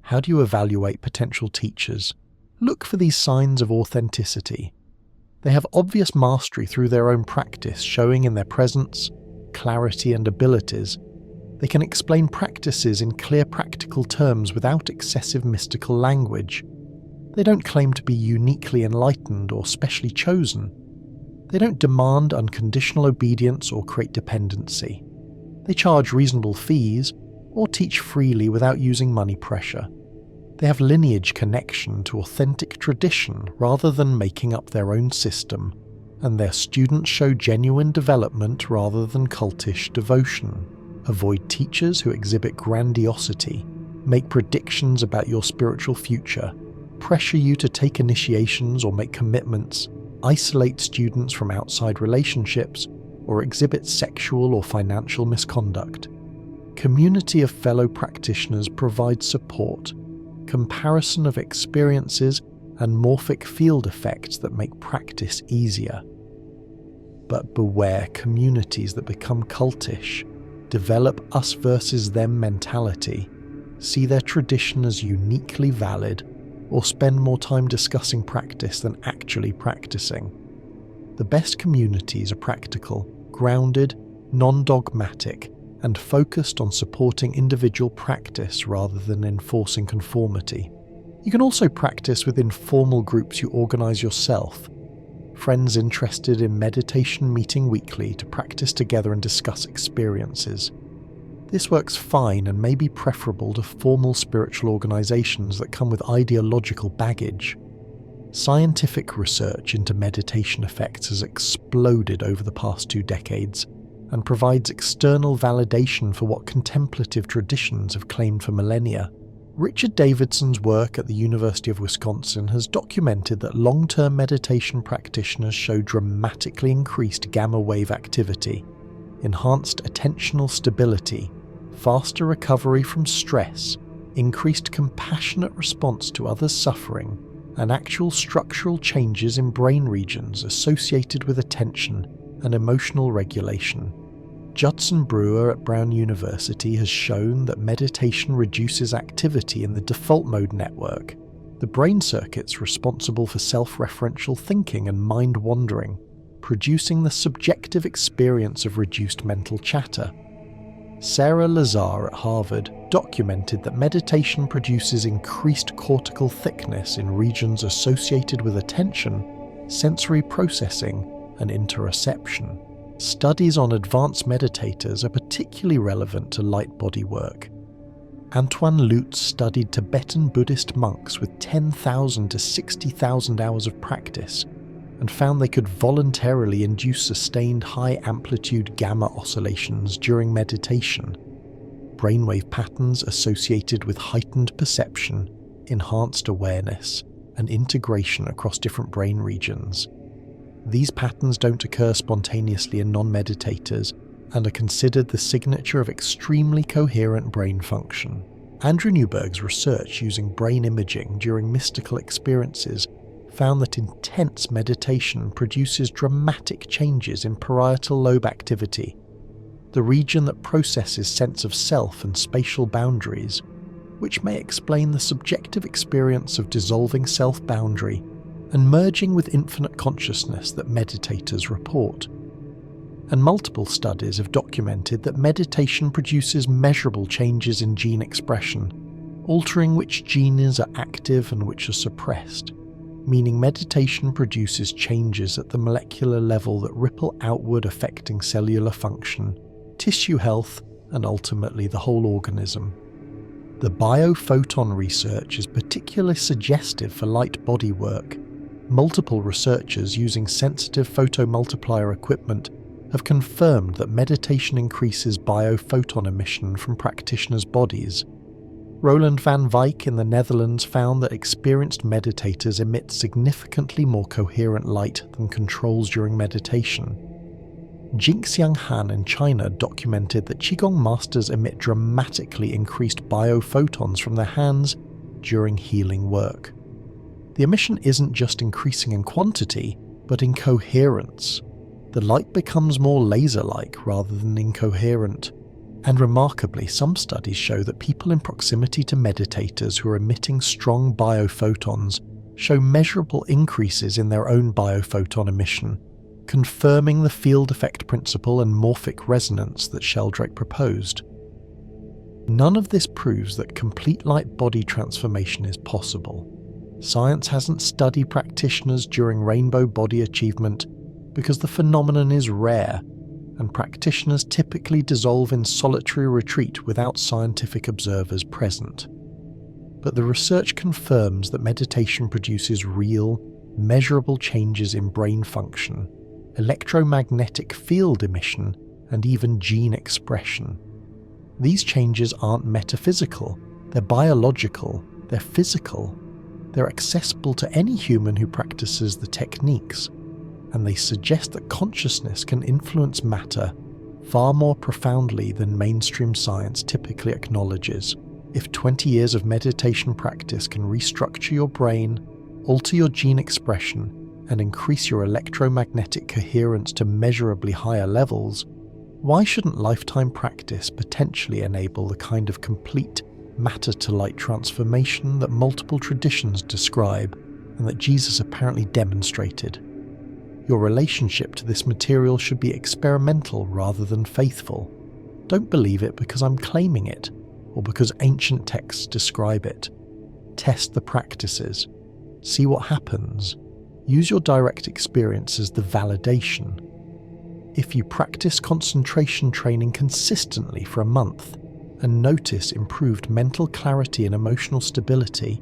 How do you evaluate potential teachers? Look for these signs of authenticity. They have obvious mastery through their own practice, showing in their presence, clarity, and abilities. They can explain practices in clear practical terms without excessive mystical language. They don't claim to be uniquely enlightened or specially chosen. They don't demand unconditional obedience or create dependency. They charge reasonable fees or teach freely without using money pressure. They have lineage connection to authentic tradition rather than making up their own system, and their students show genuine development rather than cultish devotion. Avoid teachers who exhibit grandiosity, make predictions about your spiritual future, pressure you to take initiations or make commitments, isolate students from outside relationships, or exhibit sexual or financial misconduct. Community of fellow practitioners provides support, comparison of experiences, and morphic field effects that make practice easier. But beware communities that become cultish, develop us versus them mentality, see their tradition as uniquely valid, or spend more time discussing practice than actually practicing. The best communities are practical, grounded, non-dogmatic, and focused on supporting individual practice rather than enforcing conformity. You can also practice within formal groups you organize yourself. Friends interested in meditation meeting weekly to practice together and discuss experiences. This works fine and may be preferable to formal spiritual organizations that come with ideological baggage. Scientific research into meditation effects has exploded over the past 2 decades, and provides external validation for what contemplative traditions have claimed for millennia. Richard Davidson's work at the University of Wisconsin has documented that long-term meditation practitioners show dramatically increased gamma wave activity, enhanced attentional stability, faster recovery from stress, increased compassionate response to others' suffering, and actual structural changes in brain regions associated with attention and emotional regulation. Judson Brewer at Brown University has shown that meditation reduces activity in the default mode network, the brain circuits responsible for self-referential thinking and mind-wandering, producing the subjective experience of reduced mental chatter. Sarah Lazar at Harvard documented that meditation produces increased cortical thickness in regions associated with attention, sensory processing, and interoception. Studies on advanced meditators are particularly relevant to light body work. Antoine Lutz studied Tibetan Buddhist monks with 10,000 to 60,000 hours of practice and found they could voluntarily induce sustained high-amplitude gamma oscillations during meditation, brainwave patterns associated with heightened perception, enhanced awareness, and integration across different brain regions. These patterns don't occur spontaneously in non-meditators and are considered the signature of extremely coherent brain function. Andrew Newberg's research using brain imaging during mystical experiences found that intense meditation produces dramatic changes in parietal lobe activity, the region that processes sense of self and spatial boundaries, which may explain the subjective experience of dissolving self-boundary and merging with infinite consciousness that meditators report. And multiple studies have documented that meditation produces measurable changes in gene expression, altering which genes are active and which are suppressed, meaning meditation produces changes at the molecular level that ripple outward, affecting cellular function, tissue health, and ultimately the whole organism. The biophoton research is particularly suggestive for light body work. Multiple researchers using sensitive photomultiplier equipment have confirmed that meditation increases biophoton emission from practitioners' bodies. Roland van Wyk in the Netherlands found that experienced meditators emit significantly more coherent light than controls during meditation. Jingxiang Han in China documented that Qigong masters emit dramatically increased biophotons from their hands during healing work. The emission isn't just increasing in quantity, but in coherence. The light becomes more laser-like rather than incoherent. And remarkably, some studies show that people in proximity to meditators who are emitting strong biophotons show measurable increases in their own biophoton emission, confirming the field effect principle and morphic resonance that Sheldrake proposed. None of this proves that complete light body transformation is possible. Science hasn't studied practitioners during rainbow body achievement because the phenomenon is rare, and practitioners typically dissolve in solitary retreat without scientific observers present. But the research confirms that meditation produces real, measurable changes in brain function, electromagnetic field emission, and even gene expression. These changes aren't metaphysical, they're biological, they're physical, they're accessible to any human who practices the techniques, and they suggest that consciousness can influence matter far more profoundly than mainstream science typically acknowledges. If 20 years of meditation practice can restructure your brain, alter your gene expression, and increase your electromagnetic coherence to measurably higher levels, why shouldn't lifetime practice potentially enable the kind of complete matter-to-light transformation that multiple traditions describe and that Jesus apparently demonstrated? Your relationship to this material should be experimental rather than faithful. Don't believe it because I'm claiming it, or because ancient texts describe it. Test the practices. See what happens. Use your direct experience as the validation. If you practice concentration training consistently for a month and notice improved mental clarity and emotional stability,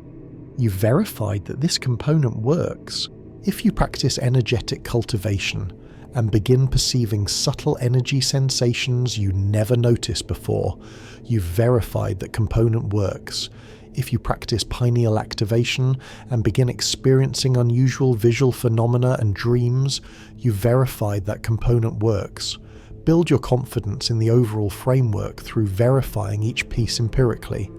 you've verified that this component works. If you practice energetic cultivation and begin perceiving subtle energy sensations you never noticed before, you've verified that component works. If you practice pineal activation and begin experiencing unusual visual phenomena and dreams, you've verified that component works. Build your confidence in the overall framework through verifying each piece empirically.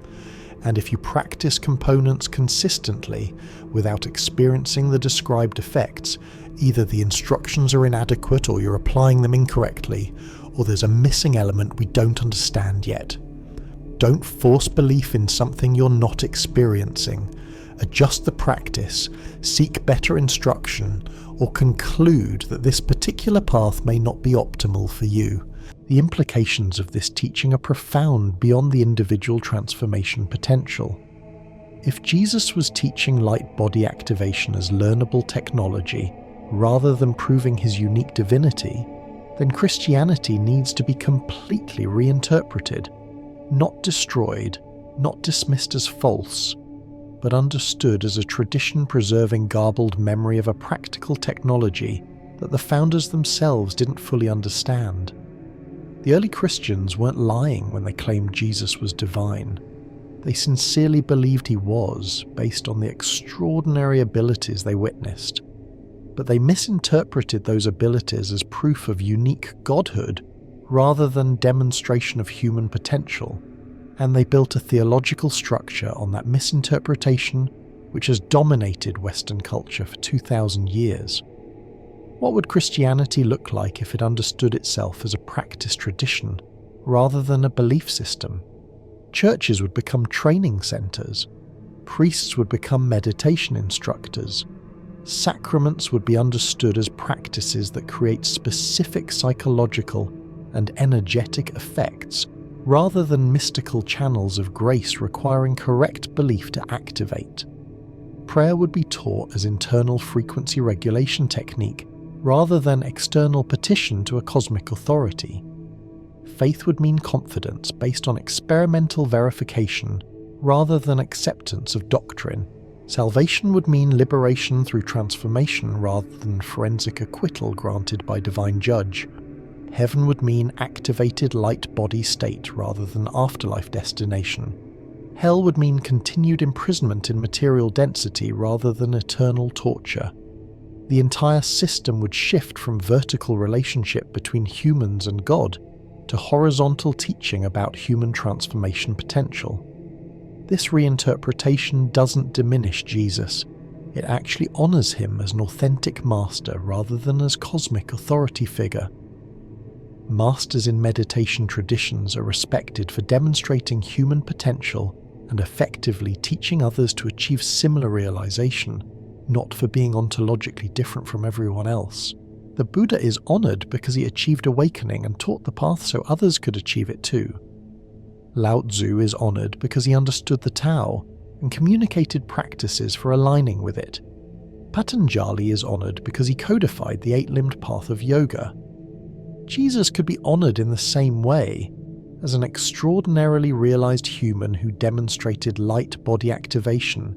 And if you practice components consistently without experiencing the described effects, either the instructions are inadequate or you're applying them incorrectly, or there's a missing element we don't understand yet. Don't force belief in something you're not experiencing. Adjust the practice, seek better instruction, or conclude that this particular path may not be optimal for you. The implications of this teaching are profound beyond the individual transformation potential. If Jesus was teaching light body activation as learnable technology, rather than proving his unique divinity, then Christianity needs to be completely reinterpreted, not destroyed, not dismissed as false, but understood as a tradition-preserving garbled memory of a practical technology that the founders themselves didn't fully understand. The early Christians weren't lying when they claimed Jesus was divine. They sincerely believed he was, based on the extraordinary abilities they witnessed. But they misinterpreted those abilities as proof of unique godhood rather than demonstration of human potential, and they built a theological structure on that misinterpretation which has dominated Western culture for 2,000 years. What would Christianity look like if it understood itself as a practice tradition rather than a belief system? Churches would become training centers. Priests would become meditation instructors. Sacraments would be understood as practices that create specific psychological and energetic effects rather than mystical channels of grace requiring correct belief to activate. Prayer would be taught as internal frequency regulation technique rather than external petition to a cosmic authority. Faith would mean confidence based on experimental verification rather than acceptance of doctrine. Salvation would mean liberation through transformation rather than forensic acquittal granted by divine judge. Heaven would mean activated light body state rather than afterlife destination. Hell would mean continued imprisonment in material density rather than eternal torture. The entire system would shift from vertical relationship between humans and God to horizontal teaching about human transformation potential. This reinterpretation doesn't diminish Jesus. It actually honors him as an authentic master rather than as cosmic authority figure. Masters in meditation traditions are respected for demonstrating human potential and effectively teaching others to achieve similar realization, not for being ontologically different from everyone else. The Buddha is honored because he achieved awakening and taught the path so others could achieve it too. Lao Tzu is honored because he understood the Tao and communicated practices for aligning with it. Patanjali is honored because he codified the eight-limbed path of yoga. Jesus could be honored in the same way, as an extraordinarily realized human who demonstrated light body activation,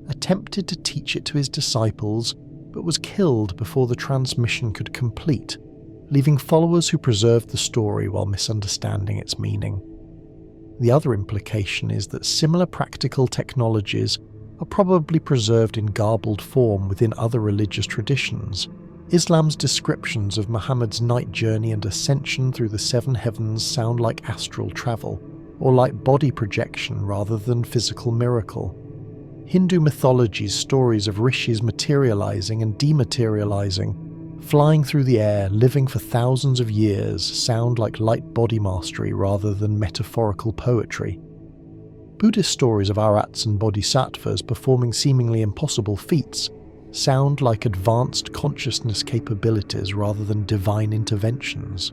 attempted to teach it to his disciples, but was killed before the transmission could complete, leaving followers who preserved the story while misunderstanding its meaning. The other implication is that similar practical technologies are probably preserved in garbled form within other religious traditions. Islam's descriptions of Muhammad's night journey and ascension through the seven heavens sound like astral travel, or like body projection rather than physical miracle. Hindu mythology's stories of rishis materializing and dematerializing, flying through the air, living for thousands of years, sound like light body mastery rather than metaphorical poetry. Buddhist stories of arhats and bodhisattvas performing seemingly impossible feats sound like advanced consciousness capabilities rather than divine interventions.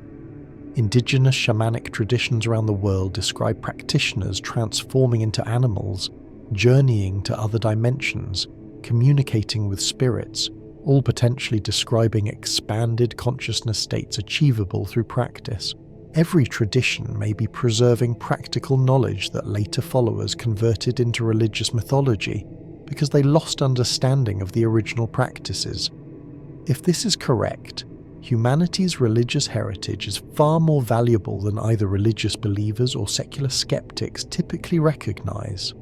Indigenous shamanic traditions around the world describe practitioners transforming into animals, journeying to other dimensions, communicating with spirits, all potentially describing expanded consciousness states achievable through practice. Every tradition may be preserving practical knowledge that later followers converted into religious mythology because they lost understanding of the original practices. If this is correct, Humanity's religious heritage is far more valuable than either religious believers or secular skeptics typically recognize.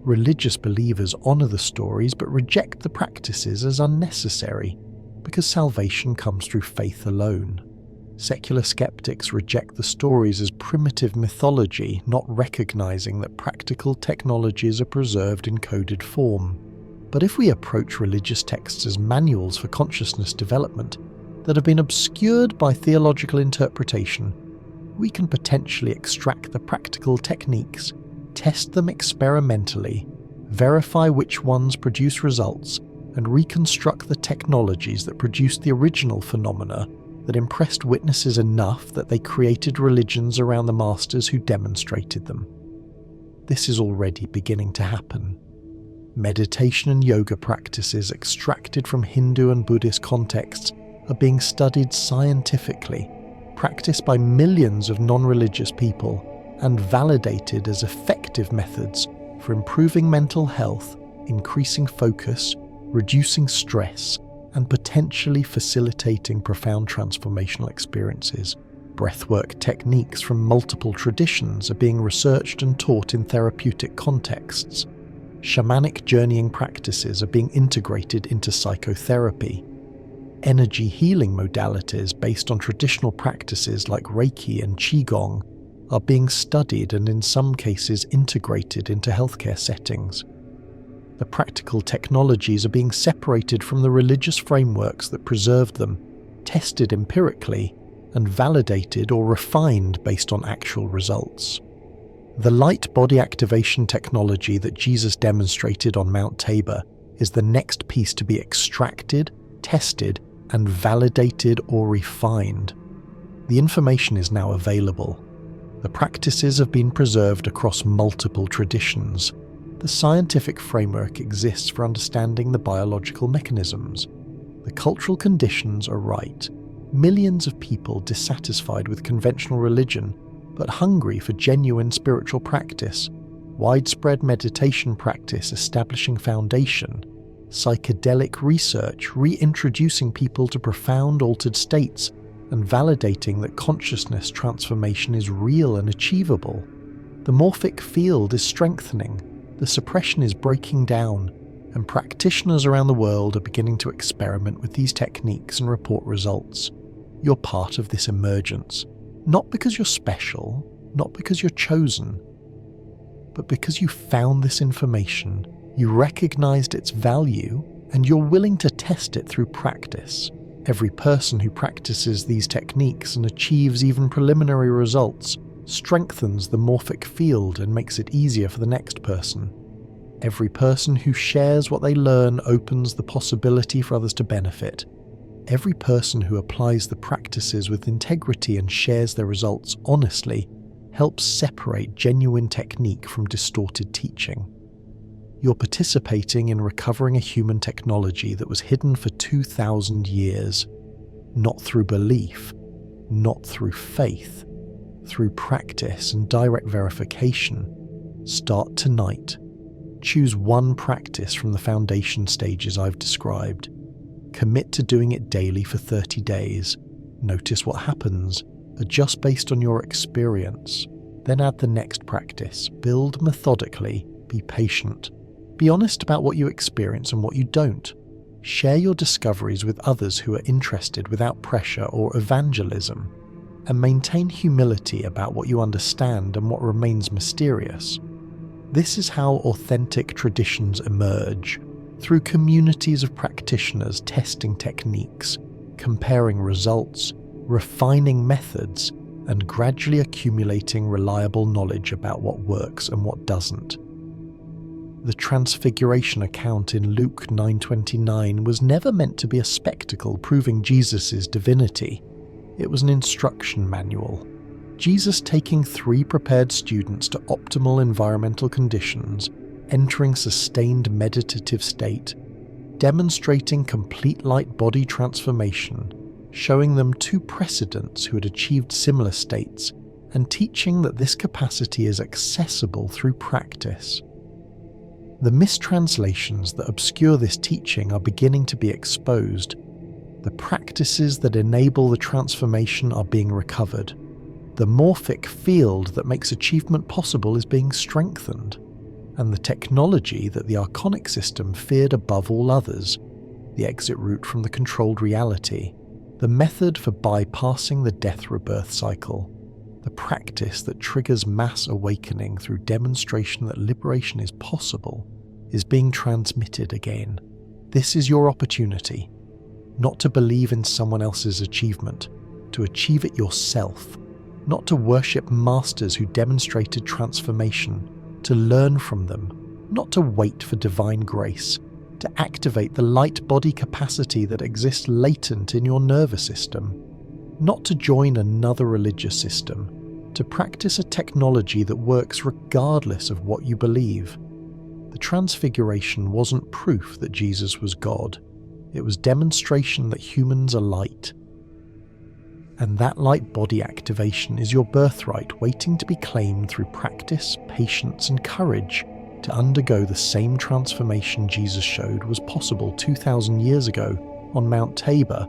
Religious believers honor the stories but reject the practices as unnecessary because salvation comes through faith alone. Secular skeptics reject the stories as primitive mythology, not recognizing that practical technologies are preserved in coded form. But if we approach religious texts as manuals for consciousness development that have been obscured by theological interpretation, we can potentially extract the practical techniques, test them experimentally, verify which ones produce results, and reconstruct the technologies that produced the original phenomena that impressed witnesses enough that they created religions around the masters who demonstrated them. This is already beginning to happen. Meditation and yoga practices extracted from Hindu and Buddhist contexts are being studied scientifically, practiced by millions of non-religious people, and validated as effective methods for improving mental health, increasing focus, reducing stress, and potentially facilitating profound transformational experiences. Breathwork techniques from multiple traditions are being researched and taught in therapeutic contexts. Shamanic journeying practices are being integrated into psychotherapy. Energy healing modalities based on traditional practices like Reiki and Qigong are being studied and in some cases integrated into healthcare settings. The practical technologies are being separated from the religious frameworks that preserved them, tested empirically, and validated or refined based on actual results. The light body activation technology that Jesus demonstrated on Mount Tabor is the next piece to be extracted, tested, and validated or refined. The information is now available. The practices have been preserved across multiple traditions. The scientific framework exists for understanding the biological mechanisms. The cultural conditions are right. Millions of people dissatisfied with conventional religion, but hungry for genuine spiritual practice, widespread meditation practice establishing foundation, psychedelic research reintroducing people to profound altered states and validating that consciousness transformation is real and achievable. The morphic field is strengthening, the suppression is breaking down, and practitioners around the world are beginning to experiment with these techniques and report results. You're part of this emergence, not because you're special, not because you're chosen, but because you found this information, you recognized its value, and you're willing to test it through practice. Every person who practices these techniques and achieves even preliminary results strengthens the morphic field and makes it easier for the next person. Every person who shares what they learn opens the possibility for others to benefit. Every person who applies the practices with integrity and shares their results honestly helps separate genuine technique from distorted teaching. You're participating in recovering a human technology that was hidden for 2,000 years, not through belief, not through faith, through practice and direct verification. Start tonight. Choose one practice from the foundation stages I've described. Commit to doing it daily for 30 days. Notice what happens. Adjust based on your experience. Then add the next practice. Build methodically. Be patient. Be honest about what you experience and what you don't. Share your discoveries with others who are interested without pressure or evangelism. And maintain humility about what you understand and what remains mysterious. This is how authentic traditions emerge, through communities of practitioners testing techniques, comparing results, refining methods, and gradually accumulating reliable knowledge about what works and what doesn't. The Transfiguration account in Luke 9:29 was never meant to be a spectacle proving Jesus' divinity. It was an instruction manual. Jesus taking 3 prepared students to optimal environmental conditions, entering sustained meditative state, demonstrating complete light body transformation, showing them 2 precedents who had achieved similar states, and teaching that this capacity is accessible through practice. The mistranslations that obscure this teaching are beginning to be exposed. The practices that enable the transformation are being recovered. The morphic field that makes achievement possible is being strengthened. And the technology that the archonic system feared above all others, the exit route from the controlled reality, the method for bypassing the death-rebirth cycle, the practice that triggers mass awakening through demonstration that liberation is possible, is being transmitted again. This is your opportunity, not to believe in someone else's achievement, to achieve it yourself, not to worship masters who demonstrated transformation, to learn from them, not to wait for divine grace, to activate the light body capacity that exists latent in your nervous system, not to join another religious system, to practice a technology that works regardless of what you believe. The Transfiguration wasn't proof that Jesus was God. It was demonstration that humans are light. And that light body activation is your birthright waiting to be claimed through practice, patience, and courage to undergo the same transformation Jesus showed was possible 2,000 years ago on Mount Tabor